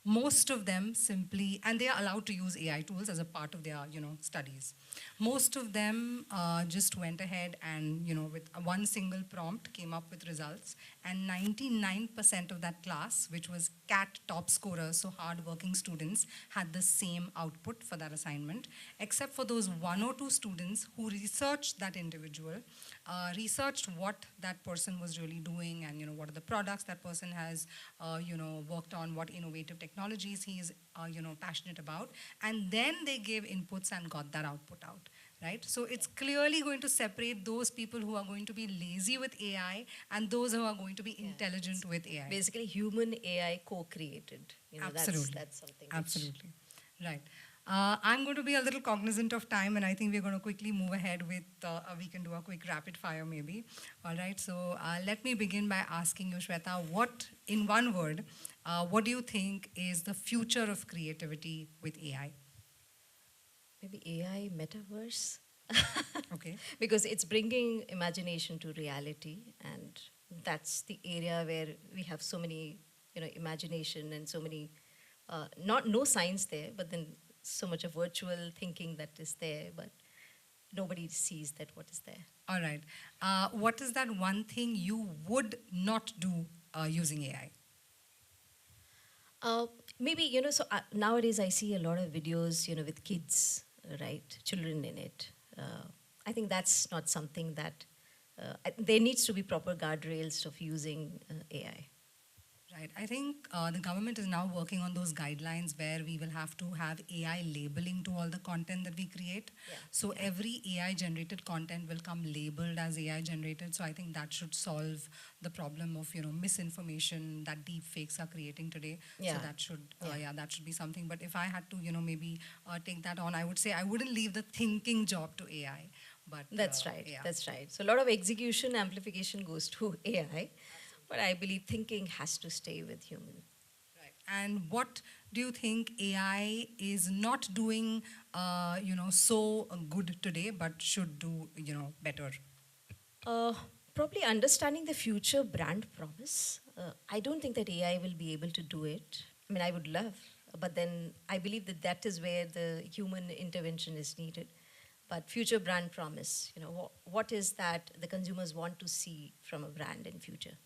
Most of them simply, and they are allowed to use AI tools as a part of their, studies. Most of them just went ahead and, with one single prompt came up with results. And 99% of that class, which was CAT top scorers, so hardworking students, had the same output for that assignment, except for those one or two students who researched that individual, researched what that person was really doing and, what are the products that person has, worked on, what innovative technologies he is, passionate about. And then they gave inputs and got that output out, right? So it's clearly going to separate those people who are going to be lazy with AI and those who are going to be intelligent with AI. Basically, human AI co-created. Absolutely. That's something. Absolutely. Right. I'm going to be a little cognizant of time, and I think we're going to quickly move ahead with, we can do a quick rapid fire maybe. All right, so let me begin by asking you, Shweta, in one word, what do you think is the future of creativity with AI? Maybe AI metaverse. Okay. Because it's bringing imagination to reality, and that's the area where we have so many, imagination and so many, no science there, but then so much of virtual thinking that is there, but nobody sees that what is there. All right. What is that one thing you would not do using AI? Maybe, so nowadays I see a lot of videos, with kids, right, children in it. I think that's not something that, there needs to be proper guardrails of using AI. Right. I think the government is now working on those guidelines where we will have to have AI labeling to all the content that we create. Yeah. So every AI generated content will come labeled as AI generated. So I think that should solve the problem of, misinformation that deep fakes are creating today. Yeah. So that should be something. But if I had to, maybe take that on, I would say I wouldn't leave the thinking job to AI. But That's right. yeah. That's right. So a lot of execution amplification goes to AI, but I believe thinking has to stay with human. Right. And what do you think AI is not doing, so good today, but should do, better? Probably understanding the future brand promise. I don't think that AI will be able to do it. I mean, I would love, but then I believe that is where the human intervention is needed. But future brand promise, what is that the consumers want to see from a brand in future?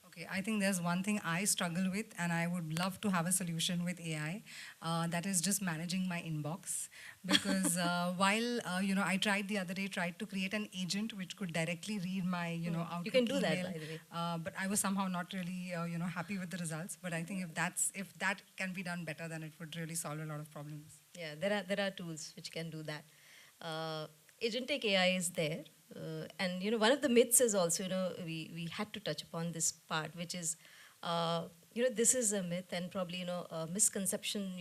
Okay, I think there's one thing I struggle with, and I would love to have a solution with AI. That is just managing my inbox, because while I tried the other day, tried to create an agent which could directly read my Outlook You can do that, email, by the way. but I was somehow not really happy with the results. But I think if that can be done better, then it would really solve a lot of problems. Yeah, there are tools which can do that. Agentic AI is there. And one of the myths is also, we had to touch upon this part, which is, this is a myth and probably, a misconception,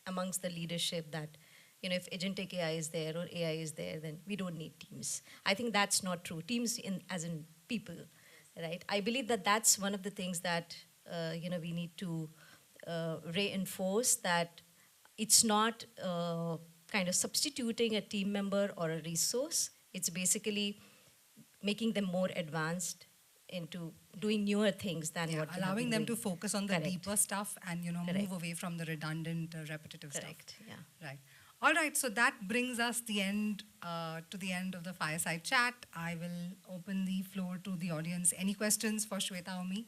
amongst the leadership that, if agentic AI is there or AI is there, then we don't need teams. I think that's not true. Teams as in people, right? I believe that that's one of the things that, we need to reinforce, that it's not kind of substituting a team member or a resource. It's basically making them more advanced into doing newer things than Yeah, what they have allowing been them to doing. focus on the Correct. deeper stuff and Correct. move away from the redundant, repetitive Correct. stuff. Yeah. Right. All right. So that brings us to the end of the fireside chat. I will open the floor to the audience. Any questions for Shweta or me?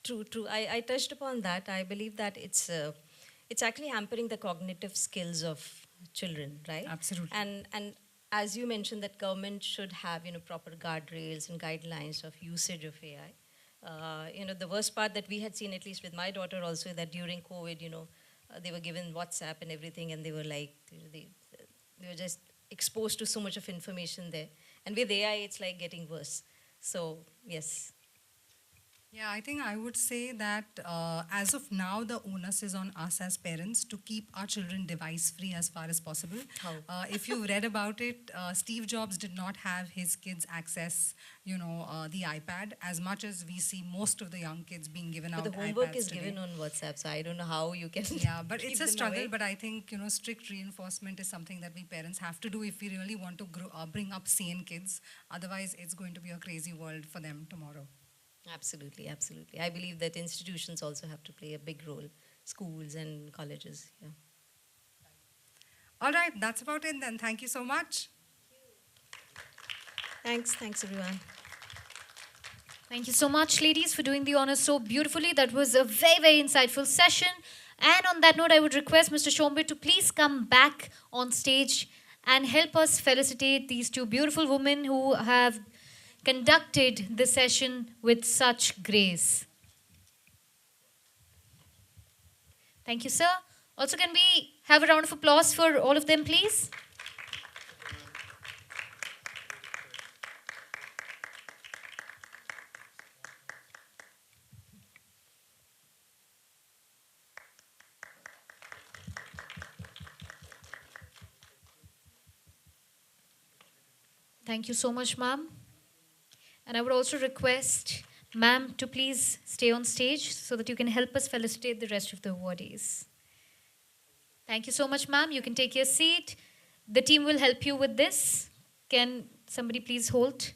True, true. I touched upon that. I believe that it's actually hampering the cognitive skills of children, right? Absolutely. And as you mentioned, that government should have proper guardrails and guidelines of usage of AI. The worst part that we had seen, at least with my daughter, also that during COVID, they were given WhatsApp and everything, and they were like they were just exposed to so much of information there. And with AI, it's like getting worse. So yes. Yeah, I think I would say that as of now, the onus is on us as parents to keep our children device free as far as possible. How? If you read about it, Steve Jobs did not have his kids access, the iPad as much as we see most of the young kids being given But out the homework iPads is today. given on WhatsApp, so I don't know how you can. Yeah, but keep it's a them struggle. away. But I think strict reinforcement is something that we parents have to do if we really want to bring up sane kids. Otherwise, it's going to be a crazy world for them tomorrow. Absolutely, absolutely. I believe that institutions also have to play a big role, schools and colleges. Yeah. All right, that's about it then. Thank you so much. Thanks everyone. Thank you so much, ladies, for doing the honors so beautifully. That was a very, very insightful session. And on that note, I would request Mr. Shombe to please come back on stage and help us felicitate these two beautiful women who have conducted the session with such grace. Thank you, sir. Also, can we have a round of applause for all of them, please? Thank you so much, ma'am. And I would also request ma'am to please stay on stage so that you can help us felicitate the rest of the awardees. Thank you so much, ma'am. You can take your seat. The team will help you with this. Can somebody please hold?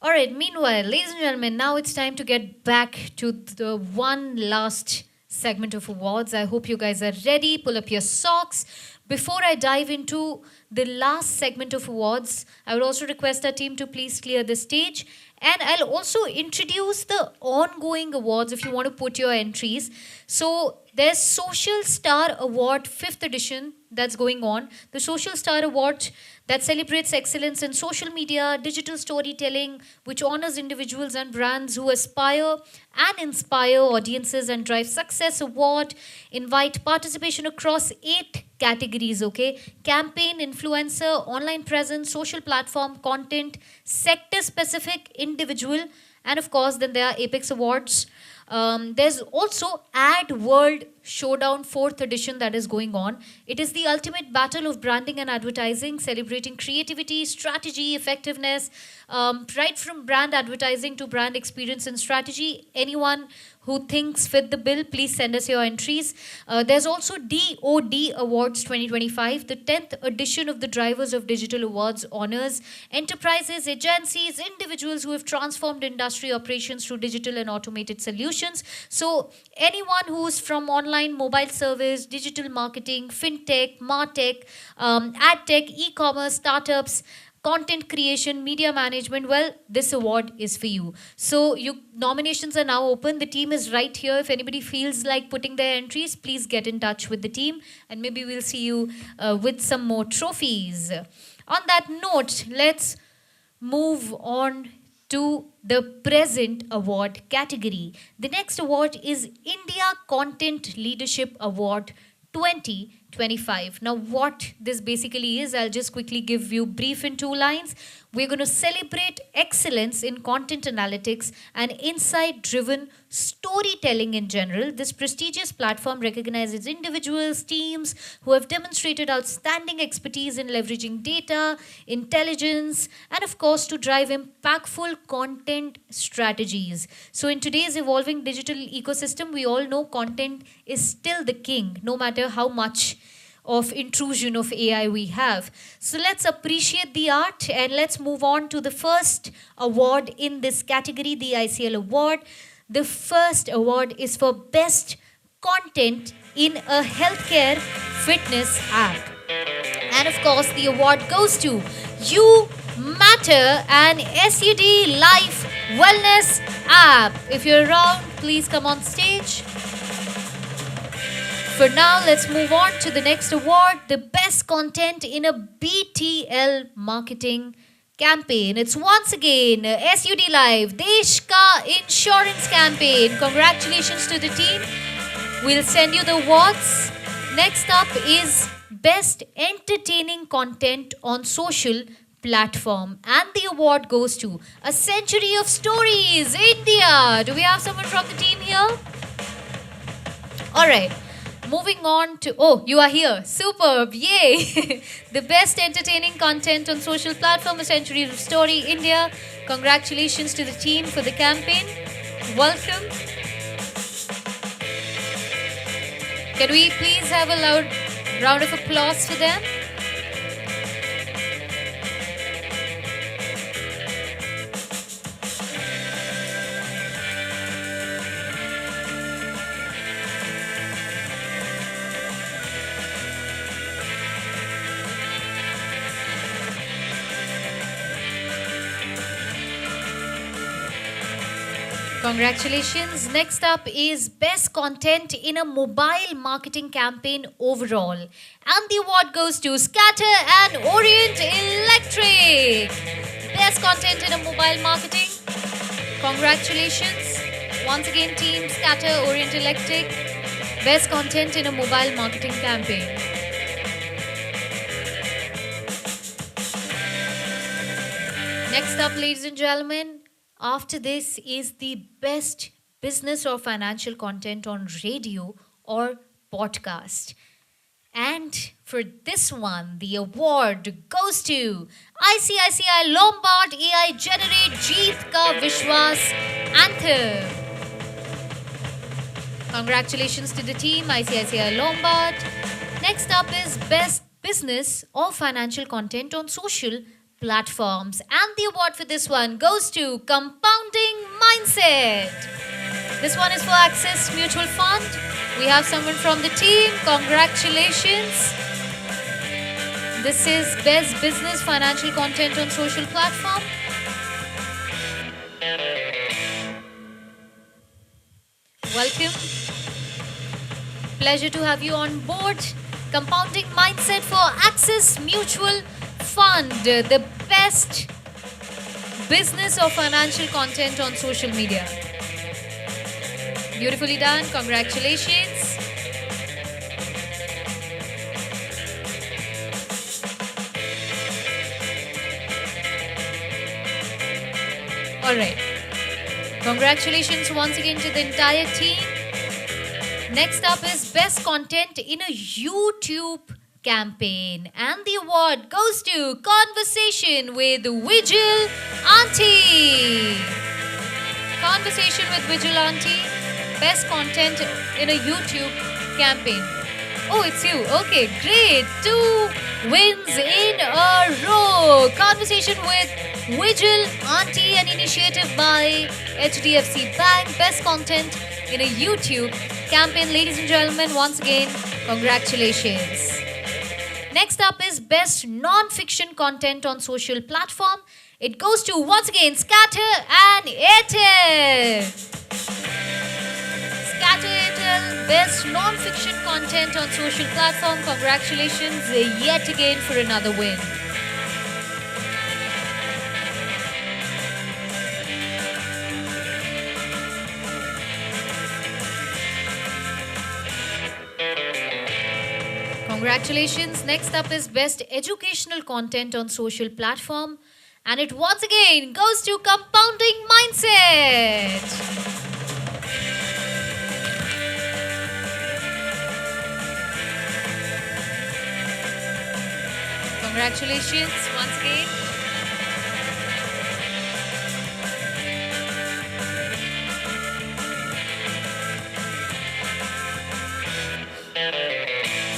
All right, meanwhile, ladies and gentlemen, now it's time to get back to the one last segment of awards. I hope you guys are ready. Pull up your socks. Before I dive into the last segment of awards, I would also request our team to please clear the stage. And I'll also introduce the ongoing awards if you want to put your entries. So there's Social Star Award 5th edition that's going on. The Social Star Award that celebrates excellence in social media, digital storytelling, which honors individuals and brands who aspire and inspire audiences and drive success. Award invite participation across 8 categories, okay? Campaign, influencer, online presence, social platform, content, sector specific, individual, and of course, then there are Apex Awards. There's also Ad World Showdown 4th edition that is going on. It is the ultimate battle of branding and advertising, celebrating creativity, strategy, effectiveness, right from brand advertising to brand experience and strategy. Anyone who thinks fit the bill, please send us your entries. There's also DOD Awards 2025, the 10th edition of the Drivers of Digital Awards honors enterprises, agencies, individuals who have transformed industry operations through digital and automated solutions. So anyone who's from online, mobile service, digital marketing, fintech, martech, ad tech, e-commerce, startups, content creation, media management, well, this award is for you. So nominations are now open. The team is right here. If anybody feels like putting their entries, please get in touch with the team and maybe we'll see you with some more trophies. On that note, let's move on to the present award category. The next award is India Content Leadership Award 2025. Now, what this basically is, I'll just quickly give you brief in 2 lines. We're going to celebrate excellence in content analytics and insight-driven storytelling in general. This prestigious platform recognizes individuals, teams who have demonstrated outstanding expertise in leveraging data, intelligence, and of course to drive impactful content strategies. So in today's evolving digital ecosystem, we all know content is still the king, no matter how much of intrusion of AI we have. So let's appreciate the art and let's move on to the first award in this category, the ICL award. The first award is for best content in a healthcare fitness app. And of course, the award goes to You Matter, an SUD Life Wellness app. If you're around, please come on stage. For now, let's move on to the next award, the best content in a BTL marketing campaign. It's once again SUD Live, Desh Ka Insurance campaign. Congratulations to the team. We'll send you the awards. Next up is best entertaining content on social platform. And the award goes to A Century of Stories, India. Do we have someone from the team here? All right. Moving on to, oh, you are here. Superb. Yay. The best entertaining content on social platform, A Century of Story, India. Congratulations to the team for the campaign. Welcome. Can we please have a loud round of applause for them? Congratulations. Next up is best content in a mobile marketing campaign overall. And the award goes to Scatter and Orient Electric. Best content in a mobile marketing. Congratulations. Once again, team Scatter, Orient Electric. Best content in a mobile marketing campaign. Next up, ladies and gentlemen, after this is the best business or financial content on radio or podcast. And for this one, the award goes to ICICI Lombard AI Generate Jeet Ka Vishwas Anthem. Congratulations to the team, ICICI Lombard. Next up is best business or financial content on social platforms. And the award for this one goes to Compounding Mindset. This one is for Access Mutual Fund. We have someone from the team. Congratulations. This is best business financial content on social platform. Welcome. Pleasure to have you on board. Compounding Mindset for Access Mutual Fund, the best business or financial content on social media. Beautifully done. Congratulations. All right. Congratulations once again to the entire team. Next up is best content in a YouTube campaign, and the award goes to Conversation with Vigil Auntie. Conversation with Vigil Auntie, best content in a YouTube campaign. Oh, it's you. Okay, great. 2 wins in a row. Conversation with Vigil Auntie, an initiative by HDFC Bank. Best content in a YouTube campaign. Ladies and gentlemen, once again, congratulations. Next up is best non-fiction content on social platform. It goes to, once again, Scatter and Airtel. Scatter Airtel, best non-fiction content on social platform. Congratulations yet again for another win. Congratulations. Next up is Best Educational Content on Social Platform. And it once again goes to Compounding Mindset. Congratulations once again.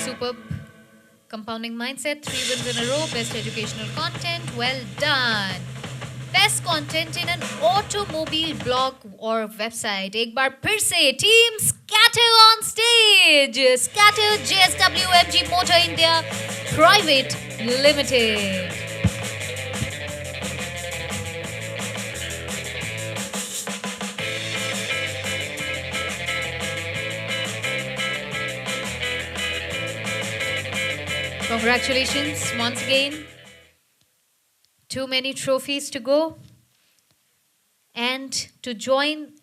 Superb. Compounding Mindset, 3 wins in a row. Best educational content, well done. Best content in an automobile blog or website. एक बार फिर से team Scatter on stage. Scatter JSWMG Motor India Private Limited. Congratulations once again. Too many trophies to go. And to join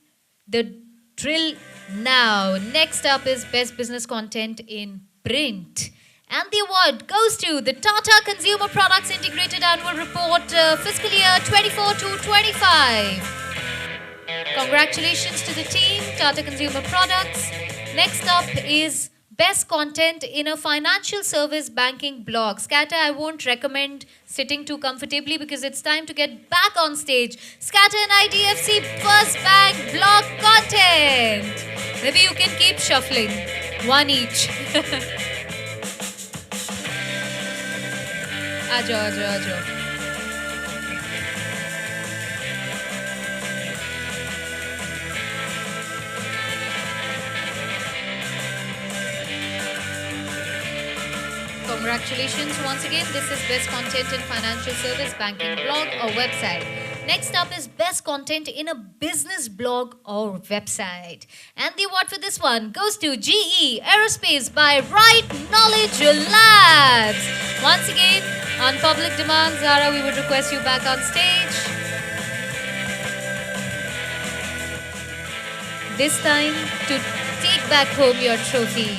the drill now, next up is Best Business Content in Print. And the award goes to the Tata Consumer Products Integrated Annual Report fiscal year 24 to 25. Congratulations to the team, Tata Consumer Products. Next up is Best Content in a Financial Service Banking Blog. Scatter, I won't recommend sitting too comfortably because it's time to get back on stage. Scatter and IDFC First Bank blog content. Maybe you can keep shuffling. One each. Aajo. Congratulations once again. This is Best Content in Financial Service Banking Blog or Website. Next up is Best Content in a Business Blog or Website. And the award for this one goes to GE Aerospace by Right Knowledge Labs. Once again, on public demand, Zara, we would request you back on stage. This time to take back home your trophy.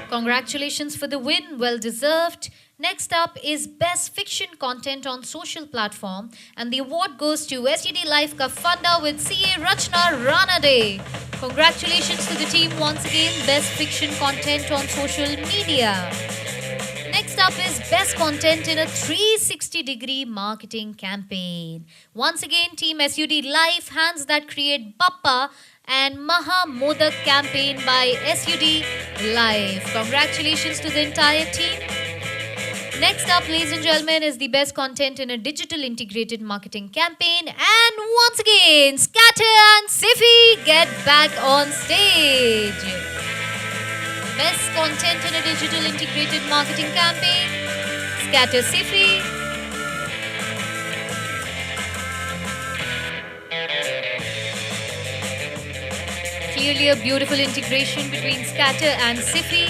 Congratulations for the win, well deserved. Next up is Best Fiction Content on Social Platform, and the award goes to SUD Life Ka Funda with CA Rachna Ranade. Congratulations to the team once again, Best Fiction Content on Social Media. Next up is Best Content in a 360-degree marketing campaign. Once again, Team SUD Life, Hands That Create Bappa and Maha Modak campaign by SUD Life. Congratulations to the entire team. Next up, ladies and gentlemen, is the Best Content in a Digital Integrated Marketing campaign. And once again, Scatter and Sifi get back on stage. Best Content in a Digital Integrated Marketing campaign, Scatter Sifi. Clearly a beautiful integration between Scatter and Sifi.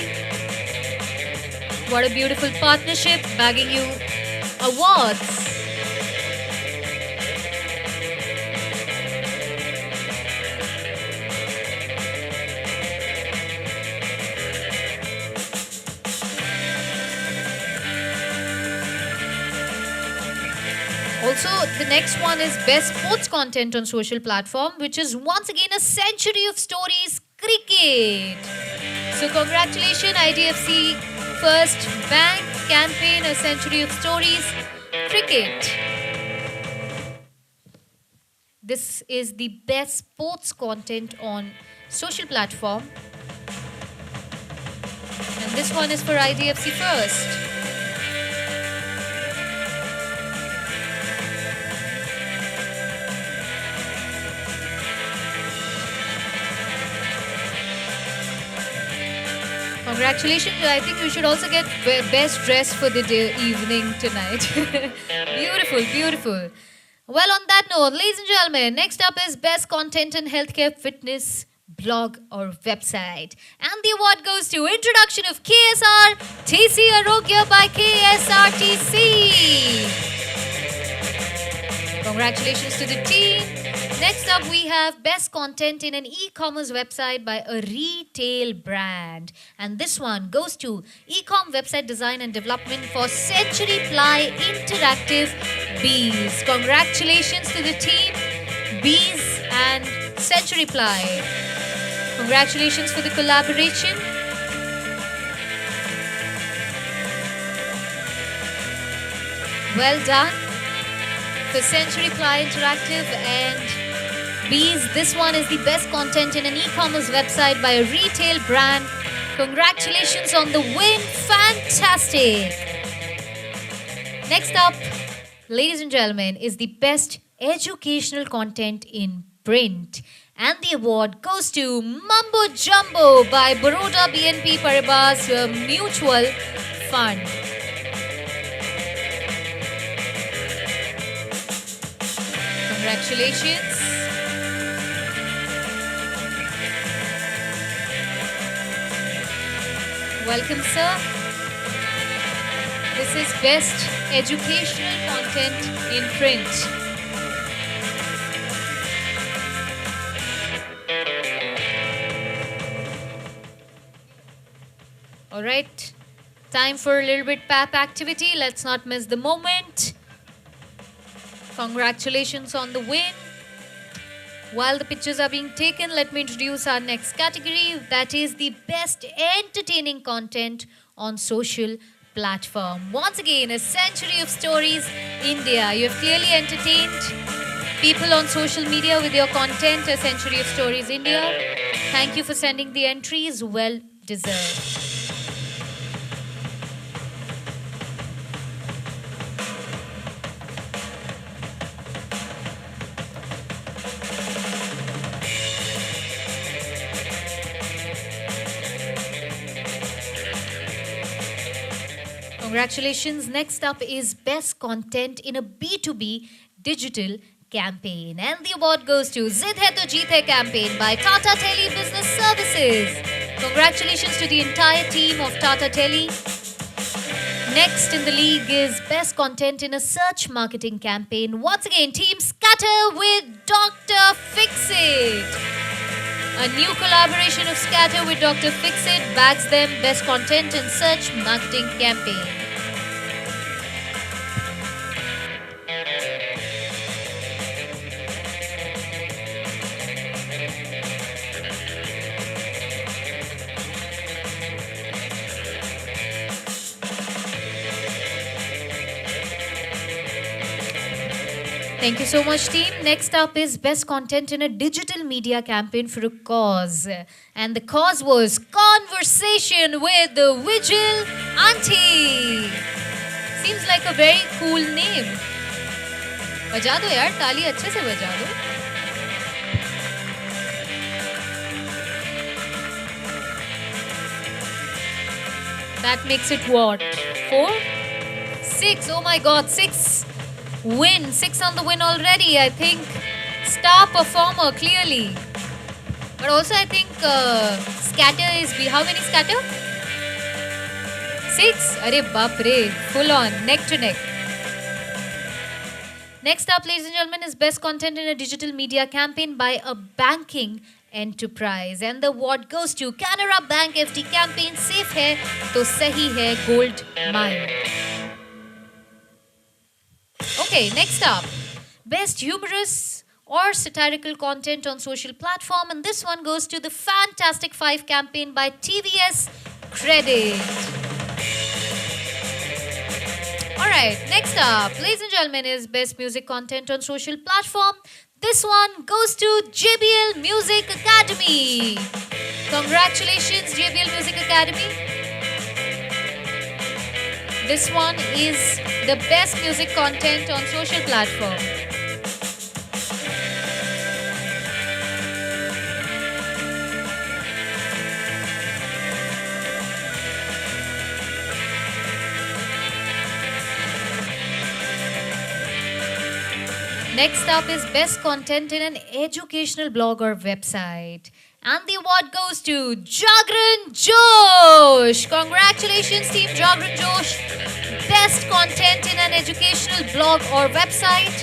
What a beautiful partnership, bagging you awards. Also, the next one is Best Sports Content on Social Platform, which is once again a century of stories, cricket. So congratulations, IDFC First Bank campaign, a century of stories, cricket. This is the Best Sports Content on Social Platform. And this one is for IDFC First. Congratulations. I think you should also get best dress for the evening tonight. Beautiful, beautiful. Well, on that note, ladies and gentlemen, next up is Best Content in Healthcare Fitness Blog or Website. And the award goes to Introduction of KSR TC Arogya by KSRTC. Congratulations to the team. Next up, we have best content in an e-commerce website by a retail brand. And this one goes to e-com website design and development for Century Ply Interactive Bees. Congratulations to the team, Bees and Century Ply. Congratulations for the collaboration. Well done for Century Ply Interactive and Bees. This one is the best content in an e-commerce website by a retail brand. Congratulations on the win. Fantastic. Next up, ladies and gentlemen, is the best educational content in print. And the award goes to Mumbo Jumbo by Baroda BNP Paribas Mutual Fund. Congratulations. Welcome, sir. This is best educational content in print. All right, time for a little bit PAP activity. Let's not miss the moment. Congratulations on the win. While the pictures are being taken, let me introduce our next category. That is the best entertaining content on social platform. Once again, a century of stories, India. You have clearly entertained people on social media with your content. A century of stories, India. Thank you for sending the entries. Well deserved. Congratulations. Next up is best content in a B2B digital campaign. And the award goes to Zid Hai To Jeet Hai campaign by Tata Tele Business Services. Congratulations to the entire team of Tata Tele. Next in the league is best content in a search marketing campaign. Once again, Team Scatter with Dr. Fixit. A new collaboration of Scatter with Dr. Fixit bags them best content in search marketing campaign. Thank you so much, team. Next up is best content in a digital media campaign for a cause. And the cause was Conversation with the Vigil Auntie. Seems like a very cool name. बजा दो यार, ताली अच्छे से बजा दो. That makes it what? 4? 6. Oh my god, 6. Win. 6 on the win already. I think star performer clearly. But also I think scatter is... How many scatter? 6. Arey baap re. Full on. Neck to neck. Next up, ladies and gentlemen, is best content in a digital media campaign by a banking enterprise. And the award goes to Canara Bank FD campaign Safe Hai To Sahi Hai Gold Mine. Okay, next up, best humorous or satirical content on social platform, and this one goes to the Fantastic Five campaign by TVS Credit. Alright, next up, ladies and gentlemen, is best music content on social platform. This one goes to JBL Music Academy. Congratulations, JBL Music Academy. This one is the best music content on social platform. Next up is best content in an educational blog or website. And the award goes to Jagran Josh. Congratulations, Team Jagran Josh. Best content in an educational blog or website.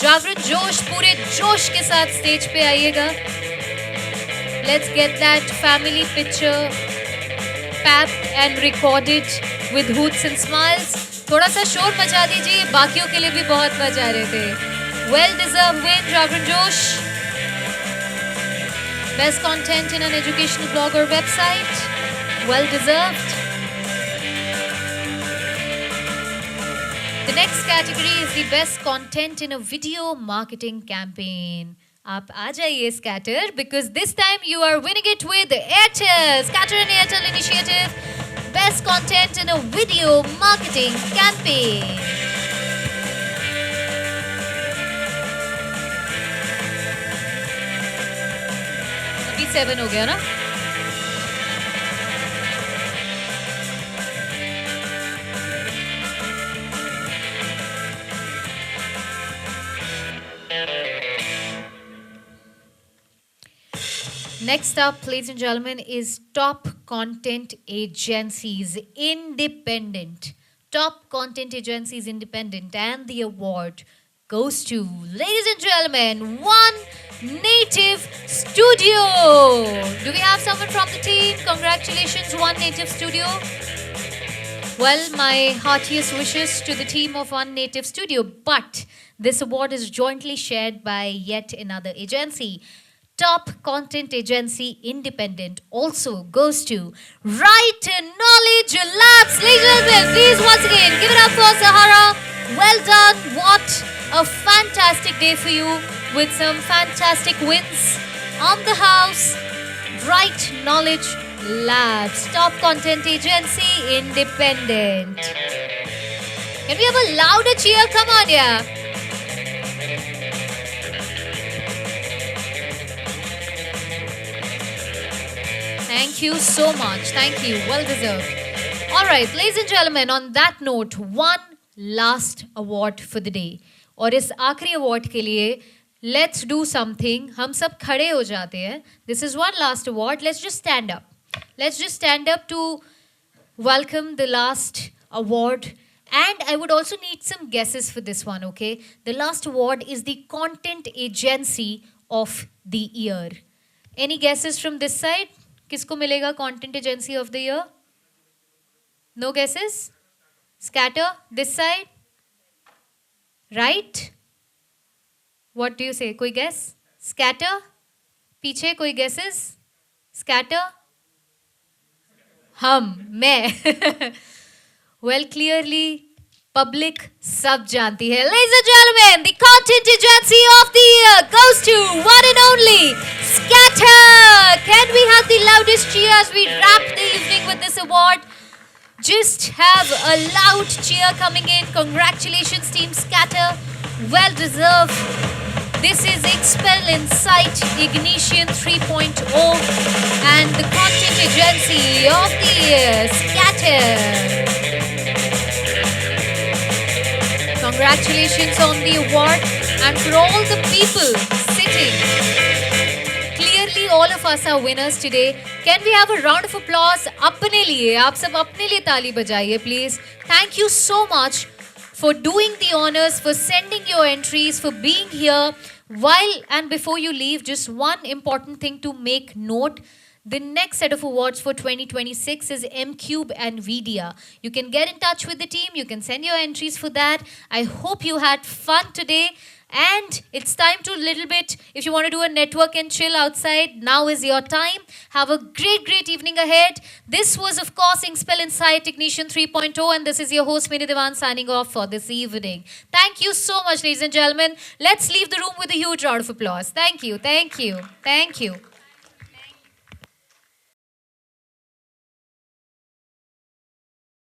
जागरण जोश पूरे जोश के साथ stage पे आइएगा. Let's get that family picture packed and recorded with hoots and smiles. थोड़ा सा शोर मचा दीजिए, बाकियों के लिए भी बहुत मजा आ रहे थे. Well deserved win, जागरण जोश. Best content in an educational blog or website. Well deserved. The next category is the best content in a video marketing campaign. आप आ जाइए Scatter, because this time you are winning it with Airtel. Scatter and Airtel initiative. Best content in a video marketing campaign. अभी 7 हो गया ना? Next up, ladies and gentlemen, is top content agencies independent. Top content agencies independent, and the award goes to, ladies and gentlemen, One Native Studio. Do we have someone from the team? Congratulations, One Native Studio. Well, my heartiest wishes to the team of One Native Studio, but this award is jointly shared by yet another agency. Top content agency independent also goes to Right Knowledge Labs. Ladies and gentlemen, please once again give it up for Sahara. Well done. What a fantastic day for you with some fantastic wins on the house. Right Knowledge Labs, top content agency independent. Can we have a louder cheer? Come on, yeah. Thank you so much. Thank you. Well deserved. All right, ladies and gentlemen, on that note, one last award for the day. और इस आखिरी award के लिए let's do something. हम सब खड़े हो जाते हैं. This is one last award. Let's just stand up. Let's just stand up to welcome the last award. And I would also need some guesses for this one, okay? The last award is the Content Agency of the Year. Any guesses from this side? किसको मिलेगा Content Agency of the Year? No guesses? Scatter, this side? Right? What do you say? कोई guess? Scatter? पीछे कोई guesses? Scatter? मैं Well, clearly public सब जानती है. Ladies and gentlemen, the Content Agency of the Year goes to one and only Scatter. Can we have the loudest cheer as we wrap the evening with this award? Just have a loud cheer coming in. Congratulations, Team Scatter. Well deserved. This is Inkspell Insight Ignition 3.0 and the Content Agency of the Year, Scatter. Congratulations on the award, and for all the people sitting. Clearly all of us are winners today. Can we have a round of applause? अपने लिए, आप सब अपने लिए ताली बजाइए please. Thank you so much for doing the honors, for sending your entries, for being here. While and before you leave, just one important thing to make note. The next set of awards for 2026 is M-Cube and Vidia. You can get in touch with the team. You can send your entries for that. I hope you had fun today. And it's time to little bit, if you want to do a network and chill outside, now is your time. Have a great, great evening ahead. This was, of course, Inkspell Insight Ignition 3.0, and this is your host, Mini Devan, signing off for this evening. Thank you so much, ladies and gentlemen. Let's leave the room with a huge round of applause. Thank you, thank you, thank you.